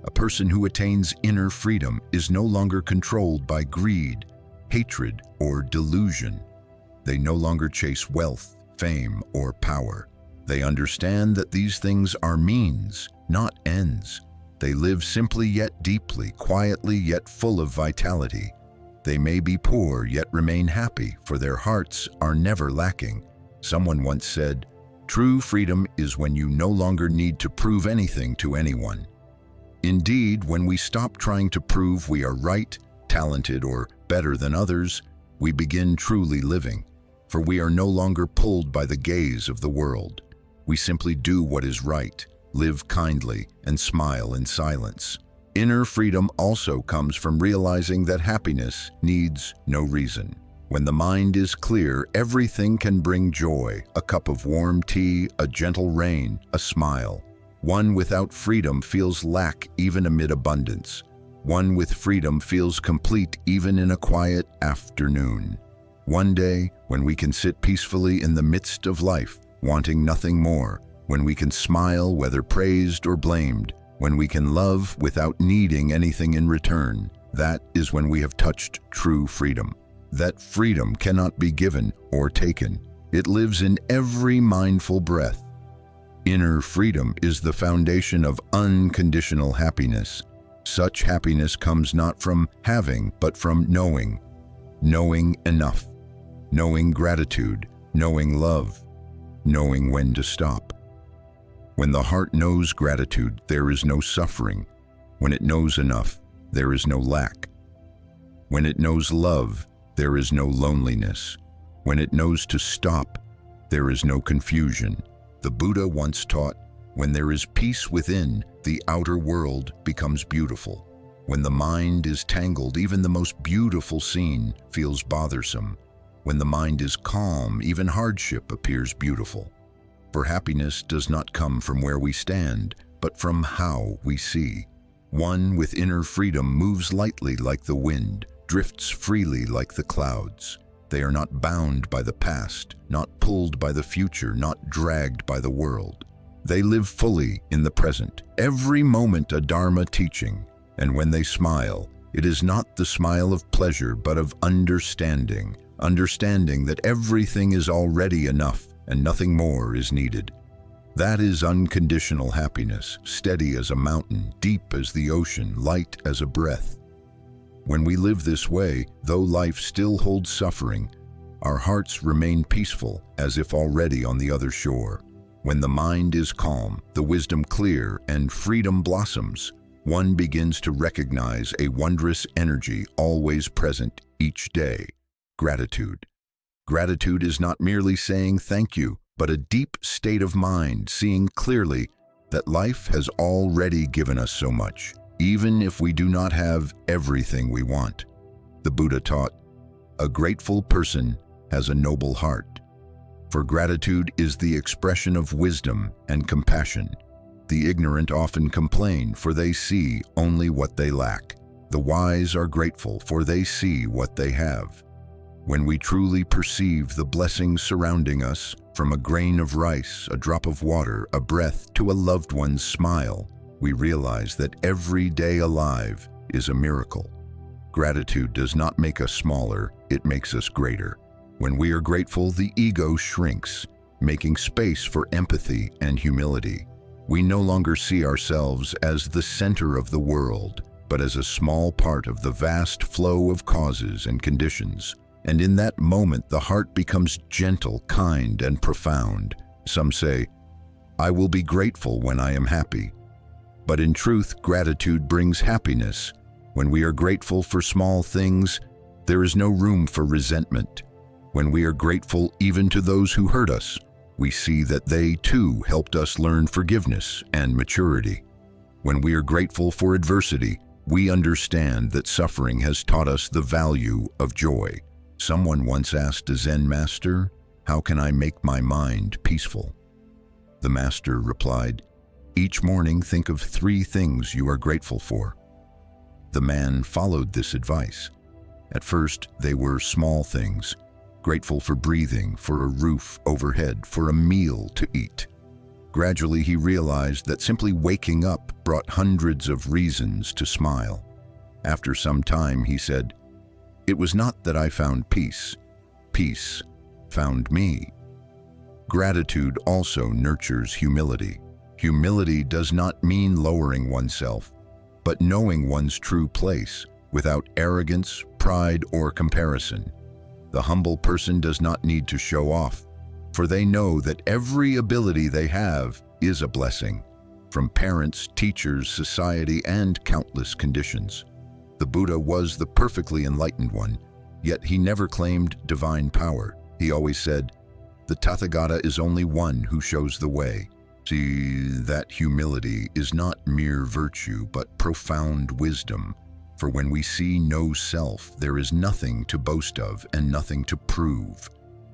A person who attains inner freedom is no longer controlled by greed, hatred, or delusion. They no longer chase wealth, fame, or power. They understand that these things are means, not ends. They live simply yet deeply, quietly yet full of vitality. They may be poor yet remain happy, for their hearts are never lacking. Someone once said, "True freedom is when you no longer need to prove anything to anyone." Indeed, when we stop trying to prove we are right, talented, or better than others, we begin truly living, for we are no longer pulled by the gaze of the world. We simply do what is right, live kindly, and smile in silence. Inner freedom also comes from realizing that happiness needs no reason. When the mind is clear, everything can bring joy: a cup of warm tea, a gentle rain, a smile. One without freedom feels lack even amid abundance. One with freedom feels complete even in a quiet afternoon. One day, when we can sit peacefully in the midst of life, wanting nothing more, when we can smile whether praised or blamed, when we can love without needing anything in return, that is when we have touched true freedom. That freedom cannot be given or taken. It lives in every mindful breath. Inner freedom is the foundation of unconditional happiness. Such happiness comes not from having, but from knowing. Knowing enough. Knowing gratitude. Knowing love. Knowing when to stop. When the heart knows gratitude, there is no suffering. When it knows enough, there is no lack. When it knows love, there is no loneliness. When it knows to stop, there is no confusion. The Buddha once taught, when there is peace within, the outer world becomes beautiful. When the mind is tangled, even the most beautiful scene feels bothersome. When the mind is calm, even hardship appears beautiful. For happiness does not come from where we stand, but from how we see. One with inner freedom moves lightly like the wind, drifts freely like the clouds. They are not bound by the past, not pulled by the future, not dragged by the world. They live fully in the present, every moment a Dharma teaching. And when they smile, it is not the smile of pleasure, but of understanding. Understanding that everything is already enough and nothing more is needed. That is unconditional happiness, steady as a mountain, deep as the ocean, light as a breath. When we live this way, though life still holds suffering, our hearts remain peaceful as if already on the other shore. When the mind is calm, the wisdom clear, and freedom blossoms, one begins to recognize a wondrous energy always present each day: gratitude. Gratitude is not merely saying thank you, but a deep state of mind, seeing clearly that life has already given us so much, even if we do not have everything we want. The Buddha taught, "A grateful person has a noble heart." For gratitude is the expression of wisdom and compassion. The ignorant often complain, for they see only what they lack. The wise are grateful, for they see what they have. When we truly perceive the blessings surrounding us, from a grain of rice, a drop of water, a breath, to a loved one's smile, we realize that every day alive is a miracle. Gratitude does not make us smaller, it makes us greater. When we are grateful, the ego shrinks, making space for empathy and humility. We no longer see ourselves as the center of the world, but as a small part of the vast flow of causes and conditions. And in that moment, the heart becomes gentle, kind, and profound. Some say, "I will be grateful when I am happy." But in truth, gratitude brings happiness. When we are grateful for small things, there is no room for resentment. When we are grateful even to those who hurt us, we see that they too helped us learn forgiveness and maturity. When we are grateful for adversity, we understand that suffering has taught us the value of joy. Someone once asked a Zen master, "How can I make my mind peaceful?" The master replied, "Each morning think of 3 things you are grateful for." The man followed this advice. At first, they were small things: grateful for breathing, for a roof overhead, for a meal to eat. Gradually, he realized that simply waking up brought hundreds of reasons to smile. After some time, he said, "It was not that I found peace. Peace found me." Gratitude also nurtures humility. Humility does not mean lowering oneself, but knowing one's true place without arrogance, pride, or comparison. The humble person does not need to show off, for they know that every ability they have is a blessing, from parents, teachers, society, and countless conditions. The Buddha was the perfectly enlightened one, yet he never claimed divine power. He always said, "The Tathagata is only one who shows the way." See, that humility is not mere virtue, but profound wisdom. For when we see no self, there is nothing to boast of and nothing to prove.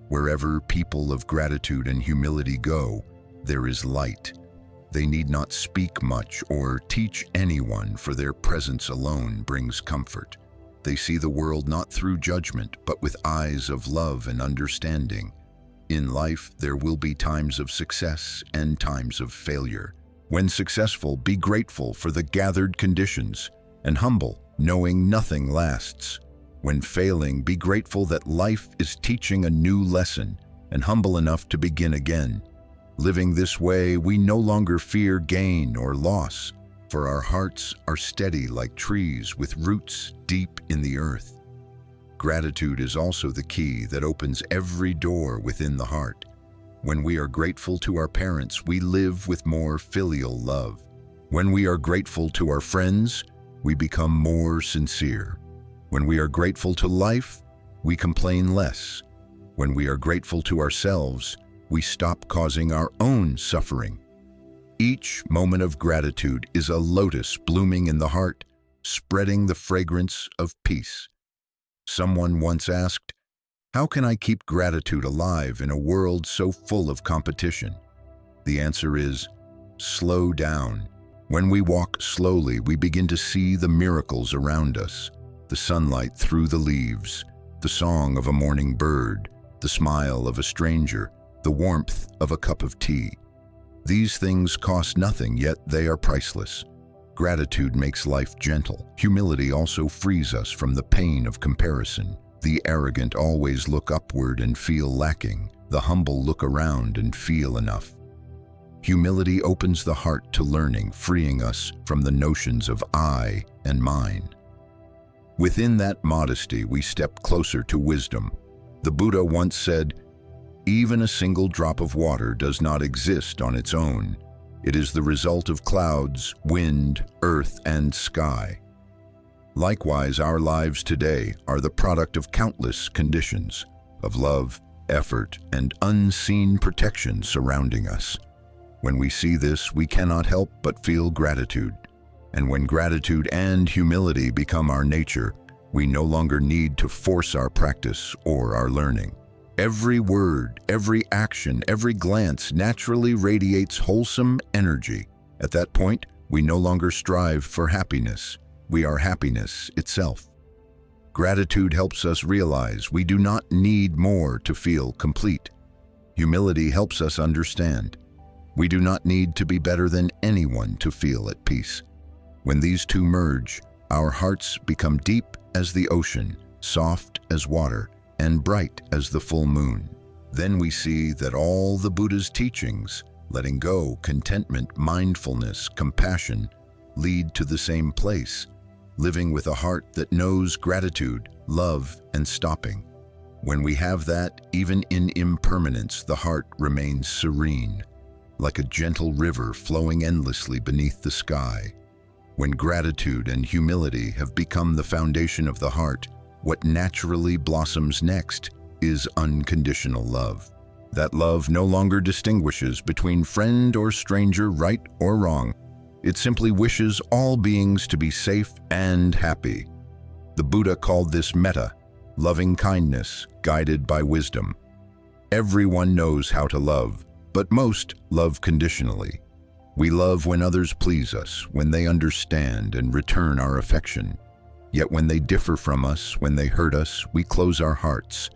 Wherever people of gratitude and humility go, there is light. They need not speak much or teach anyone, for their presence alone brings comfort. They see the world not through judgment, but with eyes of love and understanding. In life, there will be times of success and times of failure. When successful, be grateful for the gathered conditions, and humble, knowing nothing lasts. When failing, be grateful that life is teaching a new lesson, and humble enough to begin again. Living this way, we no longer fear gain or loss, for our hearts are steady like trees with roots deep in the earth. Gratitude is also the key that opens every door within the heart. When we are grateful to our parents, we live with more filial love. When we are grateful to our friends, we become more sincere. When we are grateful to life, we complain less. When we are grateful to ourselves, we stop causing our own suffering. Each moment of gratitude is a lotus blooming in the heart, spreading the fragrance of peace. Someone once asked, "How can I keep gratitude alive in a world so full of competition?" The answer is, slow down. When we walk slowly, we begin to see the miracles around us: the sunlight through the leaves, the song of a morning bird, the smile of a stranger, the warmth of a cup of tea. These things cost nothing, yet they are priceless. Gratitude makes life gentle. Humility also frees us from the pain of comparison. The arrogant always look upward and feel lacking. The humble look around and feel enough. Humility opens the heart to learning, freeing us from the notions of I and mine. Within that modesty, we step closer to wisdom. The Buddha once said, "Even a single drop of water does not exist on its own. It is the result of clouds, wind, earth, and sky. Likewise, our lives today are the product of countless conditions of love, effort, and unseen protection surrounding us. When we see this, we cannot help but feel gratitude. And when gratitude and humility become our nature, we no longer need to force our practice or our learning. Every word, every action, every glance naturally radiates wholesome energy. At that point, we no longer strive for happiness. We are happiness itself. Gratitude helps us realize we do not need more to feel complete. Humility helps us understand we do not need to be better than anyone to feel at peace. When these two merge, our hearts become deep as the ocean, soft as water, and bright as the full moon. Then we see that all the Buddha's teachings, letting go, contentment, mindfulness, compassion, lead to the same place, living with a heart that knows gratitude, love, and stopping. When we have that, even in impermanence, the heart remains serene, like a gentle river flowing endlessly beneath the sky. When gratitude and humility have become the foundation of the heart, what naturally blossoms next is unconditional love. That love no longer distinguishes between friend or stranger, right or wrong. It simply wishes all beings to be safe and happy. The Buddha called this metta, loving kindness guided by wisdom. Everyone knows how to love, but most love conditionally. We love when others please us, when they understand and return our affection. Yet when they differ from us, when they hurt us, we close our hearts.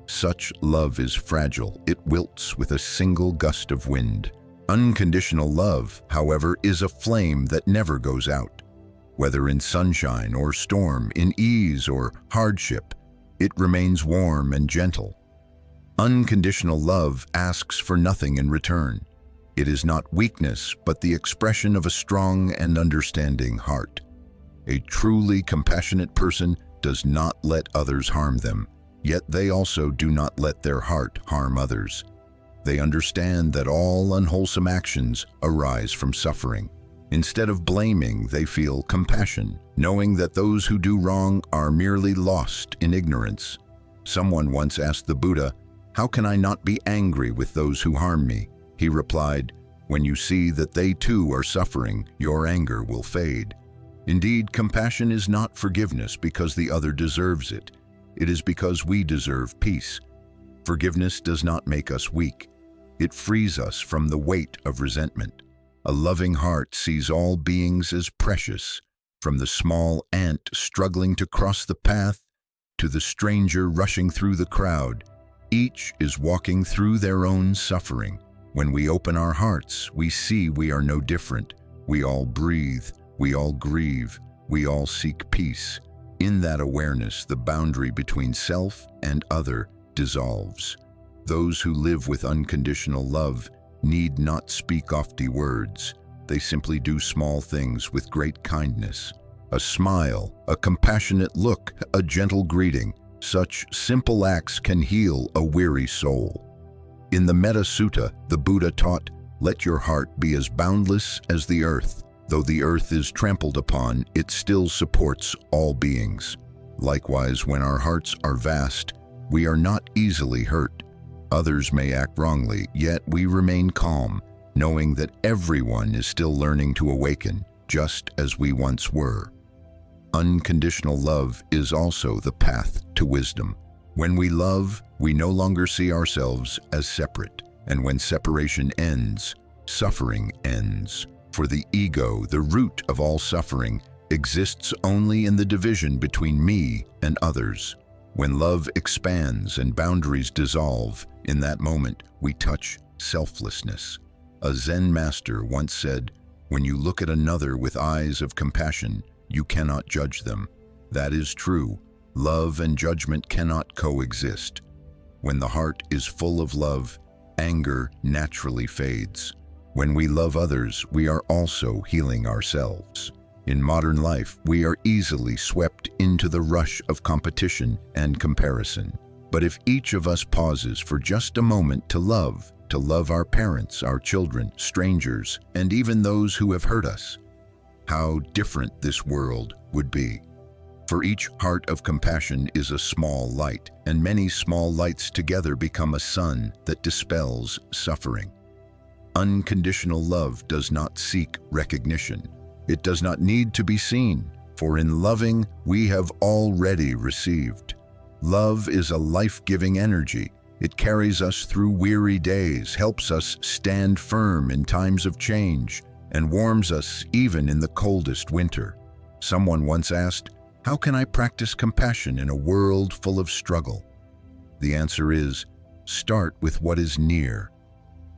Such love is fragile. It wilts with a single gust of wind. Unconditional love, however, is a flame that never goes out. Whether in sunshine or storm, in ease or hardship, it remains warm and gentle. Unconditional love asks for nothing in return. It is not weakness, but the expression of a strong and understanding heart. A truly compassionate person does not let others harm them, yet they also do not let their heart harm others. They understand that all unwholesome actions arise from suffering. Instead of blaming, they feel compassion, knowing that those who do wrong are merely lost in ignorance. Someone once asked the Buddha, "How can I not be angry with those who harm me?" He replied, "When you see that they too are suffering, your anger will fade." Indeed, compassion is not forgiveness because the other deserves it. It is because we deserve peace. Forgiveness does not make us weak. It frees us from the weight of resentment. A loving heart sees all beings as precious, from the small ant struggling to cross the path to the stranger rushing through the crowd. Each is walking through their own suffering. When we open our hearts, we see we are no different. We all breathe, we all grieve, we all seek peace. In that awareness, the boundary between self and other dissolves. Those who live with unconditional love need not speak lofty words. They simply do small things with great kindness. A smile, a compassionate look, a gentle greeting. Such simple acts can heal a weary soul. In the Metta Sutta, the Buddha taught, "Let your heart be as boundless as the earth. Though the earth is trampled upon, it still supports all beings." Likewise, when our hearts are vast, we are not easily hurt. Others may act wrongly, yet we remain calm, knowing that everyone is still learning to awaken, just as we once were. Unconditional love is also the path to wisdom. When we love, we no longer see ourselves as separate. And when separation ends, suffering ends. For the ego, the root of all suffering, exists only in the division between me and others. When love expands and boundaries dissolve, in that moment we touch selflessness. A Zen master once said, "When you look at another with eyes of compassion, you cannot judge them." That is true. Love and judgment cannot coexist. When the heart is full of love, anger naturally fades. When we love others, we are also healing ourselves. In modern life, we are easily swept into the rush of competition and comparison. But if each of us pauses for just a moment to love, to love our parents, our children, strangers, and even those who have hurt us. How different this world would be. For each heart of compassion is a small light, and many small lights together become a sun that dispels suffering. Unconditional love does not seek recognition. It does not need to be seen, for in loving, we have already received. Love is a life-giving energy. It carries us through weary days, helps us stand firm in times of change, and warms us even in the coldest winter. Someone once asked, "How can I practice compassion in a world full of struggle?" The answer is, start with what is near.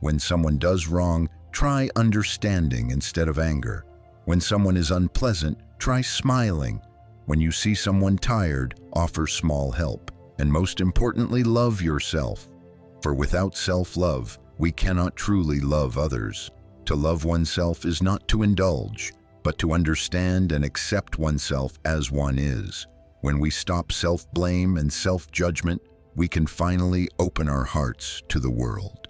When someone does wrong, try understanding instead of anger. When someone is unpleasant, try smiling. When you see someone tired, offer small help. And most importantly, love yourself. For without self-love, we cannot truly love others. To love oneself is not to indulge, but to understand and accept oneself as one is. When we stop self-blame and self-judgment, we can finally open our hearts to the world.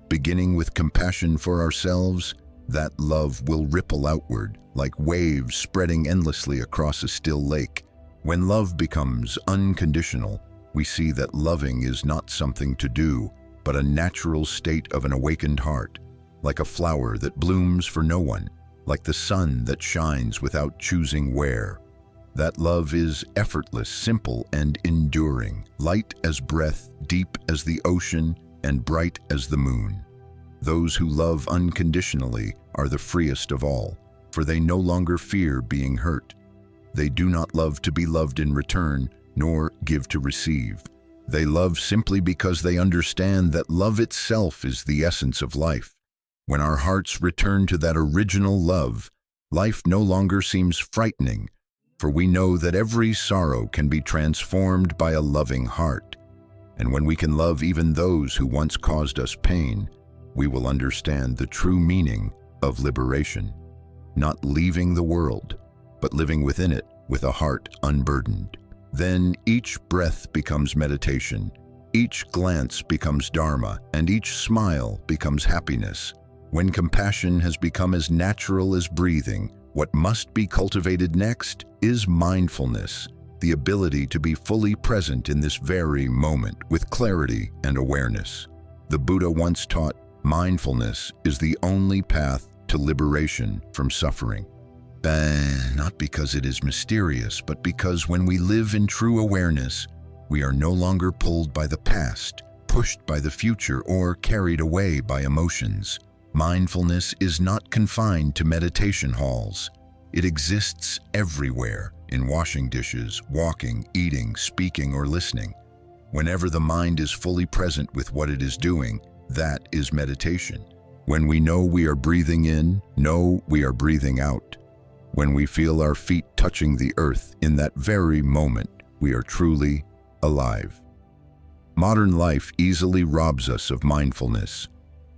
Beginning with compassion for ourselves, that love will ripple outward like waves spreading endlessly across a still lake. When love becomes unconditional, we see that loving is not something to do, but a natural state of an awakened heart, like a flower that blooms for no one, like the sun that shines without choosing where. That love is effortless, simple, and enduring, light as breath, deep as the ocean, and bright as the moon. Those who love unconditionally are the freest of all, for they no longer fear being hurt. They do not love to be loved in return, nor give to receive. They love simply because they understand that love itself is the essence of life. When our hearts return to that original love, life no longer seems frightening, for we know that every sorrow can be transformed by a loving heart. And when we can love even those who once caused us pain, we will understand the true meaning of liberation. Not leaving the world, but living within it with a heart unburdened. Then each breath becomes meditation, each glance becomes Dharma, and each smile becomes happiness. When compassion has become as natural as breathing, what must be cultivated next is mindfulness, the ability to be fully present in this very moment with clarity and awareness. The Buddha once taught, mindfulness is the only path to liberation from suffering. Not because it is mysterious, but because when we live in true awareness, we are no longer pulled by the past, pushed by the future, or carried away by emotions. Mindfulness is not confined to meditation halls. It exists everywhere, in washing dishes, walking, eating, speaking, or listening. Whenever the mind is fully present with what it is doing, that is meditation. When we know we are breathing in, know we are breathing out. When we feel our feet touching the earth, in that very moment, we are truly alive. Modern life easily robs us of mindfulness.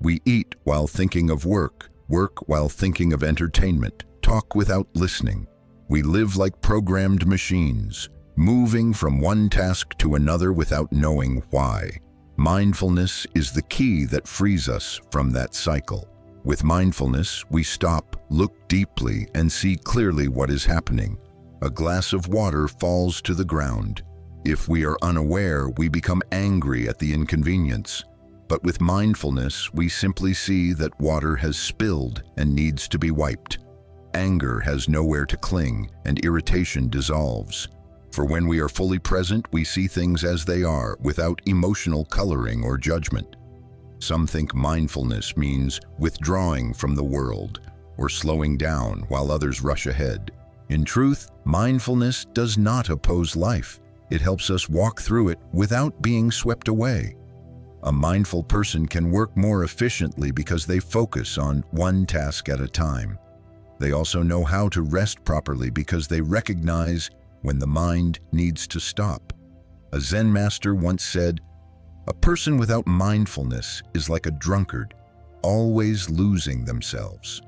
We eat while thinking of work, work while thinking of entertainment, talk without listening. We live like programmed machines, moving from one task to another without knowing why. Mindfulness is the key that frees us from that cycle. With mindfulness, we stop, look deeply, and see clearly what is happening. A glass of water falls to the ground. If we are unaware, we become angry at the inconvenience. But with mindfulness, we simply see that water has spilled and needs to be wiped. Anger has nowhere to cling, and irritation dissolves. For when we are fully present, we see things as they are, without emotional coloring or judgment. Some think mindfulness means withdrawing from the world, or slowing down while others rush ahead. In truth, mindfulness does not oppose life. It helps us walk through it without being swept away. A mindful person can work more efficiently because they focus on one task at a time. They also know how to rest properly because they recognize when the mind needs to stop. A Zen master once said, "A person without mindfulness is like a drunkard, always losing themselves."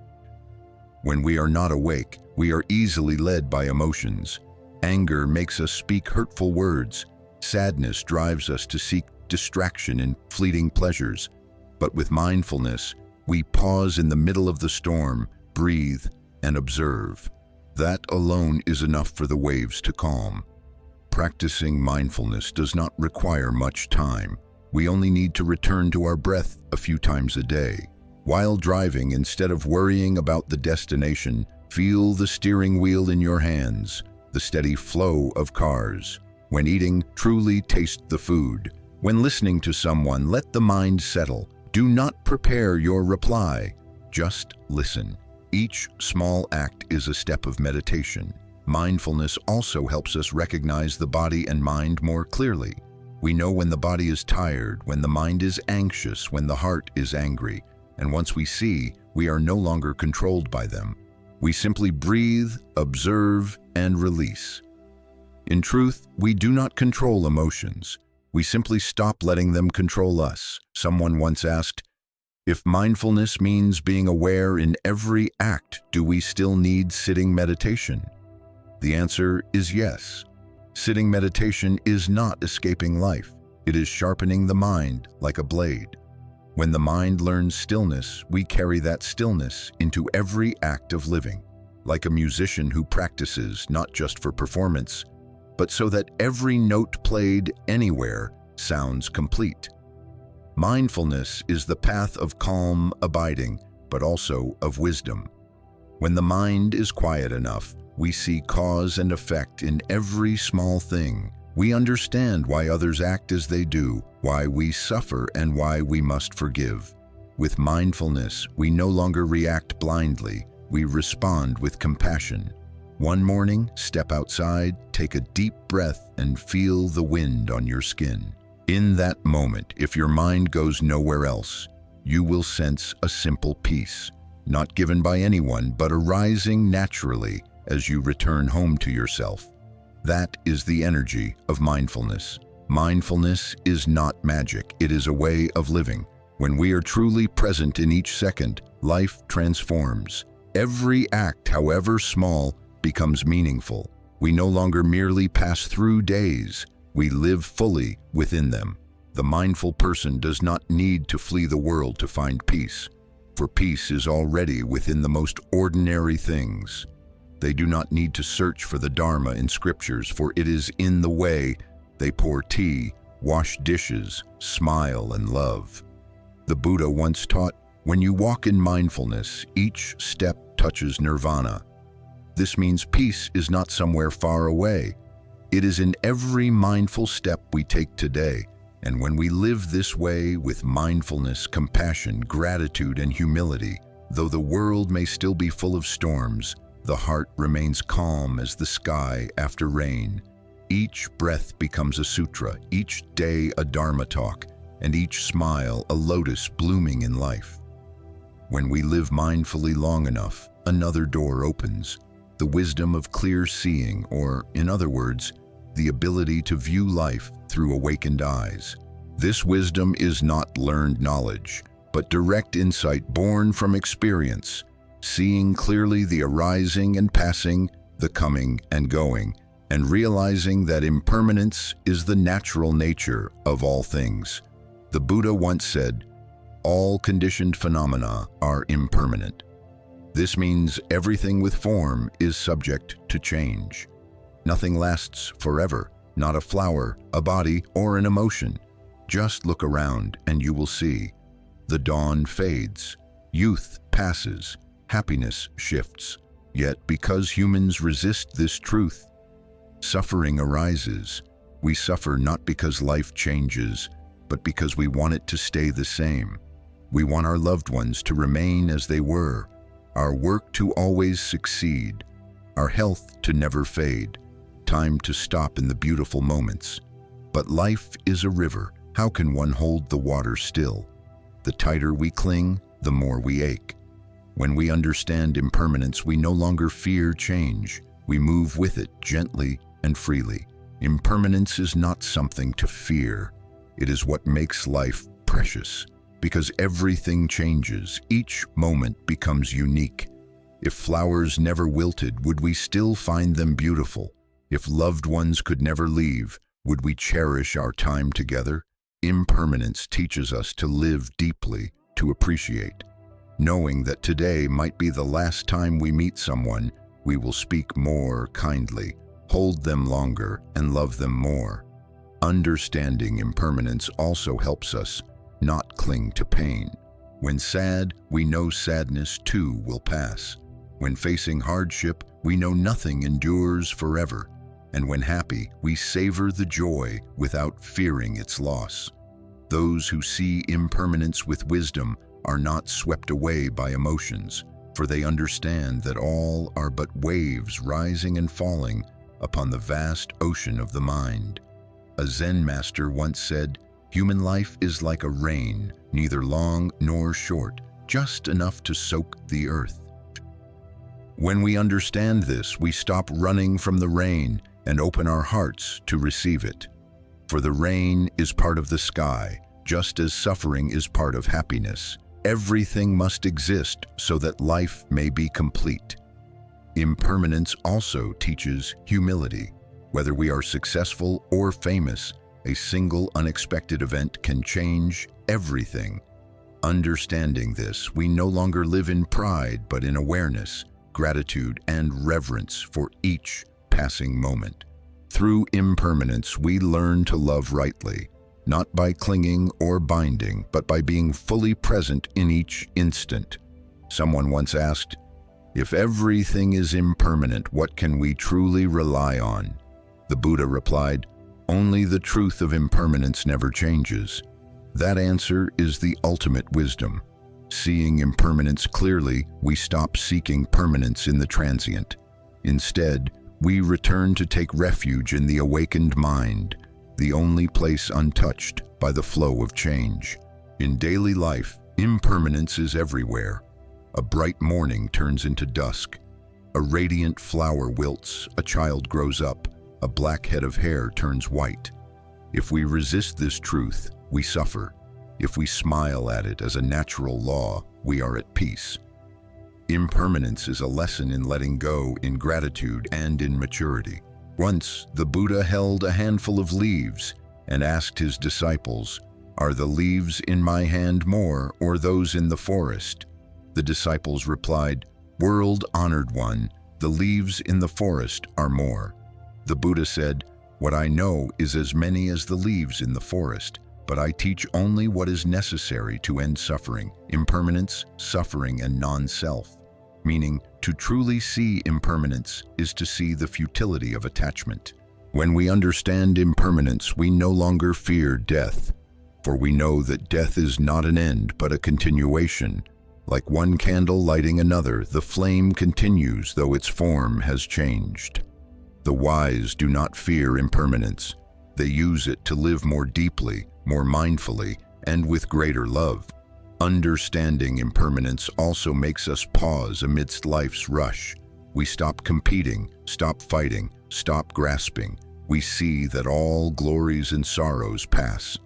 When we are not awake, we are easily led by emotions. Anger makes us speak hurtful words. Sadness drives us to seek distraction in fleeting pleasures. But with mindfulness, we pause in the middle of the storm, breathe, and observe. That alone is enough for the waves to calm. Practicing mindfulness does not require much time. We only need to return to our breath a few times a day. While driving, instead of worrying about the destination, feel the steering wheel in your hands, the steady flow of cars. When eating, truly taste the food. When listening to someone, let the mind settle. Do not prepare your reply, just listen. Each small act is a step of meditation. Mindfulness also helps us recognize the body and mind more clearly. We know when the body is tired, when the mind is anxious, when the heart is angry. And once we see, we are no longer controlled by them. We simply breathe, observe, and release. In truth, we do not control emotions. We simply stop letting them control us. Someone once asked, if mindfulness means being aware in every act, do we still need sitting meditation? The answer is yes. Sitting meditation is not escaping life. It is sharpening the mind like a blade. When the mind learns stillness, we carry that stillness into every act of living, like a musician who practices not just for performance, but so that every note played anywhere sounds complete. Mindfulness is the path of calm abiding, but also of wisdom. When the mind is quiet enough, we see cause and effect in every small thing. We understand why others act as they do, why we suffer, and why we must forgive. With mindfulness, we no longer react blindly. We respond with compassion. One morning, step outside, take a deep breath, and feel the wind on your skin. In that moment, if your mind goes nowhere else, you will sense a simple peace, not given by anyone, but arising naturally as you return home to yourself. That is the energy of mindfulness. Mindfulness is not magic, it is a way of living. When we are truly present in each second, life transforms. Every act, however small, becomes meaningful. We no longer merely pass through days, we live fully within them. The mindful person does not need to flee the world to find peace, for peace is already within the most ordinary things. They do not need to search for the Dharma in scriptures, for it is in the way they pour tea, wash dishes, smile, and love. The Buddha once taught, when you walk in mindfulness, each step touches nirvana. This means peace is not somewhere far away. It is in every mindful step we take today. And when we live this way with mindfulness, compassion, gratitude, and humility, though the world may still be full of storms, the heart remains calm as the sky after rain. Each breath becomes a sutra, each day a Dharma talk, and each smile a lotus blooming in life. When we live mindfully long enough, another door opens, the wisdom of clear seeing, or, in other words, the ability to view life through awakened eyes. This wisdom is not learned knowledge, but direct insight born from experience, seeing clearly the arising and passing, the coming and going, and realizing that impermanence is the natural nature of all things. The Buddha once said, all conditioned phenomena are impermanent. This means everything with form is subject to change. Nothing lasts forever, not a flower, a body, or an emotion. Just look around and you will see. The dawn fades, youth passes, happiness shifts. Yet because humans resist this truth, suffering arises. We suffer not because life changes, but because we want it to stay the same. We want our loved ones to remain as they were, our work to always succeed, our health to never fade, time to stop in the beautiful moments. But life is a river. How can one hold the water still? The tighter we cling, the more we ache. When we understand impermanence, we no longer fear change. We move with it gently and freely. Impermanence is not something to fear. It is what makes life precious. Because everything changes, each moment becomes unique. If flowers never wilted, would we still find them beautiful? If loved ones could never leave, would we cherish our time together? Impermanence teaches us to live deeply, to appreciate. Knowing that today might be the last time we meet someone, we will speak more kindly, hold them longer, and love them more. Understanding impermanence also helps us not cling to pain. When sad, we know sadness too will pass. When facing hardship, we know nothing endures forever. And when happy, we savor the joy without fearing its loss. Those who see impermanence with wisdom are not swept away by emotions, for they understand that all are but waves rising and falling upon the vast ocean of the mind. A Zen master once said, "Human life is like a rain, neither long nor short, just enough to soak the earth." When we understand this, we stop running from the rain and open our hearts to receive it. For the rain is part of the sky, just as suffering is part of happiness. Everything must exist so that life may be complete. Impermanence also teaches humility. Whether we are successful or famous, a single unexpected event can change everything. Understanding this, we no longer live in pride but in awareness, gratitude, and reverence for each passing moment. Through impermanence, we learn to love rightly, not by clinging or binding, but by being fully present in each instant. Someone once asked, "If everything is impermanent, what can we truly rely on?" The Buddha replied, "Only the truth of impermanence never changes." That answer is the ultimate wisdom. Seeing impermanence clearly, we stop seeking permanence in the transient. Instead, we return to take refuge in the awakened mind, the only place untouched by the flow of change. In daily life, impermanence is everywhere. A bright morning turns into dusk. A radiant flower wilts, a child grows up, a black head of hair turns white. If we resist this truth, we suffer. If we smile at it as a natural law, we are at peace. Impermanence is a lesson in letting go, in gratitude, and in maturity. Once, the Buddha held a handful of leaves and asked his disciples, "Are the leaves in my hand more, or those in the forest?" The disciples replied, "World-honored one, the leaves in the forest are more." The Buddha said, "What I know is as many as the leaves in the forest, but I teach only what is necessary to end suffering, impermanence, suffering, and non-self." Meaning, to truly see impermanence is to see the futility of attachment. When we understand impermanence, we no longer fear death, for we know that death is not an end, but a continuation. Like one candle lighting another, the flame continues though its form has changed. The wise do not fear impermanence. They use it to live more deeply, more mindfully, and with greater love. Understanding impermanence also makes us pause amidst life's rush. We stop competing, stop fighting, stop grasping. We see that all glories and sorrows pass,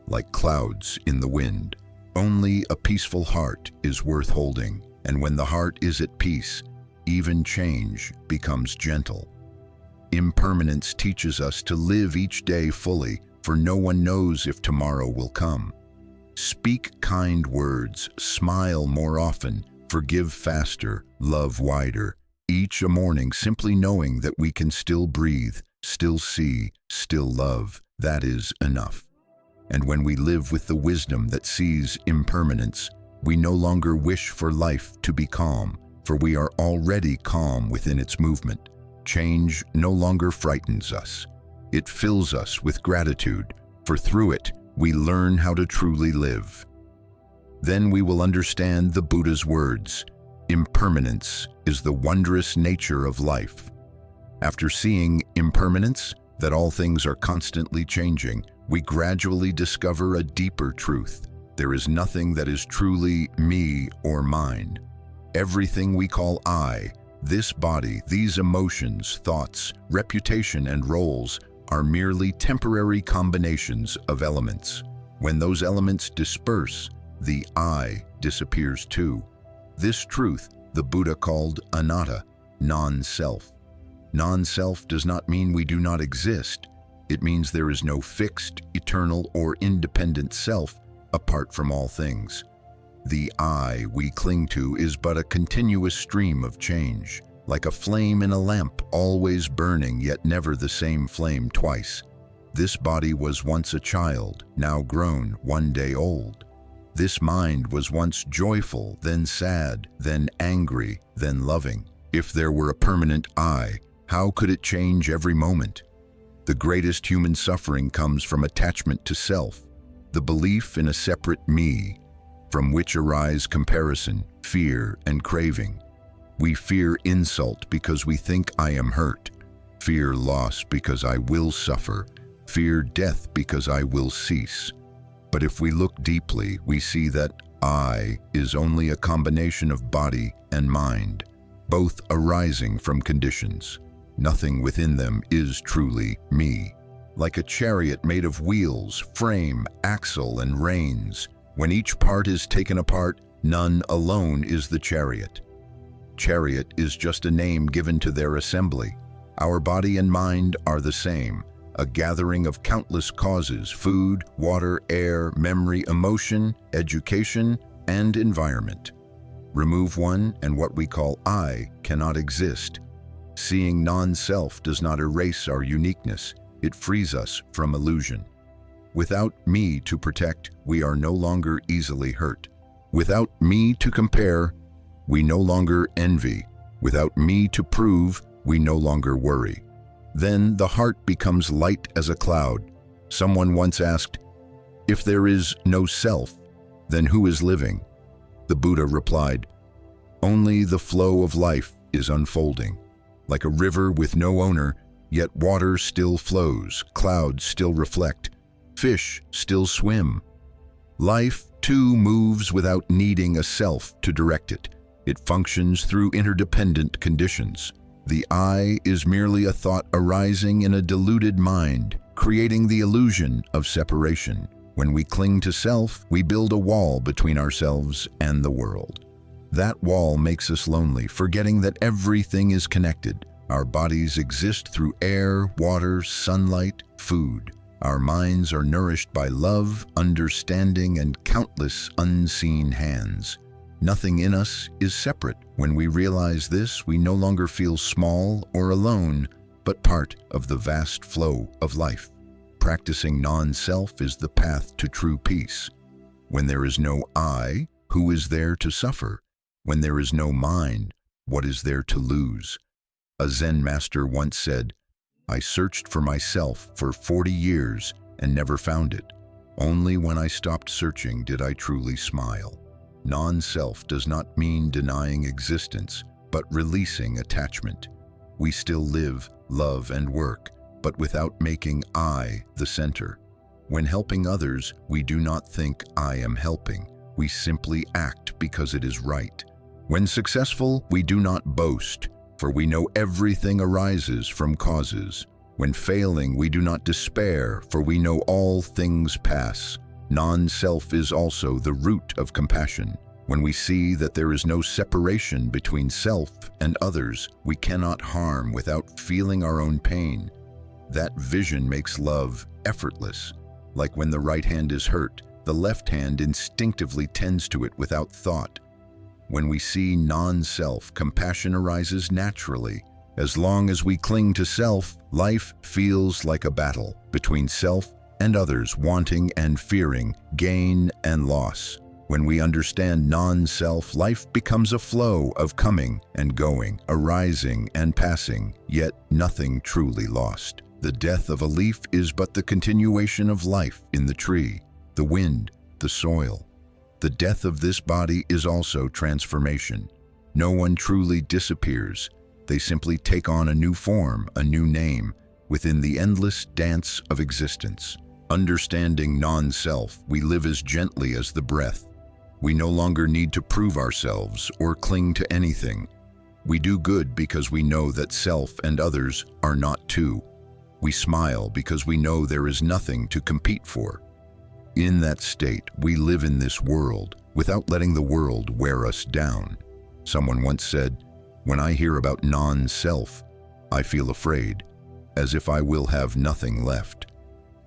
like clouds in the wind. Only a peaceful heart is worth holding, and when the heart is at peace, even change becomes gentle. Impermanence teaches us to live each day fully, for no one knows if tomorrow will come. Speak kind words, smile more often, forgive faster, love wider. Each a morning simply knowing that we can still breathe, still see, still love, that is enough. And when we live with the wisdom that sees impermanence, we no longer wish for life to be calm, for we are already calm within its movement. Change no longer frightens us. It fills us with gratitude, for through it, we learn how to truly live. Then we will understand the Buddha's words, "Impermanence is the wondrous nature of life." After seeing impermanence, that all things are constantly changing, we gradually discover a deeper truth. There is nothing that is truly me or mine. Everything we call I, this body, these emotions, thoughts, reputation, and roles are merely temporary combinations of elements. When those elements disperse, the I disappears too. This truth the Buddha called anatta, non-self. Non-self does not mean we do not exist. It means there is no fixed, eternal, or independent self apart from all things. The I we cling to is but a continuous stream of change, like a flame in a lamp, always burning yet never the same flame twice. This body was once a child, now grown, one day old. This mind was once joyful, then sad, then angry, then loving. If there were a permanent I, how could it change every moment? The greatest human suffering comes from attachment to self, the belief in a separate me, from which arise comparison, fear, and craving. We fear insult because we think I am hurt, fear loss because I will suffer, fear death because I will cease. But if we look deeply, we see that I is only a combination of body and mind, both arising from conditions. Nothing within them is truly me. Like a chariot made of wheels, frame, axle, and reins, when each part is taken apart, none alone is the chariot. Chariot is just a name given to their assembly. Our body and mind are the same, a gathering of countless causes: food, water, air, memory, emotion, education, and environment. Remove one, and what we call I cannot exist. Seeing non-self does not erase our uniqueness, it frees us from illusion. Without me to protect, we are no longer easily hurt. Without me to compare, we no longer envy. Without me to prove, we no longer worry. Then the heart becomes light as a cloud. Someone once asked, "If there is no self, then who is living?" The Buddha replied, "Only the flow of life is unfolding. Like a river with no owner, yet water still flows, clouds still reflect, fish still swim. Life, too, moves without needing a self to direct it. It functions through interdependent conditions. The I is merely a thought arising in a deluded mind, creating the illusion of separation. When we cling to self, we build a wall between ourselves and the world. That wall makes us lonely, forgetting that everything is connected. Our bodies exist through air, water, sunlight, food. Our minds are nourished by love, understanding, and countless unseen hands. Nothing in us is separate. When we realize this, we no longer feel small or alone, but part of the vast flow of life. Practicing non-self is the path to true peace. When there is no I, who is there to suffer? When there is no mind, what is there to lose? A Zen master once said, "I searched for myself for 40 years and never found it. Only when I stopped searching did I truly smile." Non-self does not mean denying existence, but releasing attachment. We still live, love, and work, but without making I the center. When helping others, we do not think I am helping. We simply act because it is right. When successful, we do not boast, for we know everything arises from causes. When failing, we do not despair, for we know all things pass. Non-self is also the root of compassion. When we see that there is no separation between self and others, we cannot harm without feeling our own pain. That vision makes love effortless. Like when the right hand is hurt, the left hand instinctively tends to it without thought. When we see non-self, compassion arises naturally. As long as we cling to self, life feels like a battle between self and others, wanting and fearing, gain and loss. When we understand non-self, life becomes a flow of coming and going, arising and passing, yet nothing truly lost. The death of a leaf is but the continuation of life in the tree, the wind, the soil. The death of this body is also transformation. No one truly disappears. They simply take on a new form, a new name, within the endless dance of existence. Understanding non-self, we live as gently as the breath. We no longer need to prove ourselves or cling to anything. We do good because we know that self and others are not two. We smile because we know there is nothing to compete for. In that state, we live in this world without letting the world wear us down. Someone once said, "When I hear about non-self, I feel afraid." as if I will have nothing left.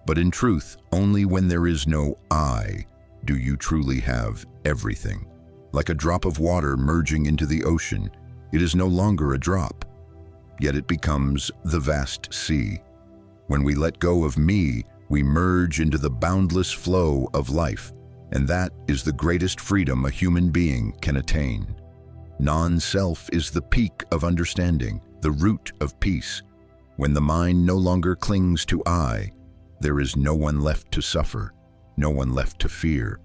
But in truth, only when there is no I do you truly have everything. Like a drop of water merging into the ocean, it is no longer a drop, yet it becomes the vast sea. When we let go of me, we merge into the boundless flow of life, and that is the greatest freedom a human being can attain. Non-self is the peak of understanding, the root of peace. When the mind no longer clings to I, there is no one left to suffer, no one left to fear.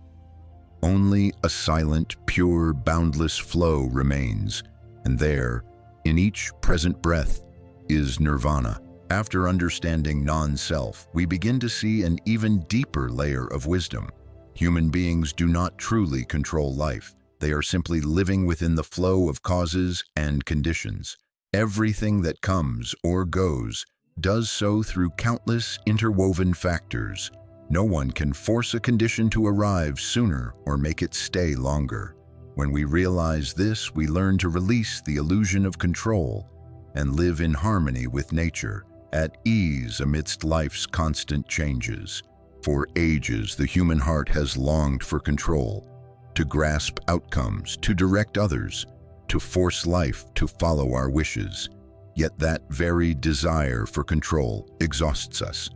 Only a silent, pure, boundless flow remains, and there, in each present breath, is nirvana. After understanding non-self, we begin to see an even deeper layer of wisdom. Human beings do not truly control life. They are simply living within the flow of causes and conditions. Everything that comes or goes does so through countless interwoven factors. No one can force a condition to arrive sooner or make it stay longer. When we realize this, we learn to release the illusion of control and live in harmony with nature, at ease amidst life's constant changes. For ages, the human heart has longed for control, to grasp outcomes, to direct others, to force life to follow our wishes. Yet that very desire for control exhausts us.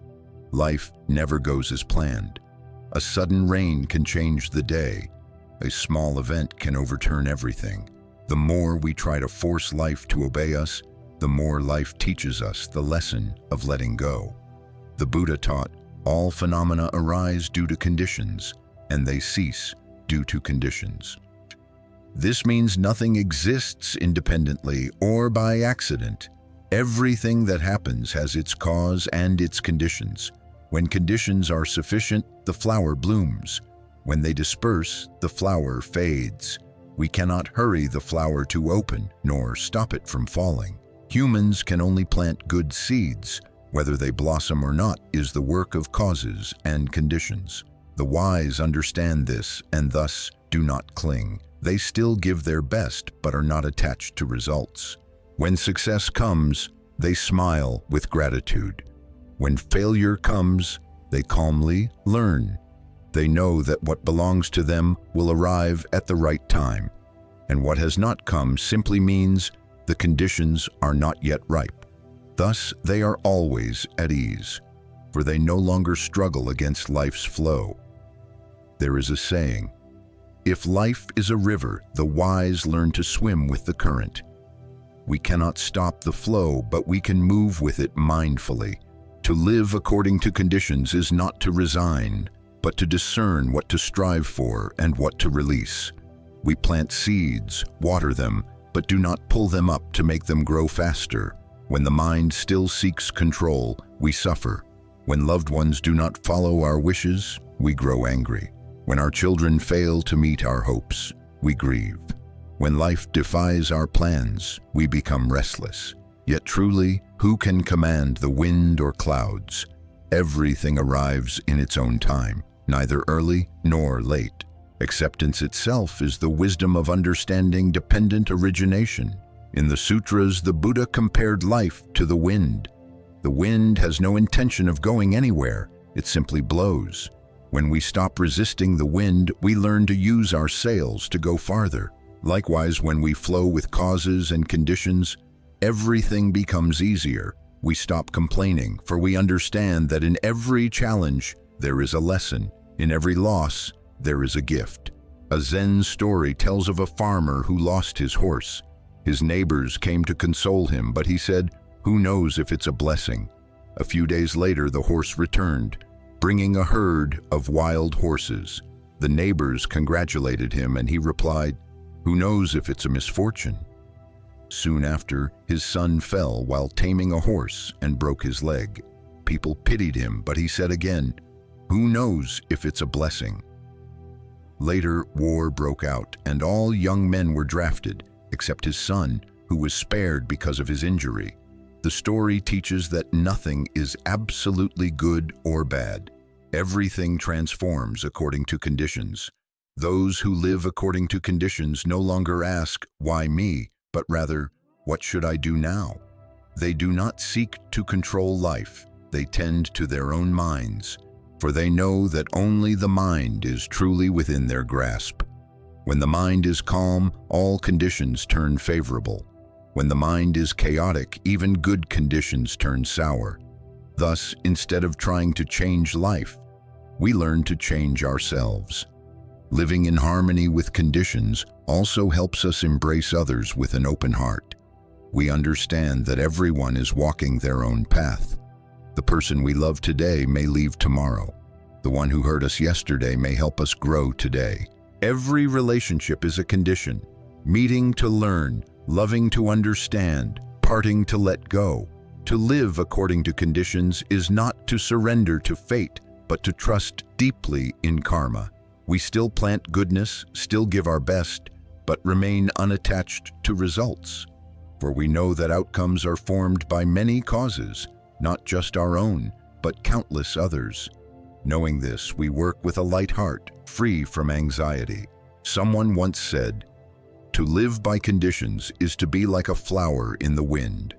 Life never goes as planned. A sudden rain can change the day. A small event can overturn everything. The more we try to force life to obey us, the more life teaches us the lesson of letting go. The Buddha taught, all phenomena arise due to conditions, and they cease due to conditions. This means nothing exists independently or by accident. Everything that happens has its cause and its conditions. When conditions are sufficient, the flower blooms. When they disperse, the flower fades. We cannot hurry the flower to open, nor stop it from falling. Humans can only plant good seeds. Whether they blossom or not is the work of causes and conditions. The wise understand this and thus do not cling. They still give their best but are not attached to results. When success comes, they smile with gratitude. When failure comes, they calmly learn. They know that what belongs to them will arrive at the right time, and what has not come simply means the conditions are not yet ripe. Thus, they are always at ease, for they no longer struggle against life's flow. There is a saying, "If life is a river, the wise learn to swim with the current." We cannot stop the flow, but we can move with it mindfully. To live according to conditions is not to resign, but to discern what to strive for and what to release. We plant seeds, water them, but do not pull them up to make them grow faster. When the mind still seeks control, we suffer. When loved ones do not follow our wishes, we grow angry. When our children fail to meet our hopes, we grieve. When life defies our plans, we become restless. Yet truly, who can command the wind or clouds? Everything arrives in its own time, neither early nor late. Acceptance itself is the wisdom of understanding dependent origination. In the sutras, the Buddha compared life to the wind. The wind has no intention of going anywhere, it simply blows. When we stop resisting the wind, we learn to use our sails to go farther. Likewise, when we flow with causes and conditions, everything becomes easier. We stop complaining, for we understand that in every challenge, there is a lesson. In every loss, there is a gift. A Zen story tells of a farmer who lost his horse. His neighbors came to console him, but he said, "Who knows if it's a blessing?" A few days later, the horse returned, bringing a herd of wild horses. The neighbors congratulated him, and he replied, "Who knows if it's a misfortune?" Soon after, his son fell while taming a horse and broke his leg. People pitied him, but he said again, "Who knows if it's a blessing?" Later, war broke out, and all young men were drafted, except his son, who was spared because of his injury. The story teaches that nothing is absolutely good or bad. Everything transforms according to conditions. Those who live according to conditions no longer ask, "Why me?" but rather, "What should I do now?" They do not seek to control life, they tend to their own minds, for they know that only the mind is truly within their grasp. When the mind is calm, all conditions turn favorable. When the mind is chaotic, even good conditions turn sour. Thus, instead of trying to change life, we learn to change ourselves. Living in harmony with conditions also helps us embrace others with an open heart. We understand that everyone is walking their own path. The person we love today may leave tomorrow. The one who hurt us yesterday may help us grow today. Every relationship is a condition. Meeting to learn, loving to understand, parting to let go. To live according to conditions is not to surrender to fate, but to trust deeply in karma. We still plant goodness, still give our best, but remain unattached to results. For we know that outcomes are formed by many causes, not just our own, but countless others. Knowing this, we work with a light heart, free from anxiety. Someone once said, "To live by conditions is to be like a flower in the wind.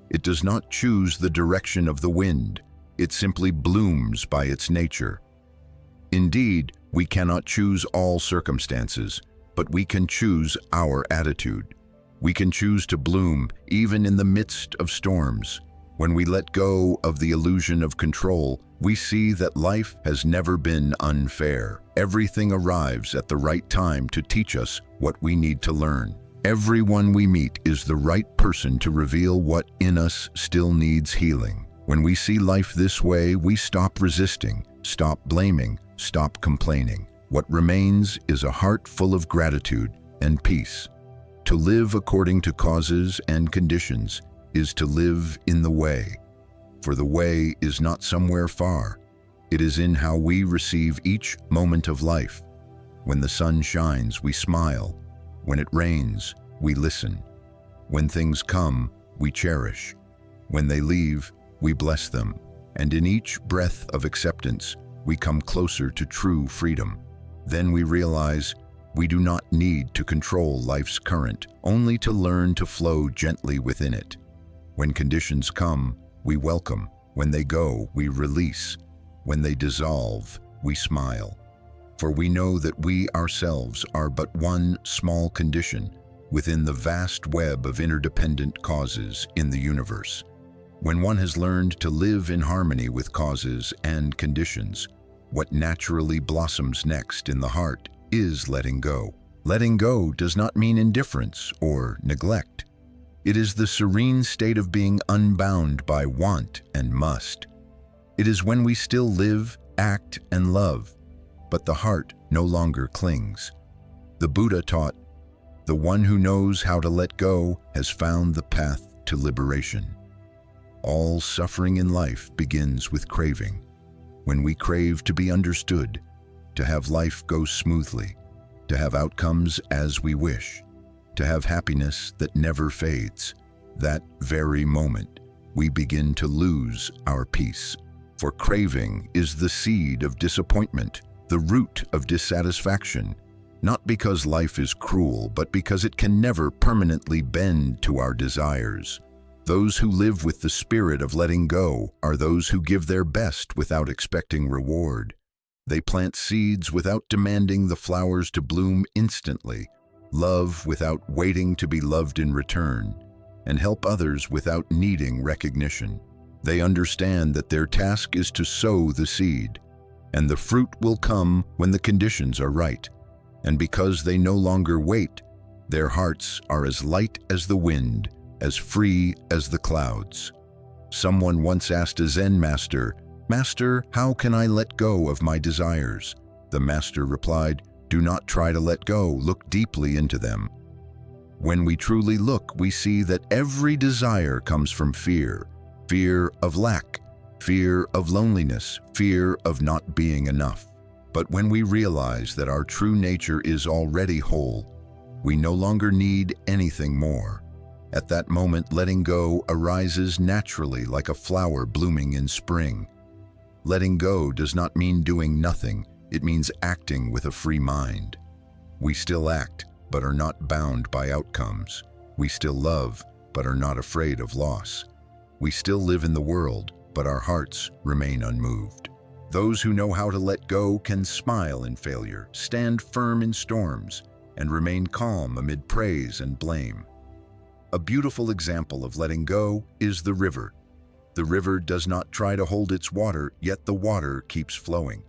It does not choose the direction of the wind. It simply blooms by its nature." Indeed, we cannot choose all circumstances, but we can choose our attitude. We can choose to bloom even in the midst of storms. When we let go of the illusion of control, we see that life has never been unfair. Everything arrives at the right time to teach us what we need to learn. Everyone we meet is the right person to reveal what in us still needs healing. When we see life this way, we stop resisting, stop blaming, stop complaining. What remains is a heart full of gratitude and peace. To live according to causes and conditions is to live in the way. For the way is not somewhere far. It is in how we receive each moment of life. When the sun shines, we smile. When it rains, we listen. When things come, we cherish. When they leave, we bless them. And in each breath of acceptance, we come closer to true freedom. Then we realize we do not need to control life's current, only to learn to flow gently within it. When conditions come, we welcome. When they go, we release. When they dissolve, we smile. For we know that we ourselves are but one small condition within the vast web of interdependent causes in the universe. When one has learned to live in harmony with causes and conditions, what naturally blossoms next in the heart is letting go. Letting go does not mean indifference or neglect. It is the serene state of being unbound by want and must. It is when we still live, act, and love, but the heart no longer clings. The Buddha taught, "The one who knows how to let go has found the path to liberation." All suffering in life begins with craving. When we crave to be understood, to have life go smoothly, to have outcomes as we wish, to have happiness that never fades, that very moment we begin to lose our peace. For craving is the seed of disappointment, the root of dissatisfaction, not because life is cruel, but because it can never permanently bend to our desires. Those who live with the spirit of letting go are those who give their best without expecting reward. They plant seeds without demanding the flowers to bloom instantly, love without waiting to be loved in return, and help others without needing recognition. They understand that their task is to sow the seed, and the fruit will come when the conditions are right. And because they no longer wait, their hearts are as light as the wind, as free as the clouds. Someone once asked a Zen master, "Master, how can I let go of my desires?" The master replied, "Do not try to let go, look deeply into them." When we truly look, we see that every desire comes from fear. Fear of lack, fear of loneliness, fear of not being enough. But when we realize that our true nature is already whole, we no longer need anything more. At that moment, letting go arises naturally like a flower blooming in spring. Letting go does not mean doing nothing, it means acting with a free mind. We still act, but are not bound by outcomes. We still love, but are not afraid of loss. We still live in the world, but our hearts remain unmoved. Those who know how to let go can smile in failure, stand firm in storms, and remain calm amid praise and blame. A beautiful example of letting go is the river. The river does not try to hold its water, yet the water keeps flowing.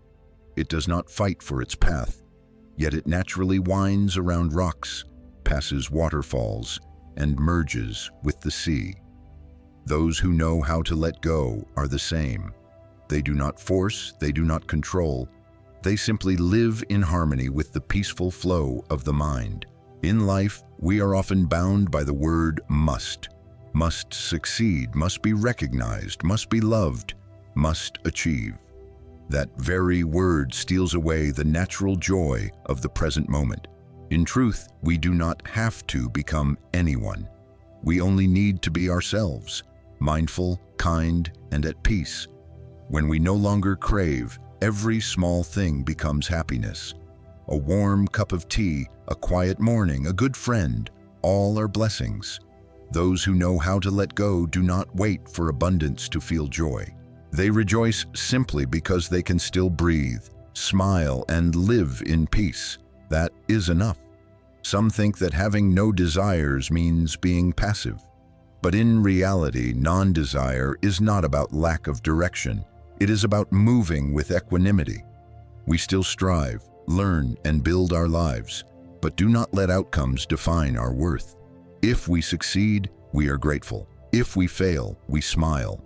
It does not fight for its path, yet it naturally winds around rocks, passes waterfalls, and merges with the sea. Those who know how to let go are the same. They do not force, they do not control. They simply live in harmony with the peaceful flow of the mind. In life, we are often bound by the word must. Must succeed, must be recognized, must be loved, must achieve. That very word steals away the natural joy of the present moment. In truth, we do not have to become anyone. We only need to be ourselves, mindful, kind, and at peace. When we no longer crave, every small thing becomes happiness. A warm cup of tea, a quiet morning, a good friend, all are blessings. Those who know how to let go do not wait for abundance to feel joy. They rejoice simply because they can still breathe, smile, and live in peace. That is enough. Some think that having no desires means being passive. But in reality, non-desire is not about lack of direction. It is about moving with equanimity. We still strive, learn, and build our lives, but do not let outcomes define our worth. If we succeed, we are grateful. If we fail, we smile.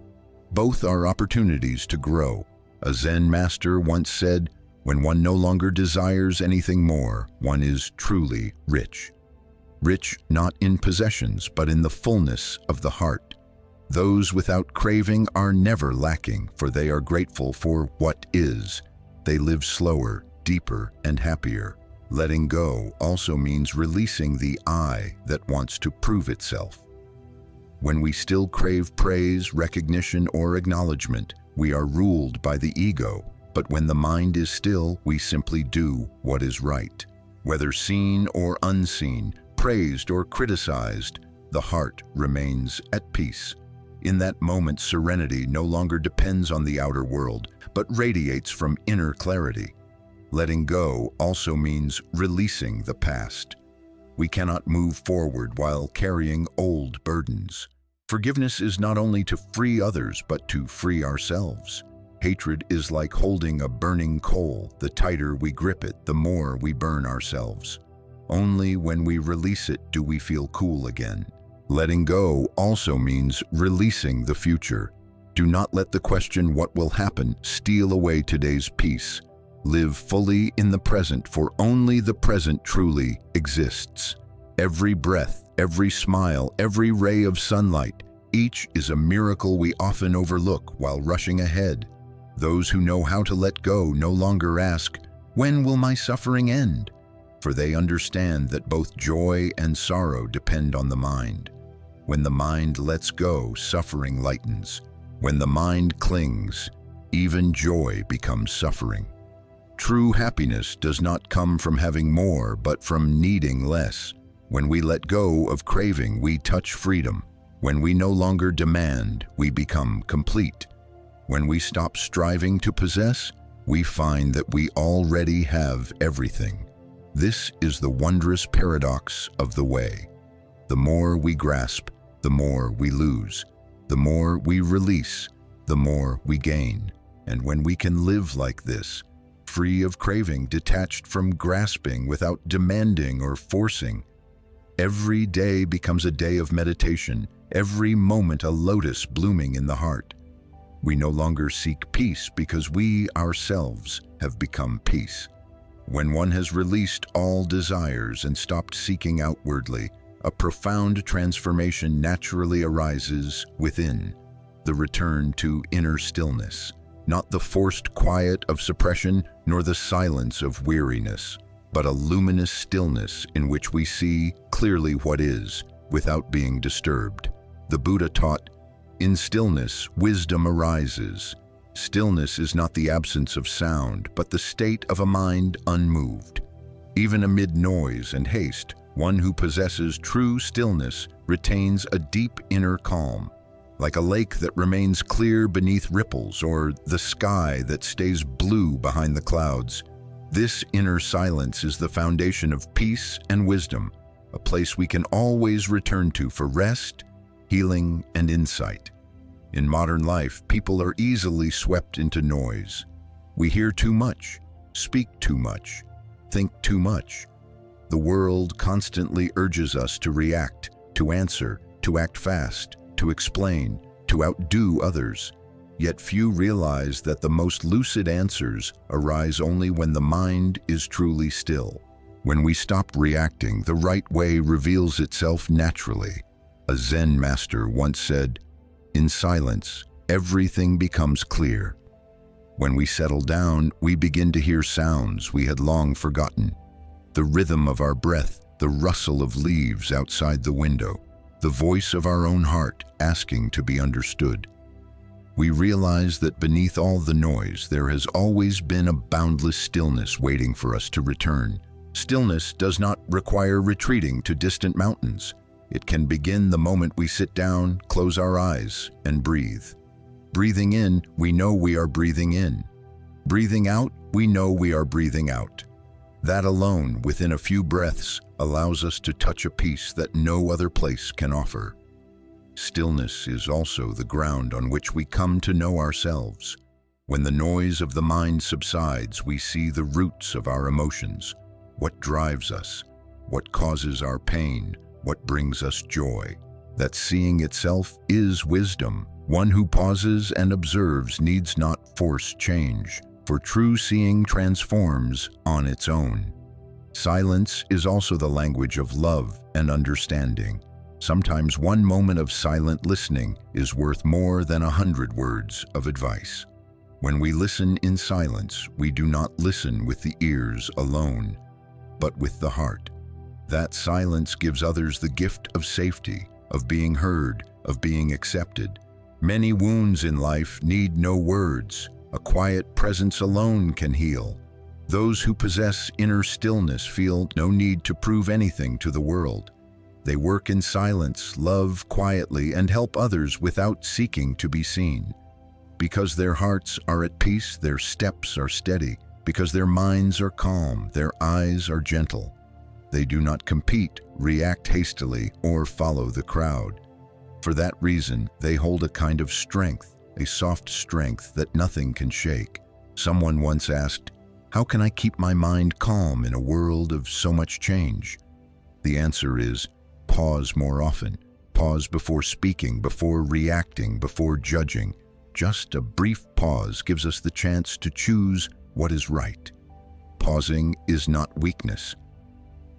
Both are opportunities to grow. A Zen master once said, "When one no longer desires anything more, one is truly rich." Rich not in possessions, but in the fullness of the heart. Those without craving are never lacking, for they are grateful for what is. They live slower, deeper, and happier. Letting go also means releasing the I that wants to prove itself. When we still crave praise, recognition, or acknowledgement, we are ruled by the ego. But when the mind is still, we simply do what is right. Whether seen or unseen, praised or criticized, the heart remains at peace. In that moment, serenity no longer depends on the outer world, but radiates from inner clarity. Letting go also means releasing the past. We cannot move forward while carrying old burdens. Forgiveness is not only to free others, but to free ourselves. Hatred is like holding a burning coal. The tighter we grip it, the more we burn ourselves. Only when we release it do we feel cool again. Letting go also means releasing the future. Do not let the question "what will happen" steal away today's peace. Live fully in the present, for only the present truly exists. Every breath, every smile, every ray of sunlight, each is a miracle we often overlook while rushing ahead. Those who know how to let go no longer ask, "When will my suffering end?" For they understand that both joy and sorrow depend on the mind. When the mind lets go, suffering lightens. When the mind clings, even joy becomes suffering. True happiness does not come from having more, but from needing less. When we let go of craving, we touch freedom. When we no longer demand, we become complete. When we stop striving to possess, we find that we already have everything. This is the wondrous paradox of the way. The more we grasp, the more we lose. The more we release, the more we gain. And when we can live like this, free of craving, detached from grasping, without demanding or forcing, every day becomes a day of meditation, every moment a lotus blooming in the heart. We no longer seek peace because we ourselves have become peace. When one has released all desires and stopped seeking outwardly, a profound transformation naturally arises within, the return to inner stillness, not the forced quiet of suppression nor the silence of weariness, but a luminous stillness in which we see clearly what is, without being disturbed. The Buddha taught, "In stillness, wisdom arises." Stillness is not the absence of sound, but the state of a mind unmoved. Even amid noise and haste, one who possesses true stillness retains a deep inner calm. like a lake that remains clear beneath ripples or the sky that stays blue behind the clouds. This inner silence is the foundation of peace and wisdom, a place we can always return to for rest, healing, and insight. In modern life, people are easily swept into noise. We hear too much, speak too much, think too much. The world constantly urges us to react, to answer, to act fast, to explain, to outdo others. Yet few realize that the most lucid answers arise only when the mind is truly still. When we stop reacting, the right way reveals itself naturally. A Zen master once said, "In silence, everything becomes clear." When we settle down, we begin to hear sounds we had long forgotten. The rhythm of our breath, the rustle of leaves outside the window, the voice of our own heart asking to be understood. We realize that beneath all the noise, there has always been a boundless stillness waiting for us to return. Stillness does not require retreating to distant mountains. It can begin the moment we sit down, close our eyes, and breathe. Breathing in, we know we are breathing in. Breathing out, we know we are breathing out. That alone, within a few breaths, allows us to touch a peace that no other place can offer. Stillness is also the ground on which we come to know ourselves. When the noise of the mind subsides, we see the roots of our emotions, what drives us, what causes our pain, what brings us joy. That seeing itself is wisdom. One who pauses and observes needs not force change, for true seeing transforms on its own. Silence is also the language of love and understanding. Sometimes one moment of silent listening is worth more than 100 words of advice. When we listen in silence, we do not listen with the ears alone, but with the heart. That silence gives others the gift of safety, of being heard, of being accepted. Many wounds in life need no words. A quiet presence alone can heal. Those who possess inner stillness feel no need to prove anything to the world. They work in silence, love quietly, and help others without seeking to be seen. Because their hearts are at peace, their steps are steady. Because their minds are calm, their eyes are gentle. They do not compete, react hastily, or follow the crowd. For that reason, they hold a kind of strength, a soft strength that nothing can shake. Someone once asked, "How can I keep my mind calm in a world of so much change?" The answer is, pause more often. Pause before speaking, before reacting, before judging. Just a brief pause gives us the chance to choose what is right. Pausing is not weakness.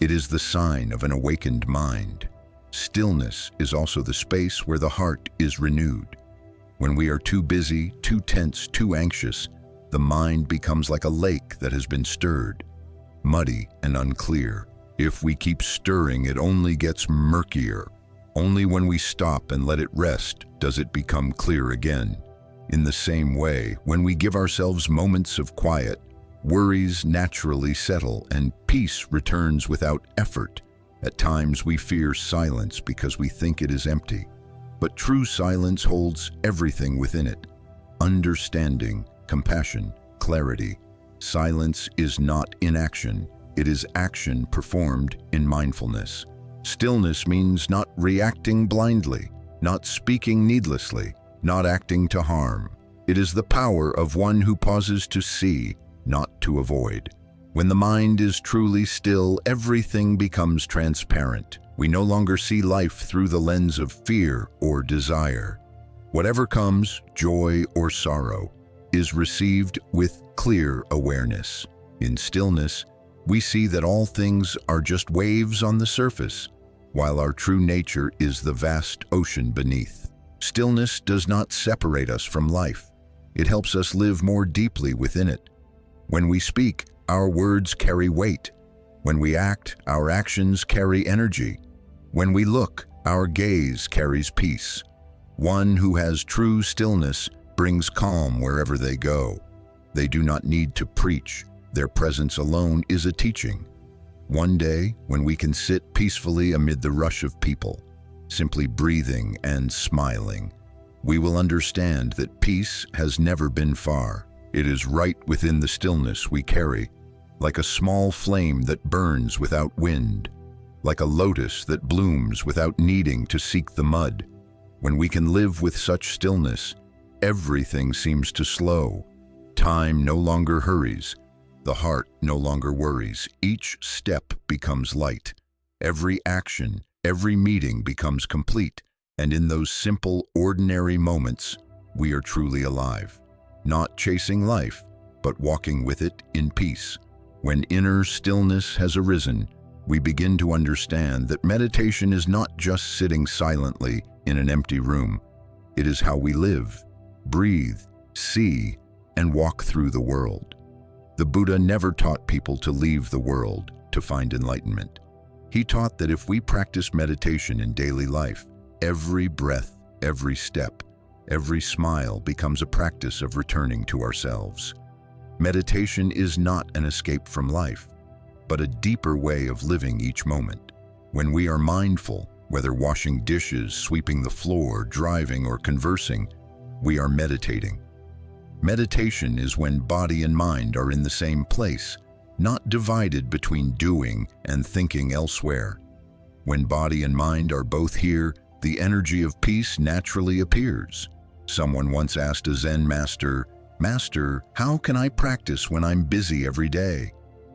It is the sign of an awakened mind. Stillness is also the space where the heart is renewed. When we are too busy, too tense, too anxious, the mind becomes like a lake that has been stirred, muddy and unclear. If we keep stirring, it only gets murkier. Only when we stop and let it rest does it become clear again. In the same way, when we give ourselves moments of quiet, worries naturally settle and peace returns without effort. At times we fear silence because we think it is empty. But true silence holds everything within it: understanding, compassion, clarity. Silence is not inaction. It is action performed in mindfulness. Stillness means not reacting blindly, not speaking needlessly, not acting to harm. It is the power of one who pauses to see, not to avoid. When the mind is truly still, everything becomes transparent. We no longer see life through the lens of fear or desire. Whatever comes, joy or sorrow, is received with clear awareness. In stillness, we see that all things are just waves on the surface, while our true nature is the vast ocean beneath. Stillness does not separate us from life. It helps us live more deeply within it. When we speak, our words carry weight. When we act, our actions carry energy. When we look, our gaze carries peace. One who has true stillness brings calm wherever they go. They do not need to preach. Their presence alone is a teaching. One day, when we can sit peacefully amid the rush of people, simply breathing and smiling, we will understand that peace has never been far. It is right within the stillness we carry, like a small flame that burns without wind, like a lotus that blooms without needing to seek the mud. When we can live with such stillness, everything seems to slow. Time no longer hurries. The heart no longer worries. Each step becomes light. Every action, every meeting becomes complete. And in those simple, ordinary moments, we are truly alive. Not chasing life, but walking with it in peace. When inner stillness has arisen, we begin to understand that meditation is not just sitting silently in an empty room. It is how we live, breathe, see, and walk through the world. The Buddha never taught people to leave the world to find enlightenment. He taught that if we practice meditation in daily life, every breath, every step, every smile becomes a practice of returning to ourselves. Meditation is not an escape from life, but a deeper way of living each moment. When we are mindful, whether washing dishes, sweeping the floor, driving, or conversing, we are meditating. Meditation is when body and mind are in the same place, not divided between doing and thinking elsewhere. When body and mind are both here, the energy of peace naturally appears. Someone once asked a Zen master, "Master, how can I practice when I'm busy every day?"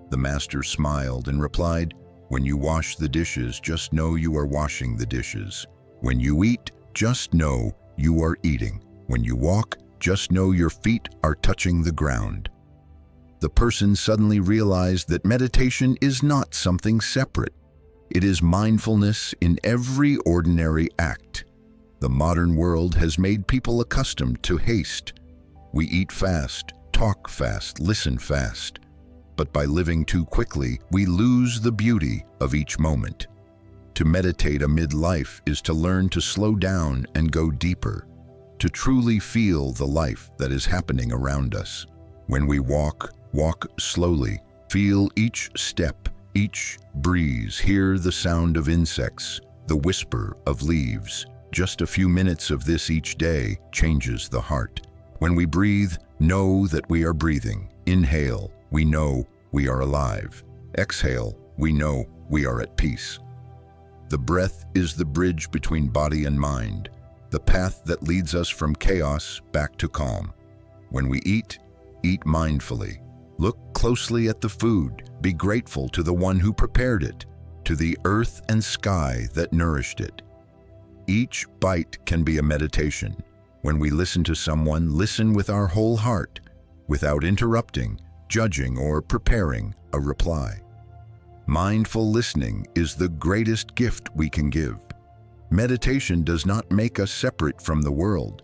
The master smiled and replied, "When you wash the dishes, just know you are washing the dishes. When you eat, just know you are eating. When you walk, just know your feet are touching the ground." The person suddenly realized that meditation is not something separate. It is mindfulness in every ordinary act. The modern world has made people accustomed to haste. We eat fast, talk fast, listen fast. But by living too quickly, we lose the beauty of each moment. To meditate amid life is to learn to slow down and go deeper, to truly feel the life that is happening around us. When we walk slowly, feel each step, each breeze, hear the sound of insects, the whisper of leaves. Just a few minutes of this each day changes the heart. When we breathe, know that we are breathing. Inhale, we know we are alive. Exhale, we know we are at peace. The breath is the bridge between body and mind, the path that leads us from chaos back to calm. When we eat mindfully. Look closely at the food. Be grateful to the one who prepared it, to the earth and sky that nourished it. Each bite can be a meditation. When we listen to someone, listen with our whole heart, without interrupting, judging, or preparing a reply. Mindful listening is the greatest gift we can give. Meditation does not make us separate from the world.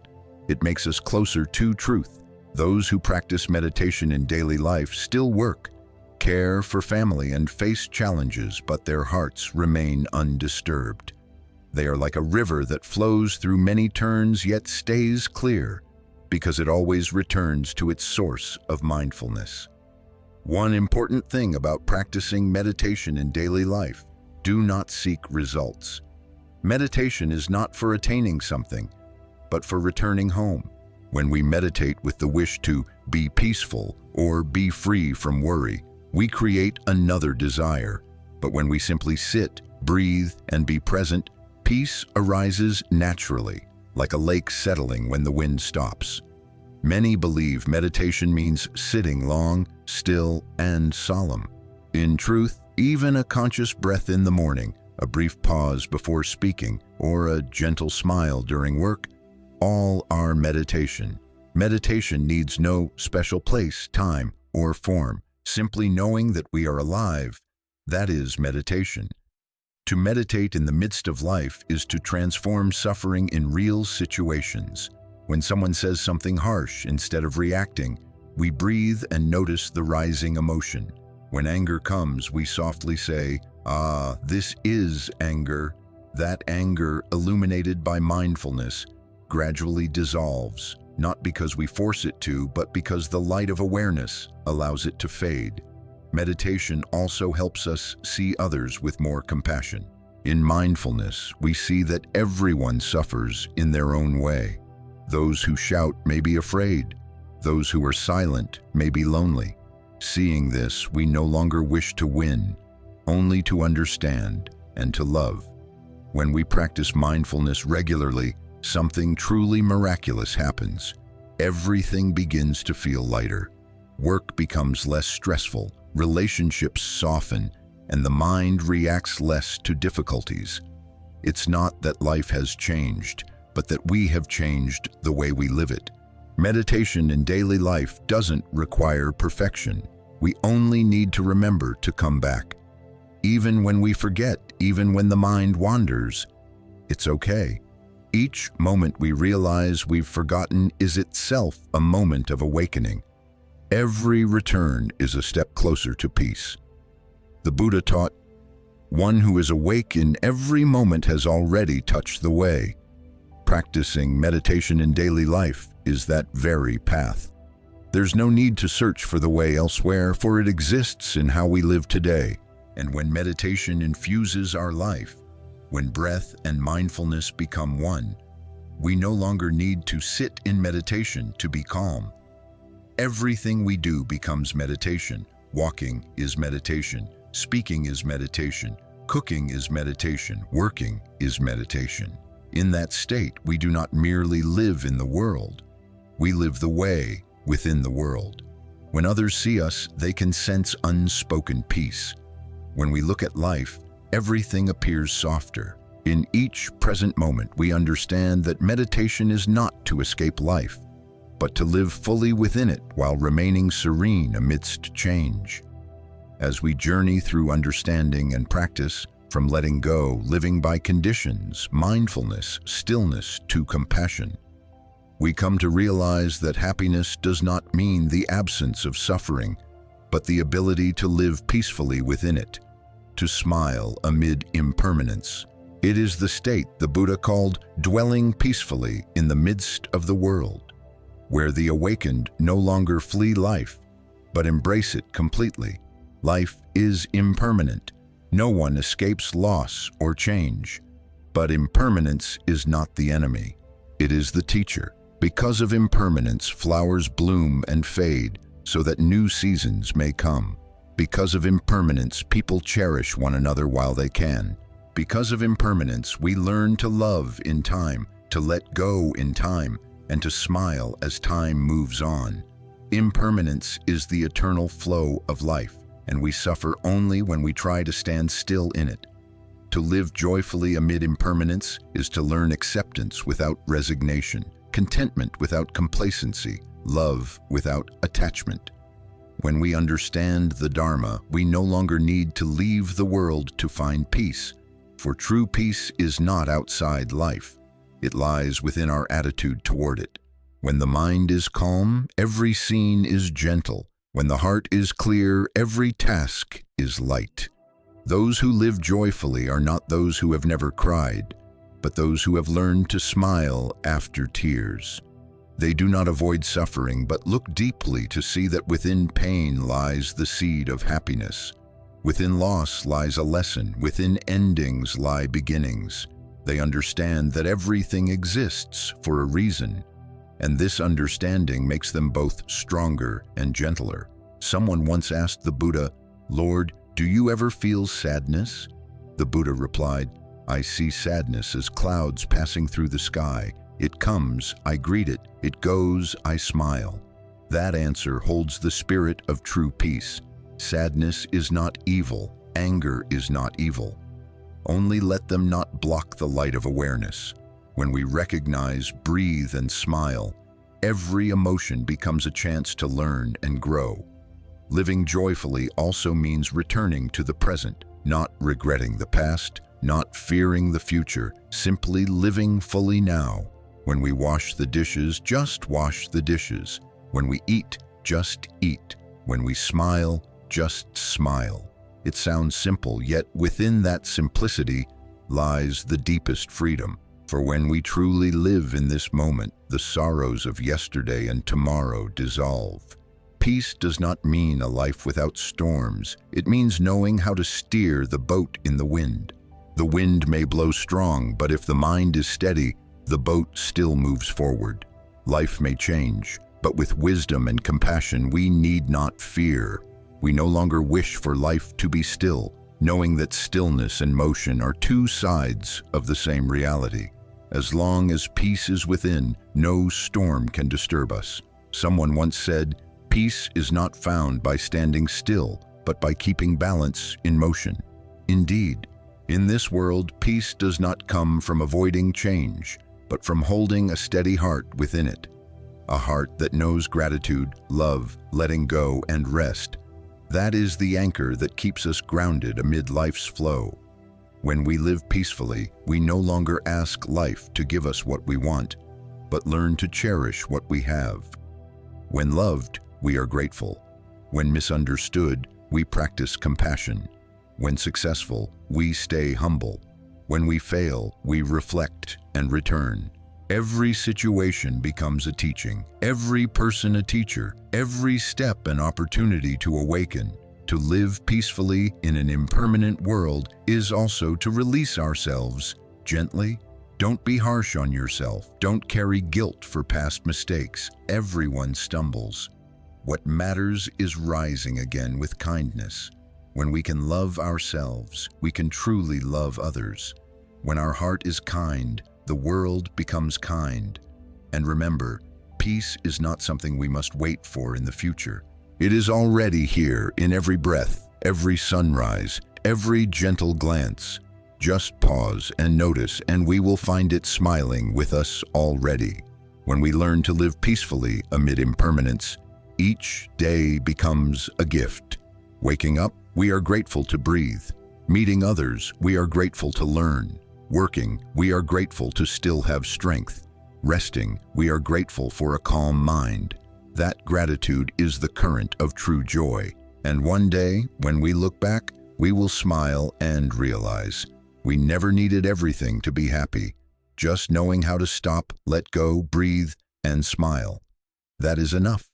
It makes us closer to truth. Those who practice meditation in daily life still work, care for family, and face challenges, but their hearts remain undisturbed. They are like a river that flows through many turns yet stays clear, because it always returns to its source of mindfulness. One important thing about practicing meditation in daily life: do not seek results. Meditation is not for attaining something, but for returning home. When we meditate with the wish to be peaceful or be free from worry, we create another desire. But when we simply sit, breathe, and be present, peace arises naturally, like a lake settling when the wind stops. Many believe meditation means sitting long, still, and solemn. In truth, even a conscious breath in the morning, a brief pause before speaking, or a gentle smile during work, all are meditation. Meditation needs no special place, time, or form. Simply knowing that we are alive, that is meditation. To meditate in the midst of life is to transform suffering in real situations. When someone says something harsh, instead of reacting, we breathe and notice the rising emotion. When anger comes, we softly say, "Ah, this is anger." That anger, illuminated by mindfulness, gradually dissolves, not because we force it to, but because the light of awareness allows it to fade. Meditation also helps us see others with more compassion. In mindfulness, we see that everyone suffers in their own way. Those who shout may be afraid. Those who are silent may be lonely. Seeing this, we no longer wish to win, only to understand and to love. When we practice mindfulness regularly, something truly miraculous happens. Everything begins to feel lighter. Work becomes less stressful, relationships soften, and the mind reacts less to difficulties. It's not that life has changed, but that we have changed the way we live it. Meditation in daily life doesn't require perfection. We only need to remember to come back. Even when we forget, even when the mind wanders, it's okay. Each moment we realize we've forgotten is itself a moment of awakening. Every return is a step closer to peace. The Buddha taught, "One who is awake in every moment has already touched the way." Practicing meditation in daily life is that very path. There's no need to search for the way elsewhere, for it exists in how we live today. And when meditation infuses our life, when breath and mindfulness become one, we no longer need to sit in meditation to be calm. Everything we do becomes meditation. Walking is meditation. Speaking is meditation. Cooking is meditation. Working is meditation. In that state, we do not merely live in the world. We live the way within the world. When others see us, they can sense unspoken peace. When we look at life, everything appears softer. In each present moment, we understand that meditation is not to escape life, but to live fully within it while remaining serene amidst change. As we journey through understanding and practice, from letting go, living by conditions, mindfulness, stillness, to compassion, we come to realize that happiness does not mean the absence of suffering, but the ability to live peacefully within it, to smile amid impermanence. It is the state the Buddha called dwelling peacefully in the midst of the world, where the awakened no longer flee life, but embrace it completely. Life is impermanent. No one escapes loss or change. But impermanence is not the enemy. It is the teacher. Because of impermanence, flowers bloom and fade so that new seasons may come. Because of impermanence, people cherish one another while they can. Because of impermanence, we learn to love in time, to let go in time, and to smile as time moves on. Impermanence is the eternal flow of life, and we suffer only when we try to stand still in it. To live joyfully amid impermanence is to learn acceptance without resignation, contentment without complacency, love without attachment. When we understand the Dharma, we no longer need to leave the world to find peace, for true peace is not outside life. It lies within our attitude toward it. When the mind is calm, every scene is gentle. When the heart is clear, every task is light. Those who live joyfully are not those who have never cried, but those who have learned to smile after tears. They do not avoid suffering, but look deeply to see that within pain lies the seed of happiness. Within loss lies a lesson. Within endings lie beginnings. They understand that everything exists for a reason, and this understanding makes them both stronger and gentler. Someone once asked the Buddha, "Lord, do you ever feel sadness?" The Buddha replied, "I see sadness as clouds passing through the sky. It comes, I greet it. It goes, I smile." That answer holds the spirit of true peace. Sadness is not evil. Anger is not evil. Only let them not block the light of awareness. When we recognize, breathe, and smile, every emotion becomes a chance to learn and grow. Living joyfully also means returning to the present, not regretting the past, not fearing the future, simply living fully now. When we wash the dishes, just wash the dishes. When we eat, just eat. When we smile, just smile. It sounds simple, yet within that simplicity lies the deepest freedom. For when we truly live in this moment, the sorrows of yesterday and tomorrow dissolve. Peace does not mean a life without storms. It means knowing how to steer the boat in the wind. The wind may blow strong, but if the mind is steady, the boat still moves forward. Life may change, but with wisdom and compassion we need not fear. We no longer wish for life to be still, knowing that stillness and motion are two sides of the same reality. As long as peace is within, no storm can disturb us. Someone once said, "Peace is not found by standing still, but by keeping balance in motion." Indeed, in this world, peace does not come from avoiding change, but from holding a steady heart within it. A heart that knows gratitude, love, letting go, and rest. That is the anchor that keeps us grounded amid life's flow. When we live peacefully, we no longer ask life to give us what we want, but learn to cherish what we have. When loved, we are grateful. When misunderstood, we practice compassion. When successful, we stay humble. When we fail, we reflect and return. Every situation becomes a teaching, every person a teacher, every step an opportunity to awaken. To live peacefully in an impermanent world is also to release ourselves gently. Don't be harsh on yourself. Don't carry guilt for past mistakes. Everyone stumbles. What matters is rising again with kindness. When we can love ourselves, we can truly love others. When our heart is kind, the world becomes kind. And remember, peace is not something we must wait for in the future. It is already here in every breath, every sunrise, every gentle glance. Just pause and notice, and we will find it smiling with us already. When we learn to live peacefully amid impermanence, each day becomes a gift. Waking up, we are grateful to breathe. Meeting others, we are grateful to learn. Working, we are grateful to still have strength. Resting, we are grateful for a calm mind. That gratitude is the current of true joy. And one day, when we look back, we will smile and realize we never needed everything to be happy. Just knowing how to stop, let go, breathe, and smile. That is enough.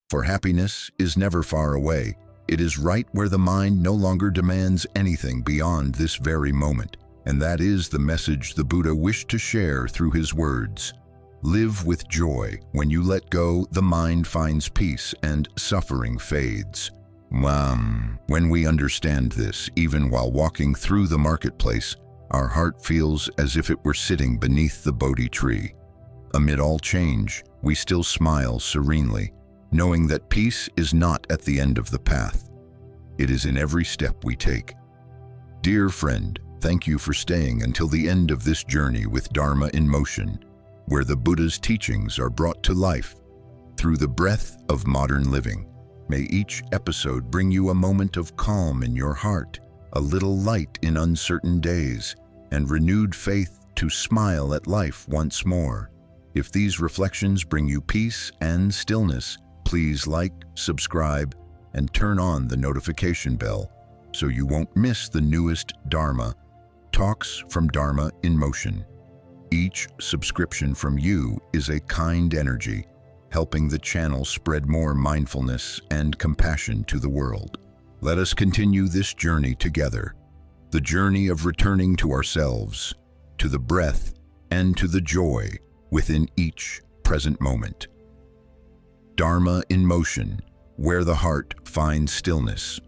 For happiness is never far away. It is right where the mind no longer demands anything beyond this very moment. And that is the message the Buddha wished to share through his words. Live with joy. When you let go, the mind finds peace and suffering fades. When we understand this, even while walking through the marketplace, our heart feels as if it were sitting beneath the Bodhi tree. Amid all change, we still smile serenely, knowing that peace is not at the end of the path. It is in every step we take. Dear friend, thank you for staying until the end of this journey with Dharma in Motion, where the Buddha's teachings are brought to life through the breath of modern living. May each episode bring you a moment of calm in your heart, a little light in uncertain days, and renewed faith to smile at life once more. If these reflections bring you peace and stillness, please like, subscribe, and turn on the notification bell so you won't miss the newest Dharma talks from Dharma in Motion. Each subscription from you is a kind energy, helping the channel spread more mindfulness and compassion to the world. Let us continue this journey together, the journey of returning to ourselves, to the breath, and to the joy within each present moment. Dharma in Motion, where the heart finds stillness.